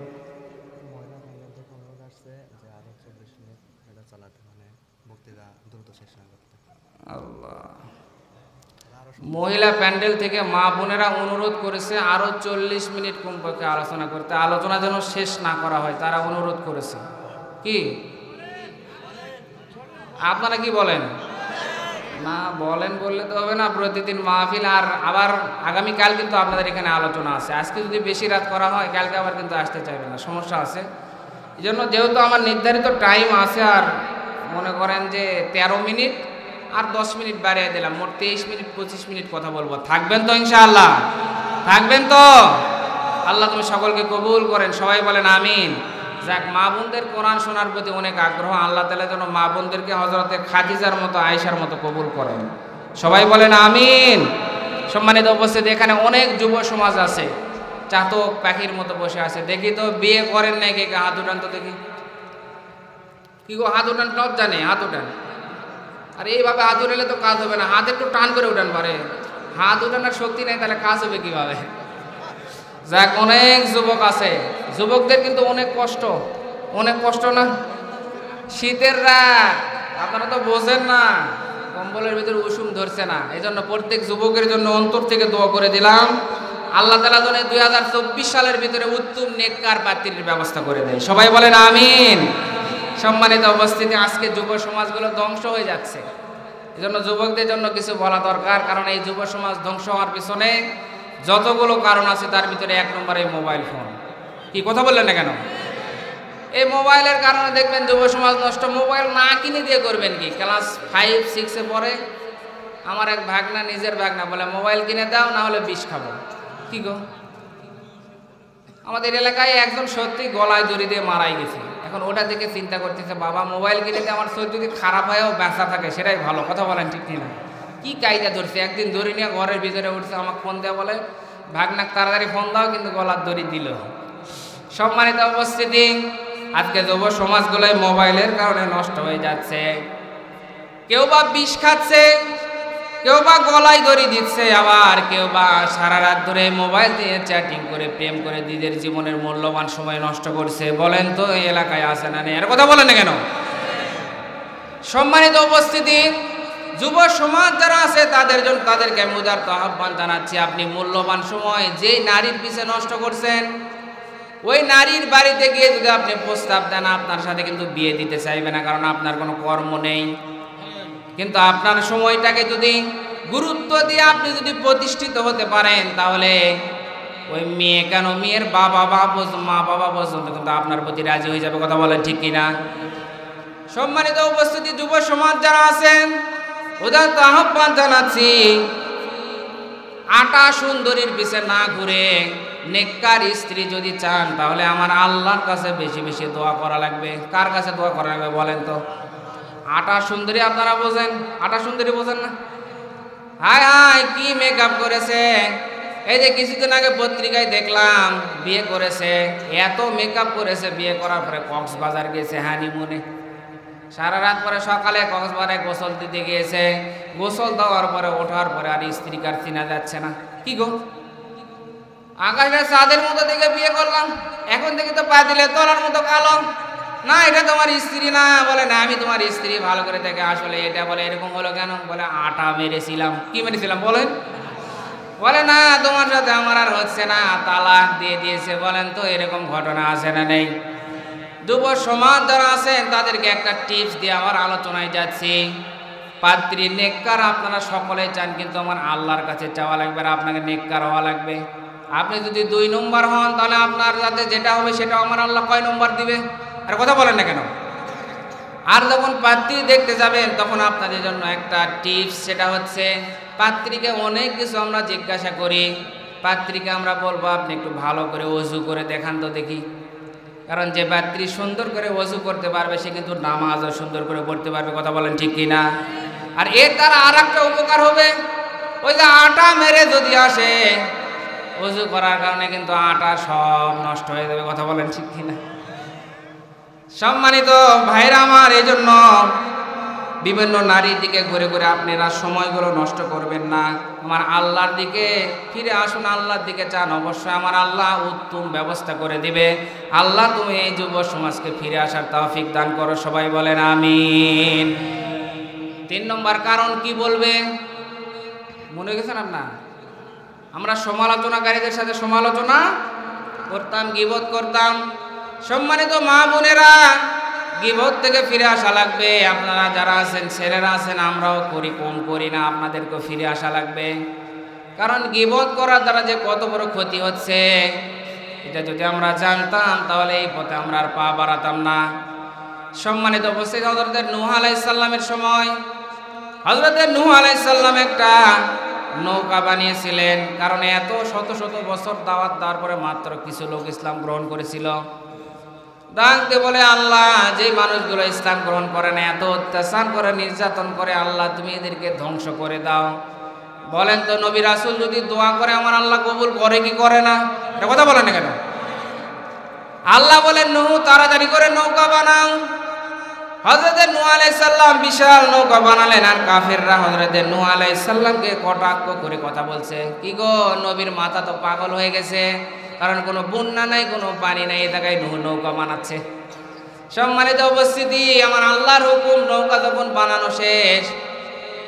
আল্লাহ, মহিলা প্যান্ডেল থেকে মা বোনেরা অনুরোধ করেছে আরো 40 মিনিট কমপক্ষে আলোচনা করতে, আলোচনা যেন শেষ না করা হয়, তারা অনুরোধ করেছে। কি আপনারা কি বলেন? না বলেন বললে তো হবে না, প্রতিদিন মাহফিল। আর আবার আগামীকাল কিন্তু আপনাদের এখানে আলোচনা আছে। আজকে যদি বেশি রাত করা হয়, কালকে আবার কিন্তু আসতে চাইবে না, সমস্যা আছে। এই জন্য যেহেতু আমার নির্ধারিত টাইম আছে, আর মনে করেন যে 13 মিনিট আর 10 মিনিট বাড়িয়ে দিলাম, মোট 23 মিনিট 25 মিনিট কথা বলবো। থাকবেন তো ইনশাআল্লাহ? থাকবেন তো? আল্লাহ তুমি সকলকে কবুল করেন, সবাই বলেন আমিন। যাক, মা বোনদের কোরআন শোনার প্রতি অনেক আগ্রহ, আল্লাহ তাআলা যেন মা বোনদেরকে হযরতে খাদিজার মতো, আয়েশার মতো কবুল করেন, সবাই বলেন আমিন। সম্মানিত উপস্থিতি, এখানে অনেক যুব সমাজ আছে, চাতক পাখির মতো বসে আছে। দেখি তো বিয়ে করেন নাই কে? হাত উঠান তো দেখি। কি গো, হাত উঠান, টপ জানে, হাত উঠান। আর এইভাবে হাত উঠালে তো কাজ হবে না, হাত একটু টান করে উঠান পারে। হাত উঠানোর শক্তি নেই, তাহলে কাজ হবে কিভাবে? যাক, অনেক যুবক আছে, যুবকদের কিন্তু অনেক কষ্ট, অনেক কষ্ট না? শীতের রাত, আপনারা তো বোঝেন না, কম্বলের ভিতরে উষুম ধরছে না। এই জন্য প্রত্যেক যুবকের জন্য অন্তর থেকে দোয়া করে দিলাম, আল্লাহ তাআলা যেন 2024 সালের ভিতরে উত্তম নেককার পাত্রীর ব্যবস্থা করে দেয়, সবাই বলেন আমিন। সম্মানিত উপস্থিতি, আজকে যুব সমাজগুলো ধ্বংস হয়ে যাচ্ছে। এই জন্য যুবকদের জন্য কিছু বলা দরকার, কারণ এই যুব সমাজ ধ্বংস হওয়ার পিছনে যতগুলো কারণ আছে, তার ভিতরে 1 নম্বরে মোবাইল ফোন। কি কথা বললেন না কেন? এই মোবাইলের কারণে দেখবেন যুব সমাজ নষ্ট। মোবাইল না কিনে দিয়ে করবেন কি? ক্লাস 5, 6-এ পড়ে আমার এক ভাগনা, নিজের ভাগনা, বলে মোবাইল কিনে দাও, না হলে বিষ খাবো। কি গো, আমাদের এলাকায় একজন সত্যি গলায় দড়ি দিয়ে মারাই গেছে। এখন ওটা দেখে চিন্তা করতেছে, বাবা মোবাইল কিনে দিয়ে আমার শরীর যদি খারাপ হয়েও ব্যথা থাকে, সেটাই ভালো। কথা বলেন ঠিক কিনা? কি কায়দা ধরছে, একদিন দড়ি নিয়ে ঘরের ভিতরে উঠছে, আমাকে ফোন দেওয়া, বলে ভাগনা তাড়াতাড়ি ফোন দাও, কিন্তু গলার দড়ি দিল। সম্মানিত উপস্থিতি, আজকে যুব সমাজগুলোই মোবাইলের কারণে নষ্ট হয়ে যাচ্ছে। কেউ বা বিষ খাচ্ছে, কেউ বা গলায় দড়ি দিচ্ছে, আবার কেউ বা সারা রাত ধরে মোবাইল দিয়ে চ্যাটিং করে, প্রেম করে দিদের জীবনের মূল্যবান সময় নষ্ট করছে। বলেন তো এই এলাকায় আছে না নেই? এর কথা বলেন না কেন? সম্মানিত উপস্থিতি, যুব সমাজ যারা আছে তাদেরকে আমি উদারত আহ্বান জানাচ্ছি, আপনি মূল্যবান সময় যে নারীর পিছে নষ্ট করছেন, ওই নারীর বাড়িতে গিয়ে যদি আপনি প্রস্তাব দেন, আপনার সাথে কিন্তু বিয়ে দিতে চাইবে না, কারণ আপনার কোনো কর্ম নেই। কিন্তু আপনার সময়টাকে যদি গুরুত্ব দিয়ে আপনি যদি প্রতিষ্ঠিত হতে পারেন, তাহলে ওই মেয়ে কেন, মেয়ের মা বাবা পর্যন্ত কিন্তু আপনার প্রতি রাজি হয়ে যাবে। কথা বলেন ঠিক কিনা? সম্মানিত উপস্থিতি, যুব সমাজ যারা আছেন, ওদের তো আহ্বান জানাচ্ছি, আটা সুন্দরীর পিছে না ঘুরে নেককার স্ত্রী যদি চান, তাহলে আমার আল্লাহর কাছে বেশি বেশি দোয়া করা লাগবে। কার কাছে দোয়া করা লাগবে বলেন তো? আটা সুন্দরী আপনারা বোঝেন? আটা সুন্দরী বোঝেন না? হায় হায়, কি মেকআপ করেছে! এই যে কিছুদিন আগে পত্রিকায় দেখলাম বিয়ে করেছে, এত মেকআপ করেছে, বিয়ে করার পরে কক্সবাজার গেছে হানিমুনে। সারা রাত পরে সকালে কক্সবাজারে গোসল দিতে গিয়েছে, গোসল দেওয়ার পরে ওঠার পরে আর স্ত্রীকে আর চিনা যাচ্ছে না। কি গো, আকাশের চাঁদের মতো দেখে বিয়ে করলাম, এখন থেকে তো পা দিলে তলার মতো কালো। না এটা তোমার স্ত্রী না। বলে না আমি তোমার স্ত্রী। ভালো করে দেখে আসলে এটা। বলে এরকম হলো কেন? বলে আটা মেরেছিলাম। কি মেরেছিলাম বলেন? বলে না তোমার সাথে আমার আর হচ্ছে না, তালাক দিয়ে দিয়েছে। বলেন তো এরকম ঘটনা আছে না নেই? যুব সমাজ যারা আছেন তাদেরকে একটা টিপস দিয়ে আমার আলোচনায় যাচ্ছি। পাত্রী নেককার আপনারা সকলে চান, কিন্তু আমার আল্লাহর কাছে চাওয়া লাগবে আর আপনাকে নেককার হওয়া লাগবে। আপনি যদি 2 নম্বর হন তাহলে আপনার যাতে যেটা হবে সেটা আমার আল্লাহ কয় নম্বর দিবে? আর কথা বলেন না কেন? আর যখন পাত্রী দেখতে যাবেন তখন আপনাদের জন্য একটা টিপস, সেটা হচ্ছে পাত্রীকে অনেক কিছু আমরা জিজ্ঞাসা করি। পাত্রীকে আমরা বলবো আপনি একটু ভালো করে ওযু করে দেখান তো দেখি। কারণ যে পাত্রী সুন্দর করে ওযু করতে পারবে সে কিন্তু নামাজও সুন্দর করে পড়তে পারবে। কথা বলেন ঠিক কি না? আর এর দ্বারা আর একটা উপকার হবে, ওই যে আটা মেরে যদি আসে ওযু করার কারণে কিন্তু আটা সব নষ্ট হয়ে যাবে। কথা বলেন ঠিক কি না? সম্মানিত ভাইরা আমার, এই জন্য বিভিন্ন নারীর দিকে ঘুরে ঘুরে আপনারা সময়গুলো নষ্ট করবেন না। আমার আল্লাহর দিকে ফিরে আসুন, আল্লাহর দিকে চান, অবশ্যই আমার আল্লাহ উত্তম ব্যবস্থা করে দিবে। আল্লাহ তুমি এই যুব সমাজকে ফিরে আসার তৌফিক দান করো। সবাই বলেন আমিন। 3 নম্বর কারণ কি বলবে মনে গেছেন আপনার? আমরা সমালোচনাকারীদের সাথে সমালোচনা করতাম, গীবত করতাম। সম্মানিত মা বোনেরা, গীবত থেকে ফিরে আসা লাগবে। আপনারা যারা আছেন, ছেলেরা আছেন, আমরাও করি, কম করি না, আপনাদেরকেও ফিরে আসা লাগবে। কারণ গীবত করার দ্বারা যে কত বড় ক্ষতি হচ্ছে এটা যদি আমরা জানতাম তাহলে এই পথে আমরা আর পা বাড়াতাম না। সম্মানিত উপস্থিত, হযরত নূহ আলাইহিস সালামের সময় হযরত নূহ আলাইহিস সালাম একটা নৌকা বানিয়েছিলেন। কারণ এত শত শত বছর দাওয়াত দেওয়ার পরে মাত্র কিছু লোক ইসলাম গ্রহণ করেছিল। ডাকতে বলে আল্লাহ, যে মানুষগুলো ইসলাম গ্রহণ করে না, এত অত্যাচার করে, নির্যাতন করে, আল্লাহ তুমি এদেরকে ধ্বংস করে দাও। বলেন তো নবী রাসূল যদি দোয়া করে আমার আল্লাহ কবুল করে কি করে না? এটা কথা বলেন না কেন? আল্লাহ বলেন নূহ তাড়াতাড়ি করে নৌকা বানাও। হযরত নূহ আলাইহিস সালাম বিশাল নৌকা বানালেন, আর কাফেররা হযরত নূহ আলাইহিস সালামকে কটাক্ষ করে কথা বলছে। কি গো, নবীর মাথা তো পাগল হয়ে গেছে, কারণ কোনো বন্যা নাই, কোনো পানি নাই, এ জায়গায় নূহ নৌকা বানাচ্ছে। সম্মানিত উপস্থিতি, আমার আল্লাহর হুকুম, নৌকা যখন বানানো শেষ,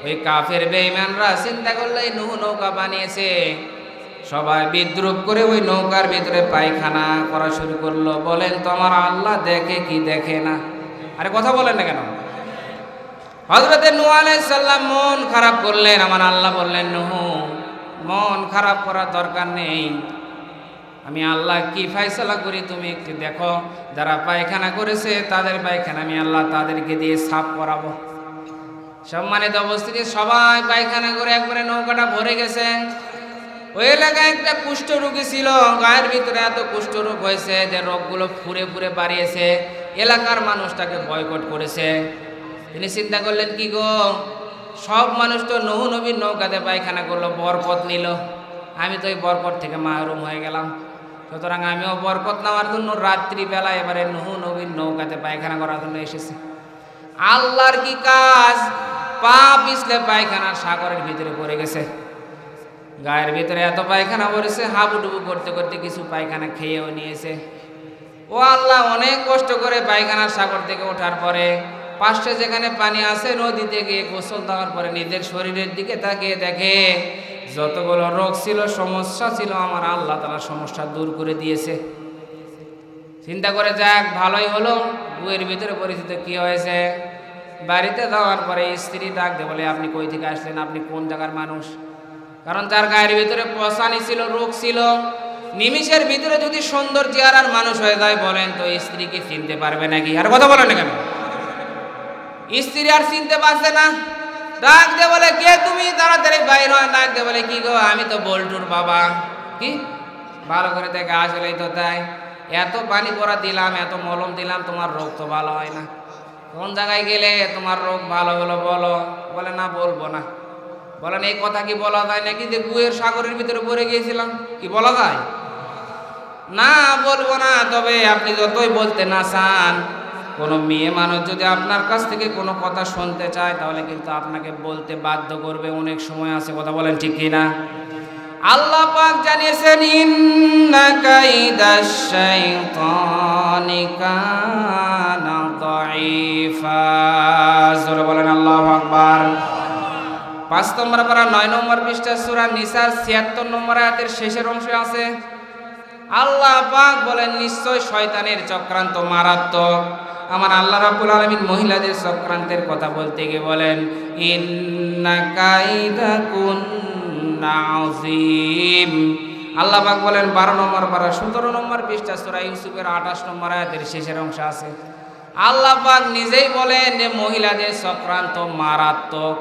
ওই কাফের বেঈমানরা চিন্তা করলে নূহ নৌকা বানিয়েছে, সবাই বিদ্রুপ করে ওই নৌকার ভিতরে পায়খানা করা শুরু করলো। বলেন তো আমার আল্লাহ দেখে কি দেখে না? আরে কথা বলেন না কেন? হযরত নূহ আলাইহিস সালাম মন খারাপ করলেন। আমার আল্লাহ বললেন, নূহ মন খারাপ করার দরকার নেই, আমি আল্লাহ কি ফয়সালা করি তুমি একটু দেখো। যারা পায়খানা করেছে তাদের পায়খানা আমি আল্লাহ তাদেরকে দিয়ে সাফ করাবো। সম্মানিত উপস্থিতি, সবাই পায়খানা করে একবারে নৌকাটা ভরে গেছে। ওই এলাকায় একটা কুষ্ঠ রোগী ছিল, গায়ের ভিতরে এত কুষ্ঠ রোগ হয়েছে যে রোগগুলো ফুরে ফুরে বাড়িয়েছে। এলাকার মানুষটাকে বয়কট করেছে। তিনি চিন্তা করলেন, কি গো, সব মানুষ তো নূহ নবীর নৌকাতে পায়খানা করলো, বরকত নিল, আমি তো এই বরকত থেকে মাহরুম হয়ে গেলাম। সুতরাং আমিও বরকত নেওয়ার জন্য রাত্রিবেলা এবারে নূহ নবীর নৌকাতে পায়খানা করার জন্য এসেছি। আল্লাহর কি কাজ, পা পিছলে পায়খানার সাগরের ভিতরে পড়ে গেছে। গায়ের ভিতরে এত পায়খানা পড়েছে, হাবুডুবু করতে করতে কিছু পায়খানা খেয়েও নিয়েছে। ও আল্লাহ, অনেক কষ্ট করে পায়খানার সাগর থেকে ওঠার পরে পাশে যেখানে পানি আছে নদীতে গিয়ে গোসল দেওয়ার পরে নিজের শরীরের দিকে তাকিয়ে দেখে যতগুলো রোগ ছিল, সমস্যা ছিল, আমার আল্লাহ তাআলা সমস্যা দূর করে দিয়েছে। চিন্তা করে যাক ভালোই হলো। বইয়ের ভিতরে পরিচিত কি হয়েছে, বাড়িতে যাওয়ার পরে স্ত্রী ডাকতে বলে, আপনি কই থেকে আসলেন, আপনি কোন জায়গার মানুষ? কারণ তার গায়ের ভিতরে পচানি ছিল, রোগ ছিল। নিমিষের ভিতরে যদি সুন্দর চেহারার মানুষ হয়ে যায়, বলেন তো স্ত্রীকে চিনতে পারবে নাকি? আর কথা বলেন না কেন? স্ত্রী আর চিনতে পারছে না। ডাক দিয়ে বলে, কে তুমি? তাড়াতাড়ি বাইর হয়। ডাক দিয়ে বলে, কি গো, আমি তো বল্টুর বাবা। কি? ভালো করে দেখে আসলেই তো তাই। এত পানি পড়া দিলাম, এত মলম দিলাম, তোমার রোগ তো ভালো হয় না। কোন জায়গায় গেলে তোমার রোগ ভালো হলো বলো? বলে না, বলবো না। বলেন এই কথা কি বলা যায় নাকি যে গুয়ের সাগরের ভিতরে পড়ে গিয়েছিলাম? কি বলা যায়? না, বলবো না। তবে আপনি যতই বলতে না চান, কোনো মেয়ে মানুষ যদি আপনার কাছ থেকে কোনো কথা শুনতে চায় তাহলে কিন্তু আপনাকে বলতে বাধ্য করবে। অনেক সময় আছে, কথা বলেন ঠিক কিনা? আল্লাহ পাক জানিয়েছেন ইন্না কাইদাশ শাইতানি কানা দাঈফা। জোরে বলেন আল্লাহু আকবার। 5 নম্বর পারা 9 নম্বর পৃষ্ঠা সূরা নিসার 76 নম্বর আয়াতের শেষের অংশে আছে আল্লাহ পাক বলেন নিশ্চয় শয়তানের চক্রান্ত মারাত্মক। আমার আল্লাহ রাব্বুল আলামিন মহিলাদের চক্রান্তের কথা বলতে গিয়ে বলেন ইন্না কাইদাকুন্না আযীম। আল্লাহ পাক বলেন 12 নম্বর পারা 17 নম্বর পৃষ্ঠা সূরা ইউসুফের 28 নম্বর আয়াতের শেষের অংশে আছে আল্লাহ পাক নিজেই বলেন যে মহিলাদের চক্রান্ত মারাত্মক।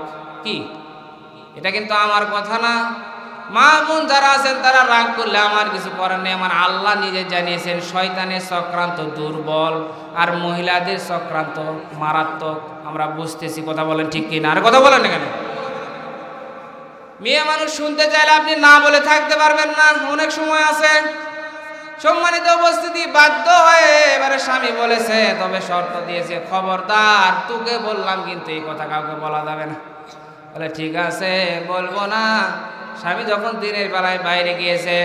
কি? এটা কিন্তু আমার কথা না। মা বোন যারা আছেন তারা রাগ করলে আমার কিছু করার নেই। আমার আল্লাহ নিজে জানিয়েছেন শয়তানের চক্রান্ত দুর্বল আর মহিলাদের চক্রান্ত মারাত্মক। আমরা বুঝতেছি, কথা বলেন ঠিক কিনা? আর কথা বলেন না কেন? মেয়ে মানুষ শুনতে চাইলে আপনি না বলে থাকতে পারবেন না, অনেক সময় আছে। সম্মানিত উপস্থিতি, বাধ্য হয়ে এবারে স্বামী বলেছে, তবে শর্ত দিয়েছে খবরদার তোকে বললাম কিন্তু এই কথা কাউকে বলা যাবে না। বলে ঠিক আছে, বলবো না। স্বামী যখন দিনের বেলায় বাইরে গিয়েছে,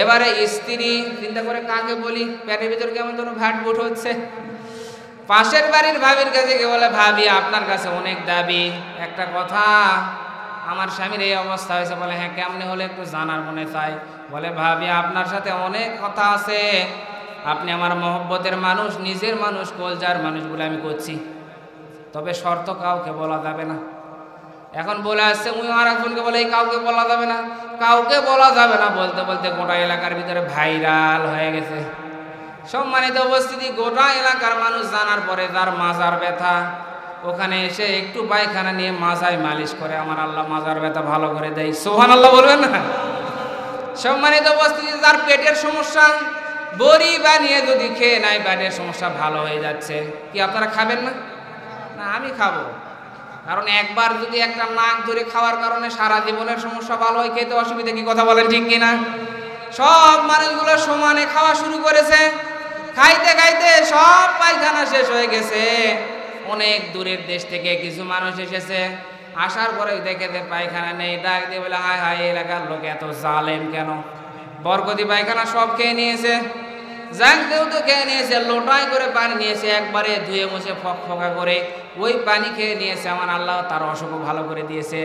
এবারে স্ত্রী চিন্তা করে কাকে বলি, পেটের ভিতর কেমন যেন ভাটভুট হচ্ছে। পাশের বাড়ির ভাবির কাছে গিয়ে বলে ভাবি আপনার কাছে অনেক দাবি, একটা কথা, আমার স্বামীর এই অবস্থা হয়েছে। বলে হ্যাঁ, কেমনে হলে একটু জানার মনে চাই। বলে ভাবি আপনার সাথে অনেক কথা আছে, আপনি আমার মহব্বতের মানুষ, নিজের মানুষ, কলজার মানুষ বলে আমি করছি, তবে শর্ত কাউকে বলা যাবে না। এখন বলে আসছে মুই আর একজনকে বলে কাউকে বলা যাবে না, কাউকে বলা যাবে না বলতে বলতে গোটা এলাকার ভিতরে ভাইরাল হয়ে গেছে। সম্মানিত উপস্থিতি, গোটা এলাকার মানুষ জানার পরে যার মাজার ব্যথা, ওখানে এসে একটু পায়খানা নিয়ে মাজায় মালিশ করে, আমার আল্লাহ মাজার ব্যথা ভালো করে দেয়। সুবহানাল্লাহ বলবেন না? সম্মানিত উপস্থিতি, যার পেটের সমস্যা, বড়ি বানিয়ে যদি খেয়ে নাই পেটের সমস্যা ভালো হয়ে যাচ্ছে। কি আপনারা খাবেন না? না, আমি খাবো। কারণ একবার যদি একটা নাক ধরে খাওয়ার কারণে সারা জীবনের সমস্যা ভালো হয়, খেতে অসুবিধা কি? কথা বলেন ঠিক কিনা? সব মানুষগুলো সমানে খাওয়া শুরু করেছে, খাইতে খাইতে সব পায়খানা শেষ হয়ে গেছে। অনেক দূরের দেশ থেকে কিছু মানুষ এসেছে, আসার পরে দেখে যে পায়খানা নেই, ডাক দিয়ে বলে হায় হায়, এলাকার লোক এত জালেম কেন, বরকতি পায়খানা সব খেয়ে নিয়েছে। জানতেও তো খেয়ে নিয়েছে, লোটাই করে পানি নিয়েছে, একবারে ধুয়ে মুছে ফকফকা করে ওই পানি খেয়ে নিয়েছে। আমার আল্লাহ তার অসুখ ভালো করে দিয়েছে।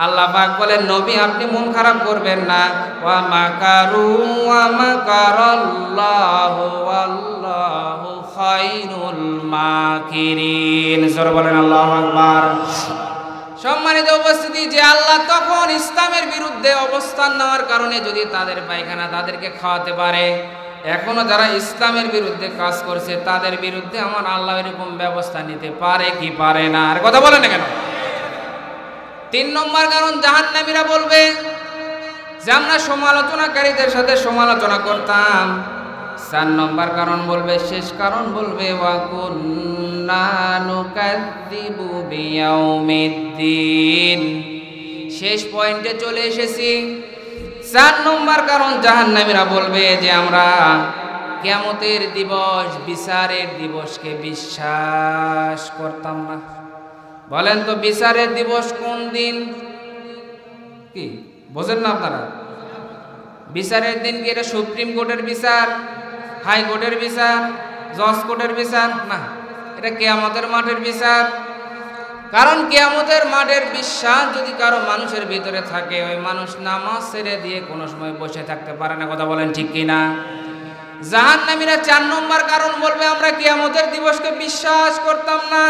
আল্লাহ পাক বলেন নবী আপনি মন খারাপ করবেন না। ওয়া মাকারু ওয়া মাকারাল্লাহু ওয়াল্লাহু খায়রুল মাকিরিন। জোরে বলেন আল্লাহু আকবার। সম্মানিত উপস্থিতি, যে আল্লাহ তখন ইসলামের বিরুদ্ধে অবস্থান নেওয়ার কারণে যদি তাদের পায়খানা তাদেরকে খাওয়াতে পারে, এখনো যারা ইসলামের বিরুদ্ধে কাজ করছে তাদের বিরুদ্ধে আমার আল্লাহ এরকম ব্যবস্থা নিতে পারে কি পারে না? আর কথা বলেন না কেন? 3 নম্বর কারণ, জাহান্নামীরা বলবে যে আমরা সমালোচনাকারীদের সাথে সমালোচনা করতাম। 4 নম্বর কারণ বলবে, শেষ কারণ বলবে ওয়া কুন্না নুকাযযিবু বিয়াউমিদ্দিন। শেষ পয়েন্টে চলে এসেছি। 4 নম্বর কারণ, জাহান্নামীরা বলবে যে আমরা কিয়ামতের দিবস, বিচারের দিবসকে বিশ্বাস করতাম না। বলেন তো বিচারের দিবস কোন দিন? কি বোঝেন না আপনারা? বিচারের দিন কি এটা সুপ্রিম কোর্টের বিচার, হাইকোর্টের বিচার, জজ কোর্টের বিচার? না, এটা কিয়ামতের মাঠের বিচার। কারণ কিয়ামতের মাঠের বিশ্বাস যদি কারো মানুষের ভিতরে থাকে, ওই মানুষ নামাজ ছেড়ে দিয়ে কোনো সময় বসে থাকতে পারে না। কথা বলেন ঠিক কিনা? জাহান্নামীরা 4 নম্বর কারণ বলবে আমরা কিয়ামতের দিবসকে বিশ্বাস করতাম না।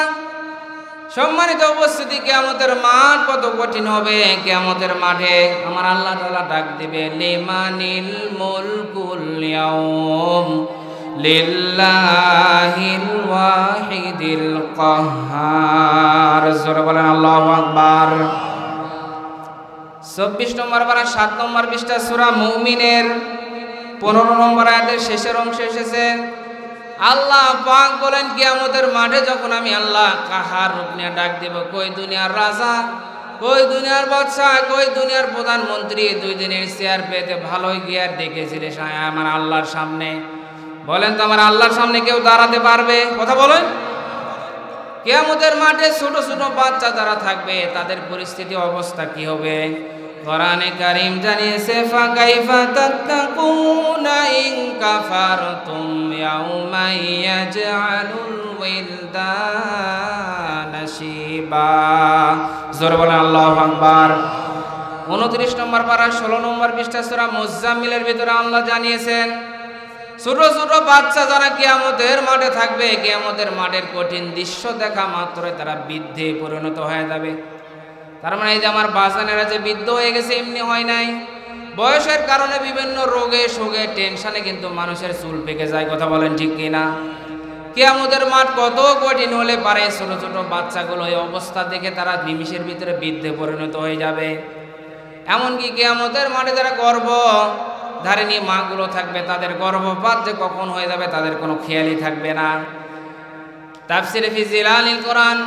সম্মানিত উপস্থিতি, কিয়ামতের মাঠ কত কঠিন হবে। কিয়ামতের মাঠে আমার আল্লাহ তাআলা ডাক দিবে লিমানিল মুলকুল ইয়াউম লিল্লাহিল ওয়াহিদিল কাহ্হার। জোরে বলেন আল্লাহু আকবার। 24 নম্বর পারা 7 নম্বর পৃষ্ঠা সূরা মুমিনের 15 নম্বর আয়াতের শেষের অংশে এসেছে আল্লাহ পাক বলেন কিয়ামতের মাঠে যখন আমি আল্লাহ কাহার রূপ নিয়ে ডাক দেব, কই দুনিয়ার রাজা, কই দুনিয়ার বাদশা, কই দুনিয়ার প্রধানমন্ত্রী 2 দিনের চেয়ার পেতে ভালোই গিয়ার দেখেছিলে আমার আল্লাহর সামনে? বলেন তো আমার আল্লাহর সামনে কেউ দাঁড়াতে পারবে? কথা বলেন। কিয়ামতের মাঠে ছোট ছোট বাচ্চা যারা থাকবে তাদের পরিস্থিতি অবস্থা কি হবে? কোরআনে কারীম জানিয়েছে ফাকাইফা তাত্তাকুনা ইন কাফারতুম ইয়াউমা ইয়াজআলুল উইলদানা শিবা। জোরে বলেন আল্লাহু আকবার। 29 নম্বর পারা 16 নম্বর পৃষ্ঠা সূরা মুজাম্মিলের ভিতরে আল্লাহ জানিয়েছেন ছোট ছোট বাচ্চা যারা কিয়ামতের মাঠে থাকবে, কিয়ামতের মাঠের কঠিন দৃশ্য দেখা মাত্রই তারা বৃদ্ধে পরিণত হয়ে যাবে। তার মানে এই যে আমার বাজানেরা যে বৃদ্ধ হয়ে গেছে এমনি হয় নাই, বয়সের কারণে বিভিন্ন রোগে শোকে টেনশনে কিন্তু মানুষের চুল পেকে যায়। কথা বলেন ঠিক কিনা? কিয়ামতের মাঠ কত কঠিন হলে পারে ছোট ছোট বাচ্চাগুলো এই অবস্থা দেখে তারা নিমিষের ভিতরে বৃদ্ধে পরিণত হয়ে যাবে। এমনকি কিয়ামতের মাঠে যারা গর্ভধারিণী মাগুলো থাকবে তাদের গর্ভপাত যে কখন হয়ে যাবে তাদের কোনো খেয়ালই থাকবে না। তাফসিরে ফি জিলালিল কোরআন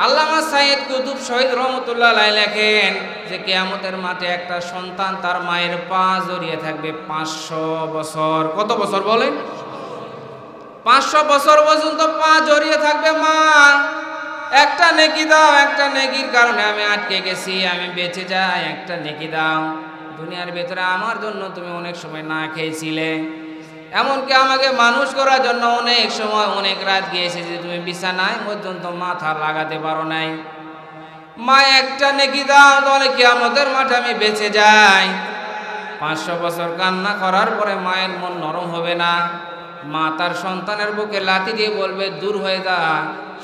আল্লামা সাইয়্যিদ কুতুব শহীদ রহমাতুল্লাহ আলাইহি লেখেন যে কিয়ামতের মাঠে একটা সন্তান তার মায়ের পা জড়িয়ে থাকবে 500 বছর। কত বছর বলেন? 500 বছর পর্যন্ত পা জড়িয়ে থাকবে। মা একটা নেকি দাও, একটা নেকির কারণে আমি আটকে গেছি, আমি বেঁচে যাই, একটা নেকি দাও। দুনিয়ার ভেতরে আমার জন্য তুমি অনেক সময় না খেয়েছিলে, এমনকি আমাকে মানুষ করার জন্য অনেক সময় অনেক রাত গিয়েছে যে তুমি বিছানায় পর্যন্ত মাথা লাগাতে পারো নাই। মা একটা নেকি দাও, তাহলে কিয়ামতের মাঠে আমি বেঁচে যাই। 500 বছর কান্না করার পরে মায়ের মন নরম হবে না। মা তার সন্তানের বুকে লাথি দিয়ে বলবে দূর হয়ে যা,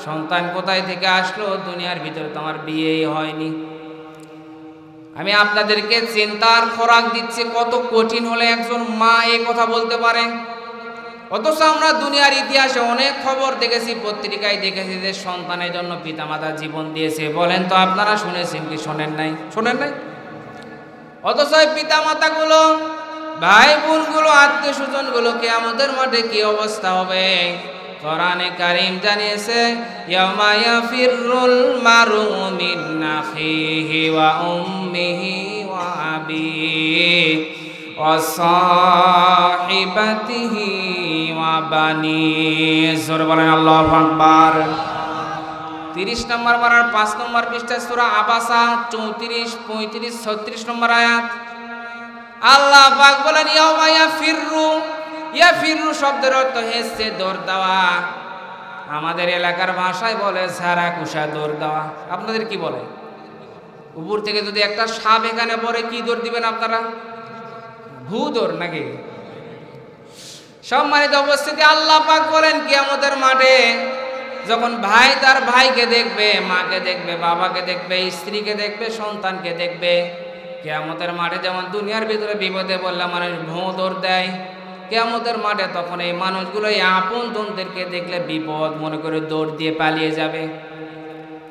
সন্তান কোথায় থেকে আসলো, দুনিয়ার ভিতরে তো আমার বিয়েই হয়নি। আমি আপনাদেরকে চিন্তার খোরাক দিচ্ছি কত কঠিন হলে একজন মা এই কথা বলতে পারে। অথচ আমরা দুনিয়ার ইতিহাসে অনেক খবর দেখেছি, পত্রিকায় দেখেছি যে সন্তানের জন্য পিতামাতা জীবন দিয়েছে। বলেন তো আপনারা শুনেছেন কি শোনেন নাই? শোনেন নাই? অথচ পিতামাতাগুলো, ভাই বোনগুলো, আত্মীয় স্বজনগুলো কিয়ামতের মাঠে কি অবস্থা হবে? কোরআনে কারীম জানিয়েছে ইয়াউমা ইয়াফিরুল মারউ মিন আখিহি ওয়া উম্মিহি ওয়া আবিহি ওয়া সাহিবাতিহি ওয়া বানিহি। জোরে বলেন আল্লাহু আকবার। 30 নম্বর পারার 5 নম্বর পৃষ্ঠা সূরা আবাসা 34, 35, 36 নম্বর আয়াত আল্লাহ পাক বলেন ইয়াউমা ইয়াফিরু। ইয়াফিরু শব্দের অর্থ হচ্ছে দৌড় দেওয়া। আমাদের এলাকার ভাষায় বলে ঝাড়া কুষা দৌড় দেওয়া। আপনাদের কি বলে? উপর থেকে যদি একটা সাপ এখানে পড়ে কি দৌড় দিবেন আপনারা? ভূ দৌড় নাকি? সম্মানিত উপস্থিতি, আল্লাহ পাক বলেন কিয়ামতের মাঠে যখন ভাই তার ভাইকে দেখবে, মাকে দেখবে, বাবাকে দেখবে, স্ত্রীকে দেখবে, সন্তানকে দেখবে, কিয়ামতের মাঠে যেমন দুনিয়ার ভিতরে বিপদে বললে মানুষ ভোঁ দৌড় দেয়, কিয়ামতের মাঠে তখন এই মানুষগুলো এই আপনজনদেরকে দেখলে বিপদ মনে করে দৌড় দিয়ে পালিয়ে যাবে।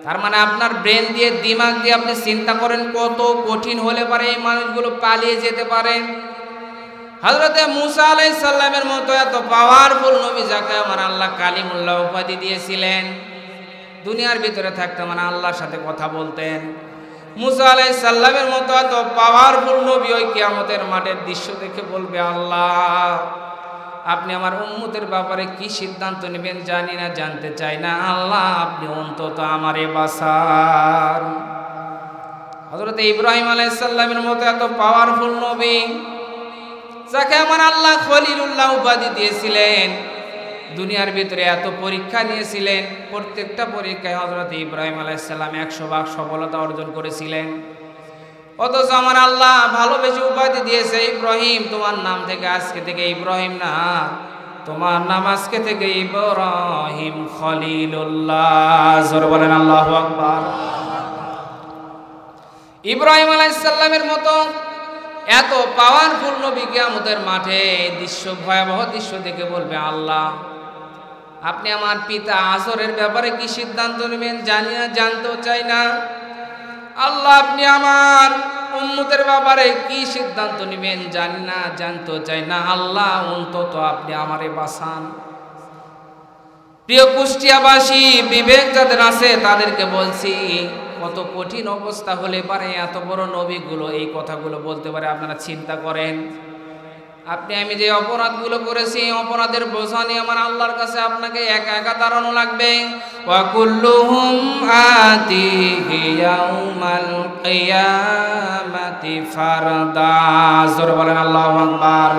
তার মানে আপনার ব্রেন দিয়ে, দিমাগ দিয়ে আপনি চিন্তা করেন কত কঠিন হলে পারে এই মানুষগুলো পালিয়ে যেতে পারে। হযরতে মূসা আলাইহিস সালামের মতো এত পাওয়ারফুল নবী যাকে আমার আল্লাহ কালিমুল্লাহ উপাধি দিয়েছিলেন, দুনিয়ার ভিতরে থাকতে মানে আল্লাহর সাথে কথা বলতেন। মূসা আলাইহিস সালামের মতো এত পাওয়ারফুল নবী ওই কিয়ামতের মাঠের দৃশ্য দেখে বলবে আল্লাহ আপনি আমার উম্মতের ব্যাপারে কি সিদ্ধান্ত নেবেন জানি না, জানতে চাই না, আল্লাহ আপনি অন্তত আমারে বাঁচান। হযরতে ইব্রাহিম আলাইহিস সালামের মতো এত পাওয়ারফুল নবী যাকে আমার আল্লাহ খলিলুল্লাহ উপাধি দিয়েছিলেন, দুনিয়ার ভিতরে এত পরীক্ষা নিয়েছিলেন, প্রত্যেকটা পরীক্ষায় হযরত ইব্রাহিম আলাইহিস সালাম 100 ভাগ সফলতা অর্জন করেছিলেন। অথচ আমার আল্লাহ ভালোবেসে উপাধি দিয়েছে ইব্রাহিম, তোমার নাম থেকে আজকে থেকে ইব্রাহিম না, তোমার নাম আজকে থেকে ইব্রাহিম খলিলুল্লাহ। জোরে বলেন আল্লাহু আকবার। ইব্রাহিম আলাইহিস সালামের মতো এত পাওয়ারফুল নবী কিয়ামতের মাঠে দৃশ্য, ভয়াবহ দৃশ্য দেখে বলবে আল্লাহ আপনি আমার পিতা আজরের ব্যাপারে কি সিদ্ধান্ত নেবেন জানি না, জানতেও চাই না, আল্লাহ আপনি আমার উম্মতের ব্যাপারে কি সিদ্ধান্ত নেবেন জানি না, জানতেও চাই না, আল্লাহ অন্তত আপনি আমারে বাঁচান। প্রিয় কুষ্টিয়াবাসী, বিবেক যাদের আছে তাদেরকে বলছি কত কঠিন অবস্থা হলে পারে এত বড় নবীগুলো এই কথাগুলো বলতে পারে। আপনারা চিন্তা করেন, আপনি আমি যে অপরাধগুলো করেছি এই অপরাধের বোঝা নিয়ে আমার আল্লাহর কাছে আপনাকে একা একা দাঁড়ানো লাগবে। ওয়া কুল্লুহুম আতিহি ইয়াউমাল কিয়ামাতি ফারদা। জোরে বলেন আল্লাহু আকবার।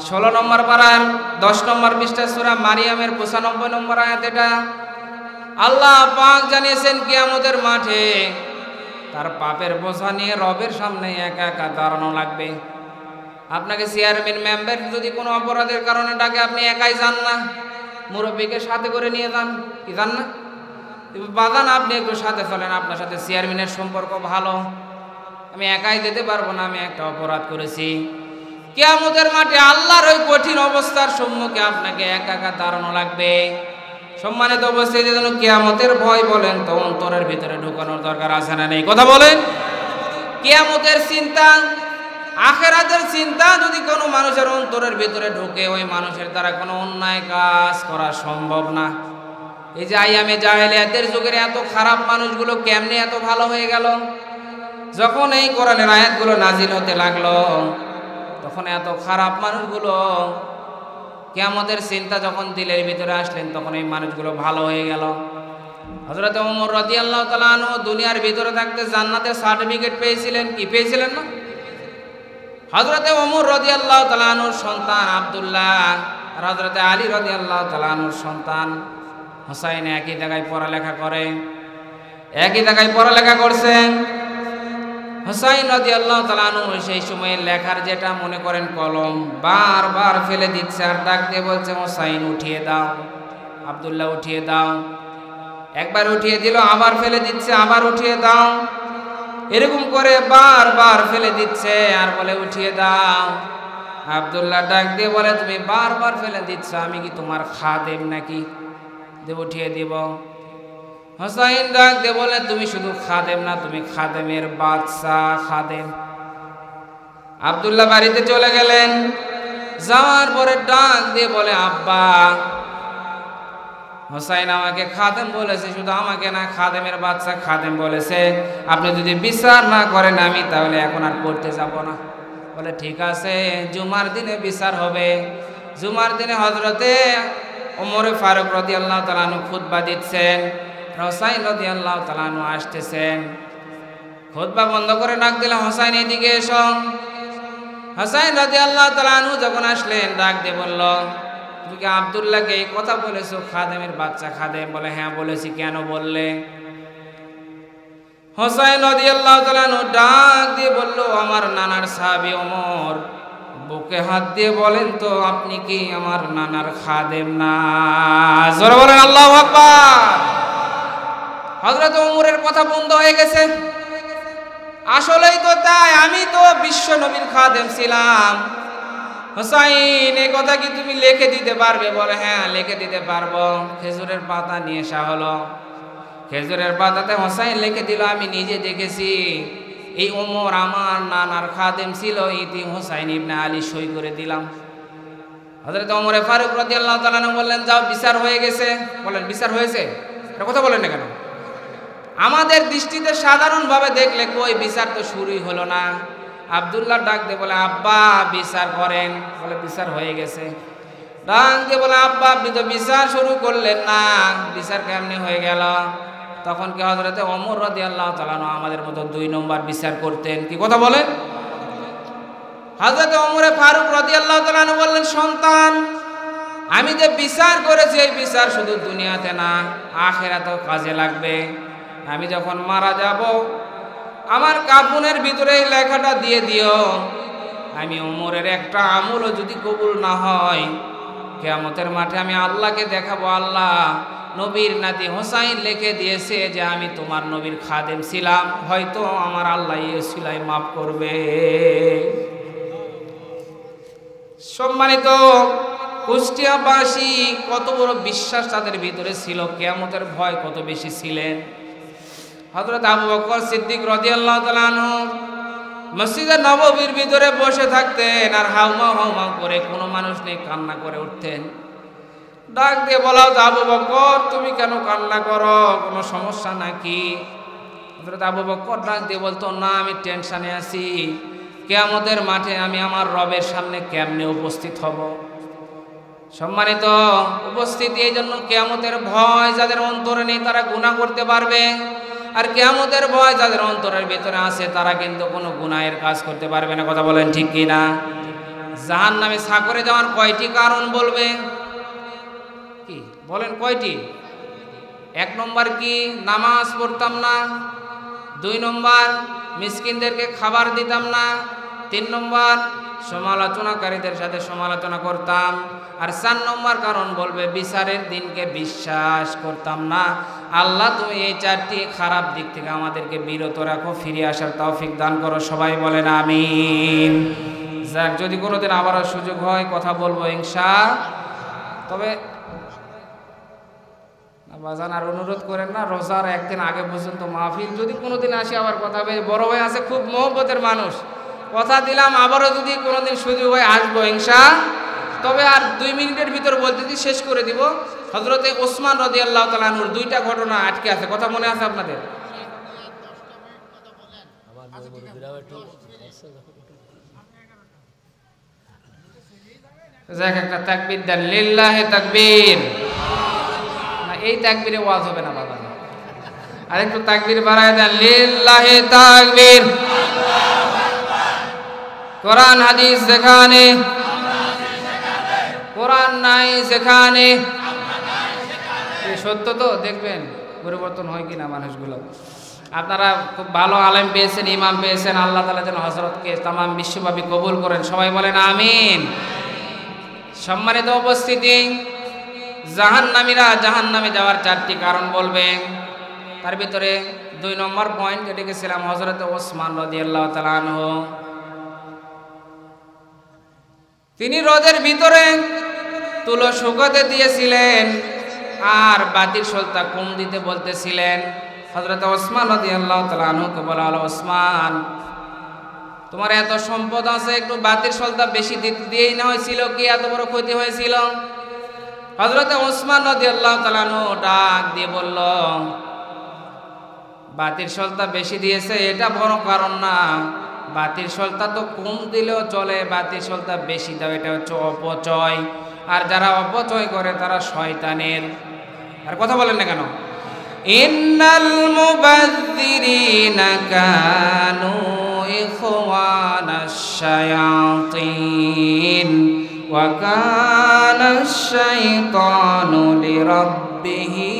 16 নম্বর পারার 10 নম্বর পৃষ্ঠা সূরা মারিয়ামের 95 নম্বর আয়াত। এটা আল্লাহ পাক জানিয়েছেন কিয়ামতের মাঠে তার পাপের বোঝা নিয়ে রবের সামনে একা একা দাঁড়ানো লাগবে। আপনাকে চেয়ারম্যান মেম্বার যদি কোনো অপরাধের কারণে ডাকে, আপনি একাই যান না, মুরব্বীকে সাথে করে নিয়ে যান, কি যান না? বাজান আপনি একটু সাথে চলেন, আপনার সাথে চেয়ারম্যানের সম্পর্ক ভালো, আমি একাই যেতে পারবো না, আমি একটা অপরাধ করেছি। কিয়ামতের মাঠে আল্লাহর ওই কঠিন অবস্থার সম্মুখে আপনাকে একা একা দাঁড়ানো লাগবে। সম্মানিত অবস্থায় যেন কিয়ামতের ভয় বলেন তো অন্তরের ভিতরে ঢুকানোর দরকার আছে না নেই? কথা বলেন। কিয়ামতের চিন্তা, আখিরাতের চিন্তা যদি কোনো মানুষের অন্তরের ভিতরে ঢুকে, ওই মানুষের দ্বারা কোনো অন্যায় কাজ করা সম্ভব না। এই যে আইয়ামে জাহেলিয়াতের যুগের এত খারাপ মানুষগুলো কেমনে এত ভালো হয়ে গেল? যখন এই কোরআনের আয়াতগুলো নাজিল হতে লাগলো, তখন এত খারাপ মানুষগুলো কিয়ামতের চিন্তা যখন দিলের ভিতরে আসলেন, তখন এই মানুষগুলো ভালো হয়ে গেল। হযরত ওমর রাদিয়াল্লাহু তাআলা আনহু দুনিয়ার ভিতরে থাকতে জান্নাতের সার্টিফিকেট পেয়েছিলেন। কি পেয়েছিলেন না? হযরত ওমর রাদিয়াল্লাহু তাআলা আনহুর সন্তান আব্দুল্লাহ আর হযরত আলী রাদিয়াল্লাহু তাআলা আনহুর সন্তান হুসাইন একই জায়গায় পড়ালেখা করে, একই জায়গায় পড়ালেখা করছেন। হুসাইন রাদিয়াল্লাহু তাআলা আনহু সেই সময় লেখার যেটা মনে করেন কলম, বারবার ফেলে দিচ্ছে আর ডাক দিয়ে বলছে, হুসাইন উঠিয়ে দাও, আব্দুল্লাহ উঠিয়ে দাও। একবার উঠিয়ে দিল, আবার ফেলে দিচ্ছে, আবার উঠিয়ে দাও। এরকম করে বারবার ফেলে দিচ্ছে আর বলে উঠিয়ে দাও। আব্দুল্লাহ ডাক দিয়ে বলে, তুমি বারবার ফেলে দিচ্ছ, আমি কি তোমার খাদেম নাকি যে উঠিয়ে দিব? হুসাইন ডাক দিয়ে বলে, তুমি শুধু খাদেম না, তুমি খাদেমের বাদশা খাদেম। আব্দুল্লাহ বাড়িতে চলে গেলেন। যাওয়ার পরে ডাক দিয়ে বলে, আব্বা, হুসাইন আমাকে খাদেম বলেছে, শুধু আমাকে না, খাদেমের বাদশা খাদেম বলেছে, আপনি যদি বিচার না করেন আমি তাহলে এখন আর পড়তে যাব না। বলে ঠিক আছে, জুমার দিনে বিচার হবে। জুমার দিনে হযরতে ওমর ফারুক রাদিয়াল্লাহু তাআলা আনহু খুতবা দিচ্ছেন, হুসাইন রাদিয়াল্লাহু তাআলা আনহু আসতেছেন। খুতবা বন্ধ করে ডাক দিলেন, হুসাইন এদিকে এসো। হুসাইন রাদিয়াল্লাহু তাআলা আনহু যখন আসলেন, ডাক দিয়ে বলল, তুমি কি আব্দুল্লাহকে এই কথা বলেছো, খাদেমের বাচ্চা খাদেম? বলে হ্যাঁ বলেছি। কেন বললে? হুসাইন রাদিয়াল্লাহু তাআলা আনহু ডাক দিয়ে বলল, আমার নানার সাহাবী ওমর বুকে হাত দিয়ে বলেন তো, আপনি কি আমার নানার খাদেম না? জোরে বলেন আল্লাহু আকবার। হযরত ওমরের কথা বন্ধ হয়ে গেছে। আসলেই তো তাই, আমি তো বিশ্ব নবীর খাদেম ছিলাম। হুসাইন, এই কথা কি তুমি লিখে দিতে পারবে? বলে হ্যাঁ লিখে দিতে পারবো। খেজুরের পাতা নিয়ে আসা হলো। খেজুরের পাতাতে হুসাইন লিখে দিল, আমি নিজে দেখেছি এই ওমর আমার নানার খাদেম ছিল, ইতি হুসাইন ইবনে আলী সই করে দিলাম। হযরত ওমর ফারুক রাদিয়াল্লাহু তাআলা আনহু বললেন, যাও বিচার হয়ে গেছে। বলেন বিচার হয়েছে? এটা কথা বলেন না কেন? আমাদের দৃষ্টিতে সাধারণভাবে দেখলে কই বিচার তো শুরুই হলো না। আব্দুল্লাহ ডাক দিয়ে বলে, আব্বা বিচার করেন। বলে বিচার হয়ে গেছে। ডাক দিয়ে বলে, আব্বা আপনি তো বিচার শুরু করলেন না, বিচার কেমনে হয়ে গেল? তখন কি হযরতে ওমর রাদিয়াল্লাহু তাআলা আনহু আমাদের মতো 2 নম্বর বিচার করতেন? কি কথা বলেন? হযরতে ওমর ফারুক রাদিয়াল্লাহু তাআলা আনহু বললেন, সন্তান, আমি যে বিচার করেছি এই বিচার শুধু দুনিয়াতে না, আখিরাতেও কাজে লাগবে। আমি যখন মারা যাব, আমার কাফনের ভিতরে এই লেখাটা দিয়ে দিও। আমি ওমরের একটা আমলও যদি কবুল না হয়, কিয়ামতের মাঠে আমি আল্লাহকে দেখাবো, আল্লাহ নবীর নাতি হুসাইন লিখে দিয়েছে যে আমি তোমার নবীর খাদেম ছিলাম, হয়তো আমার আল্লাহ এই সিলাই মাফ করবে। সম্মানিত কুষ্টিয়াবাসী, কত বড় বিশ্বাস তাদের ভিতরে ছিল, কিয়ামতের ভয় কত বেশি ছিলেন। হযরত আবু বকর সিদ্দিক রাদিয়াল্লাহু তাআলা আনহু মসজিদে নববীর ভিতরে বসে থাকতেন আর হাউমাউ হাউমাউ করে, কোনো মানুষ নেই, কান্না করে উঠতেন। ডাক দিয়ে বলা, আবু বকর তুমি কেন কান্না করো, কোনো সমস্যা নাকি? হযরত আবু বকর ডাক দিয়ে বলতো, না আমি টেনশনে আছি, কিয়ামতের মাঠে আমি আমার রবের সামনে কেমনে উপস্থিত হব। সম্মানিত উপস্থিতি, এই জন্য কিয়ামতের ভয় যাদের অন্তরে নেই তারা গুনাহ করতে পারবে, আর কিয়ামতের ভয় যাদের অন্তরের ভিতরে আছে তারা কিন্তু কোনো গুনাহের কাজ করতে পারবে না। কথা বলেন ঠিক কি না? জাহান্নামে সাগরে যাওয়ার কয়টি কারণ বলবে? কি বলেন কয়টি? 1 নম্বর কি? নামাজ পড়তাম না। 2 নম্বর মিসকিনদেরকে খাবার দিতাম না। 3 নম্বর সমালোচনাকারীদের সাথে সমালোচনা করতাম। আর 4 নম্বর কারণ বলবে বিচারের দিনকে বিশ্বাস করতাম না। আল্লাহ তুমি এই 4টি খারাপ দিক থেকে আমাদেরকে বিরত রাখো, ফিরে আসার তৌফিক দান করো। সবাই বলেন আমিন। যাক, যদি কোনোদিন আবারও সুযোগ হয় কথা বলবো তবে বাজান আর অনুরোধ করেন না, রোজার একদিন আগে পর্যন্ত মাহফিল যদি কোনোদিন আসি আবার কথা হবে। বড় ভাই আছে, খুব মহব্বতের মানুষ, কথা দিলাম আবারও যদি কোনোদিন সুযোগ হয় আসবো তবে আর 2 মিনিটের ভিতর বলতে দিই, শেষ করে দিব। হযরতে ওসমান রাদিয়াল্লাহু তাআলা আনহুর 2টা ঘটনা আটকে আছে, কথা মনে আছে আপনাদের? যাক, একটা তাকবীর দেন, লিল্লাহি তাকবীর। না, এই তাকবীরে ওয়াজ হবে না বাবা, আরেকটু তাকবীর বাড়ায় দেন, লিল্লাহি তাকবীর। কোরআন হাদিস যেখানে, কোরআন নাই যেখানে, সত্য তো দেখবেন পরিবর্তন হয় কিনা মানুষগুলো। আপনারা খুব ভালো আলেম পেয়েছেন, ইমাম পেয়েছেন, আল্লাহ তাআলা যেন হযরতকে তামাম বিশ্বব্যাপী কবুল করেন। সবাই বলেন আমিন। সম্মানিত উপস্থিতি, জাহান্নামীরা জাহান্নামে যাওয়ার 4টি কারণ বলবে। তার ভিতরে 2 নম্বর পয়েন্ট কেটে গেছিলাম, হযরত ওসমান রাদিয়াল্লাহু তাআলা আনহু। তিনি রোদের ভিতরে তুলো শুকাতে দিয়েছিলেন আর বাতির সলতা কম দিতে বলতেছিলেন। হযরত ওসমান রাদিয়াল্লাহু তাআলা আনহুকে বলা হলো, ওসমান তোমার এত সম্পদ আছে, একটু বাতির সলতা বেশি দিয়েই না হয়েছিল কি এত বড় ক্ষতি হয়েছিল? হযরত ওসমান রাদিয়াল্লাহু তাআলা আনহু ডাক দিয়ে বলল, বাতির সলতা বেশি দিয়েছে এটা বড় কারণ না, বাতির সলতা তো কম দিলেও চলে, বাতির সলতা বেশি দাও এটা হচ্ছে অপচয়, আর যারা অপচয় করে তারা শয়তানের। আর কথা বলেন না কেন? ইন্নাল মুবাযযিরিনা কানু ইখওয়ানাশ শায়াতিন ওয়া কানাশ শাইতানু লিরাব্বিহি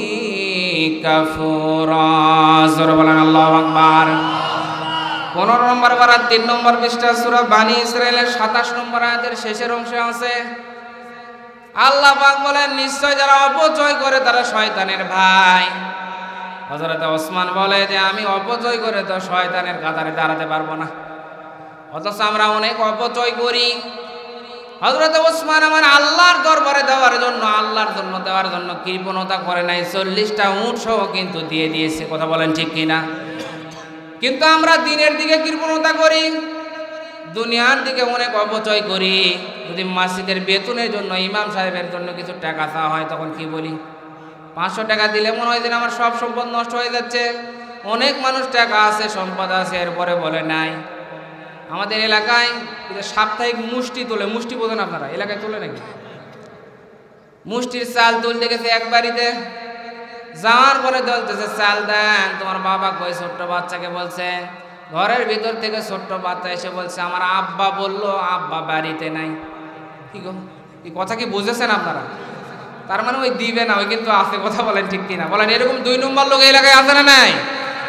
কাফুরা। জোরে বলেন আল্লাহু আকবার। 15 নম্বর পারা 3 নম্বর পৃষ্ঠা সূরা বানী ইসরাঈলের 27 নম্বর আয়াতের শেষের অংশে আছে, আল্লাহ পাক বলেন, নিশ্চয় যারা অপচয় করে তারা শয়তানের ভাই। হযরত ওসমান বলে যে আমি অপচয় করে তো শয়তানের কাতারে দাঁড়াতে পারবো না, অথচ আমরা অনেক অপচয় করি। হযরত ওসমান আমার আল্লাহর দরবারে দেওয়ার জন্য, আল্লাহর জন্য দেওয়ার জন্য কৃপণতা করে নাই, 40টা উট সহ কিন্তু দিয়ে দিয়েছে। কথা বলেন ঠিক কিনা? কিন্তু আমরা দিনের দিকে কৃপণতা করি, দুনিয়ার দিকে অনেক অপচয় করি। যদি মসজিদের বেতনের জন্য, ইমাম সাহেবের জন্য কিছু টাকা চাওয়া হয় তখন কি বলি? 500 টাকা দিলে মনে হয় যে আমার সব সম্পদ নষ্ট হয়ে যাচ্ছে। অনেক মানুষ টাকা আছে, সম্পদ আছে, এরপরে বলে নাই। আমাদের এলাকায় সাপ্তাহিক মুষ্টি তোলে, মুষ্টি বোঝেন আপনারা? এলাকায় তোলে নাকি? মুষ্টির চাল তুলতে গেছে এক বাড়িতে, যাওয়ার পরে বলতেছে চাল দেন। তোমার বাবা কই? ছোট্ট বাচ্চাকে বলছে। ঘরের ভিতর থেকে ছোট্ট বাচ্চা এসে বলছে আমার আব্বা বলল আব্বা বাড়িতে নাই। কি গো, এই কথা কি বুঝেছেন আপনারা? তার মানে ওই দিবে না, ওই কিন্তু আছে। কথা বলেন ঠিক কিনা? বলেন এরকম 2 নম্বর লোক এই এলাকায় আছে না নাই?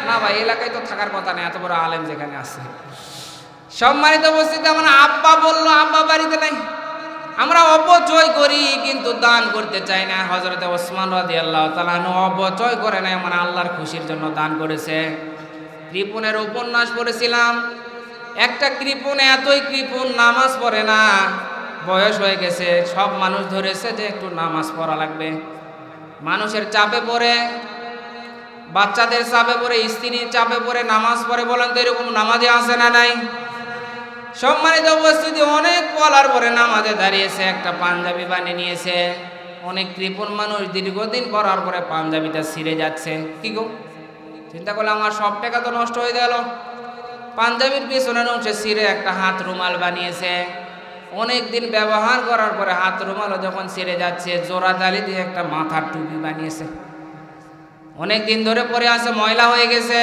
না ভাই, এলাকায় তো থাকার কথা নেই, এত বড় আলেম যেখানে আছে। সম্মানিত উপস্থিতি, আমার আব্বা বলল আব্বা বাড়িতে নাই। আমরা অপচয় করি কিন্তু দান করতে চাই না। হযরত ওসমান রাদিয়াল্লাহু তাআলা আনহু অপচয় করে নাই, মানে আল্লাহর খুশির জন্য দান করেছে। কৃপণের উপন্যাস পড়েছিলাম। একটা কৃপণ এতই কৃপণ, নামাজ পড়ে না, বয়স হয়ে গেছে, সব মানুষ ধরেছে যে একটু নামাজ পড়া লাগবে। মানুষের চাপে পড়ে, বাচ্চাদের চাপে পড়ে, স্ত্রীর চাপে পড়ে নামাজ পড়ে। বলেন তো এরকম নামাজে আছে না নাই? সম্মানিত উপস্থিতি, অনেক বলার পরে নামাজে দাঁড়িয়েছে, একটা পাঞ্জাবি বানিয়ে নিয়েছে। অনেক কৃপণ মানুষ দীর্ঘদিন পড়ার পরে পাঞ্জাবিটা ছিঁড়ে যাচ্ছে। কি গো, চিন্তা করলে আমার সব টাকা তো নষ্ট হয়ে গেল। পাঞ্জাবির পিছনের অংশে ছিঁড়ে একটা হাত রুমাল বানিয়েছে। অনেক দিন ব্যবহার করার পরে হাত রুমালও যখন ছিঁড়ে যাচ্ছে, জোড়া তালি দিয়ে একটা মাথার টুপি বানিয়েছে। অনেক দিন ধরে পরে আছে, ময়লা হয়ে গেছে।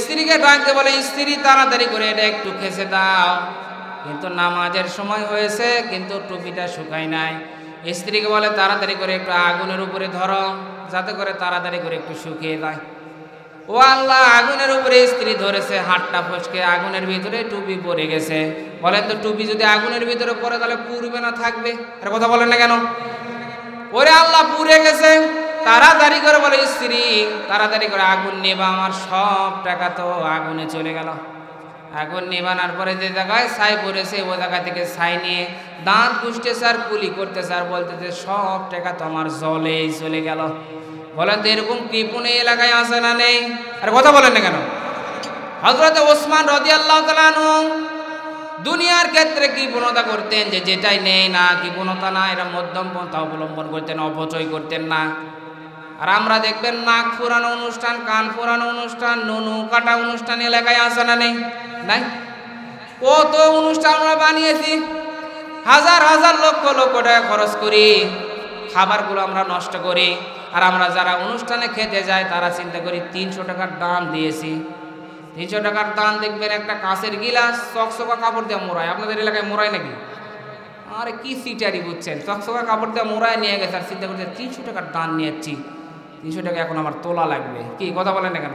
স্ত্রীকে ডাকতে বলে, স্ত্রী তাড়াতাড়ি করে এটা একটু খেসে দাও। কিন্তু নামাজের সময় হয়েছে, কিন্তু টুপিটা শুকায় নাই। স্ত্রীকে বলে তাড়াতাড়ি করে একটু আগুনের উপরে ধরো, যাতে করে তাড়াতাড়ি করে একটু শুকিয়ে যায়। ও আল্লাহ, আগুনের উপরে স্ত্রী ধরেছে, হাতটা ফসকে আগুনের ভিতরে টুপি পড়ে গেছে। বলেন তো, টুপি যদি আগুনের ভিতরে পড়ে তাহলে পুড়বে না থাকবে? আর কথা বলেন না কেন? ওরে আল্লাহ, পুড়ে গেছে। তাড়াতাড়ি করে বলে স্ত্রী, তাড়াতাড়ি করে আগুন নেবা, আমার সব টাকা তো আগুনে চলে গেল। আগুন নেবানোর পরে যে জায়গায় ছাই পড়েছে, ওই জায়গা থেকে ছাই নিয়ে দাঁত ঘুষতেছে আর কুলি করতেছে আর বলতেছে, সব টাকা তো আমার জলেই চলে গেল। বলেন তো, এরকম কৃপণ এই এলাকায় আছে না নেই? আর কথা বলেন না কেন? হযরত ওসমান রাদিয়াল্লাহু তাআলা আনহু দুনিয়ার ক্ষেত্রে কৃপণতা করতেন, যে যেটাই নেই না, কৃপণতা না, এরা মধ্যম পন্থা অবলম্বন করতেন, অপচয় করতেন না। আর আমরা দেখবেন নাক ফুরানো অনুষ্ঠান, কান ফুরানো অনুষ্ঠান, নুনু কাটা অনুষ্ঠান এলাকায় আছে না নেই? নাই? কত অনুষ্ঠান আমরা বানিয়েছি, হাজার হাজার লক্ষ লক্ষ টাকা খরচ করি, খাবারগুলো আমরা নষ্ট করি। আর আমরা যারা অনুষ্ঠানে খেতে যাই তারা চিন্তা করি 300 টাকার দাম দিয়েছি। 300 টাকার দাম দেখবেন একটা কাঁচের গিলাস চকচকা কাপড় দিয়ে মোড়ায়। আপনাদের এলাকায় মোড়ায় নাকি? আরে কি সিটারি বুঝছেন, চকচকা কাপড় দিয়ে মোড়ায় নিয়ে গেছে আর চিন্তা করছে 300 টাকার দাম নিয়েছি, 300 টাকা এখন আমার তোলা লাগবে। কি কথা বলেন না কেন?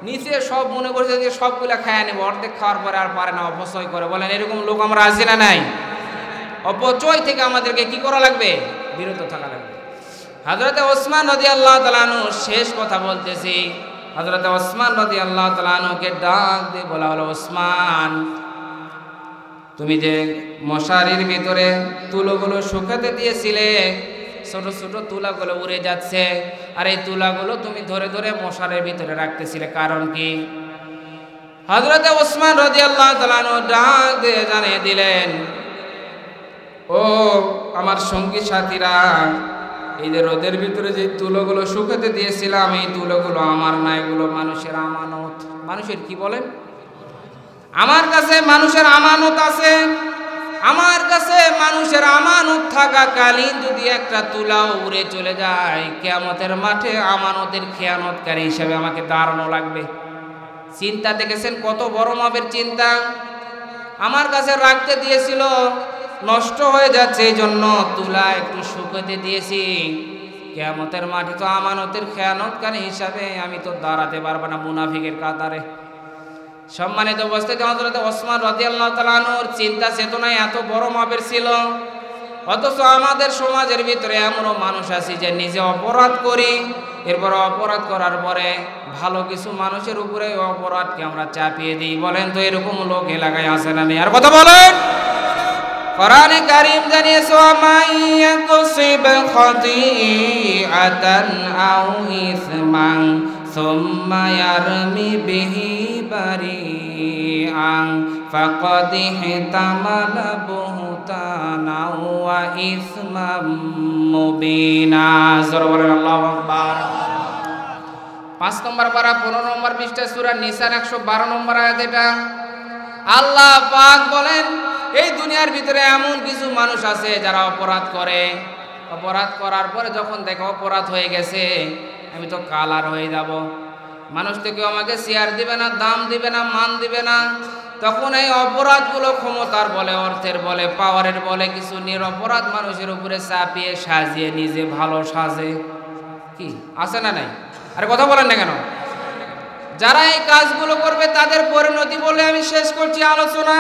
নিচে সব মনে করছে যে সবগুলা খায় নেবো, অর্ধেক খাওয়ার পরে আর পারে না, অপচয় করে। বলেন, এরকম লোক আমরা আছি না নাই? অপচয় থেকে আমাদেরকে কি করা লাগবে? বিরত থাকা লাগবে। হযরত ওসমান রাদিয়াল্লাহু তাআলা আনহু শেষ কথা বলতেছি। হযরত ওসমান রাদিয়াল্লাহু তাআলা আনহুকে ডাক দিয়ে বলা হলো, ওসমান, তুমি যে মশারির ভিতরে তুলোগুলো শুকাতে দিয়েছিলে, ছোট ছোট তুলাগুলো উড়ে যাচ্ছে, আর এই তুলাগুলো তুমি ধরে ধরে মশারির ভিতরে রাখতেছিলে, কারণ কি? হযরত ওসমান রাদিয়াল্লাহু তাআলা আনহু ডাক দিয়ে জানিয়ে দিলেন, ও আমার সঙ্গী সাথীরা, এই যে রোদের ভিতরে যে তুলোগুলো শুকাতে দিয়েছিলাম, এই তুলোগুলো আমার না, এগুলো মানুষের আমানত। মানুষের কি বলেন? আমার কাছে মানুষের আমানত আছে। আমার কাছে মানুষের আমানত থাকাকালীন যদি একটা তুলাও উড়ে চলে যায়, কিয়ামতের মাঠে আমানতের খেয়ানতকারী হিসেবে আমাকে দাঁড়ানো লাগবে। চিন্তা দেখেছেন কত বড় মাপের চিন্তা। আমার কাছে রাখতে দিয়েছিল, নষ্ট হয়ে যাচ্ছে, এই জন্য তুলা একটু শুকাতে দিয়েছি। কিয়ামতের মাঠে তো আমানতের খেয়ানতকারী হিসাবে আমি তো দাঁড়াতে পারবো না মুনাফিকের কাতারে। সম্মানিত উপস্থিতি, হযরত ওসমান রাদিয়াল্লাহু তাআলা আনহুর চিন্তা চেতনা এত বড় মাপের ছিল। অথচ আমাদের সমাজের ভিতরে এমনও মানুষ আছে যে নিজে অপরাধ করি, এরপর অপরাধ করার পরে ভালো কিছু মানুষের উপরে অপরাধকে আমরা চাপিয়ে দিই। বলেন তো, এরকম লোক এলাকায় আছে না নেই? আর কথা বলেন। কোরআনে কারীম জানিয়েছে, মাইয়াকুসিব খাতিআতান আও ইসমান সুম্মা ইয়ারমি বিহি বারিআন ফাকাদ ইহতামালা বুহতানা ওয়া ইসমান মুবিনা। জোরে বলেন আল্লাহু আকবার। 5 নম্বর পারা 15 নম্বর পৃষ্ঠা সূরা নিসার 112 নম্বর আয়াত। এটা আল্লাহ পাক বলেন, এই দুনিয়ার ভিতরে এমন কিছু মানুষ আছে যারা অপরাধ করে, অপরাধ করার পরে যখন দেখো অপরাধ হয়ে গেছে, আমি তো কালার হয়ে যাব, মানুষ তো কেউ আমাকে শেয়ার দিবে না, দাম দিবে না, মান দিবে না, তখন এই অপরাধগুলো ক্ষমতার বলে, অর্থের বলে, পাওয়ারের বলে কিছু নিরপরাধ মানুষের উপরে চাপিয়ে সাজিয়ে নিজে ভালো সাজে। কি আছে না নাই? আরে কথা বলেন না কেন? যারা এই কাজগুলো করবে তাদের পরিণতি বলে আমি শেষ করছি আলোচনা।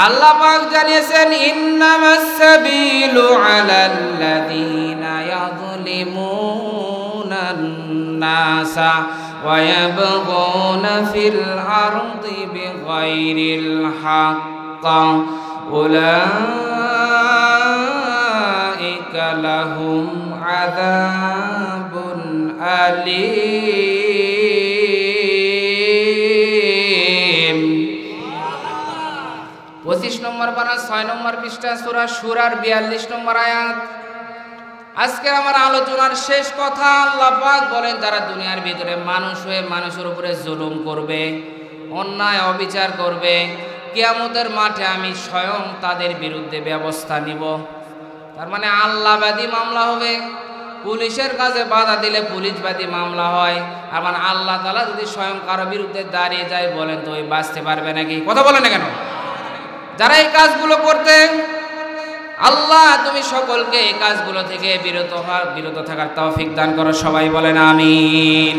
আল্লাহ পাক জানিয়েছেন, ইন্নামাস সাবিলু আলাল্লাযীনা ইয়াযলিমুনান নাসা ওয়া ইয়াবগুনা ফিল আরদি বিগাইরিল হক উলাইকা লাহুম আযাবুন আলীম। 25 নম্বর পারা 6 নম্বর পৃষ্ঠা সূরা শুরার 42 নম্বর আয়াত। আজকে আমার আলোচনার শেষ কথা, আল্লাহ পাক বলেন যারা দুনিয়ার ভিতরে মানুষ হয়ে মানুষের উপরে জুলুম করবে, অন্যায় অবিচার করবে, কিয়ামতের মাঠে আমি স্বয়ং তাদের বিরুদ্ধে ব্যবস্থা নিব। তার মানে আল্লাহবাদী মামলা হবে, পুলিশের কাছে বাধা দিলে পুলিশবাদী মামলা হয়। আমার আল্লাহ তাআলা যদি স্বয়ং কারো বিরুদ্ধে দাঁড়িয়ে যায়, বলেন তো ওই বাঁচতে পারবে নাকি? কথা বলেন না কেন? যারা এই কাজগুলো করতে, আল্লাহ তুমি সকলকে এই কাজগুলো থেকে বিরত থাকার তৌফিক দান করো। সবাই বলেন আমিন।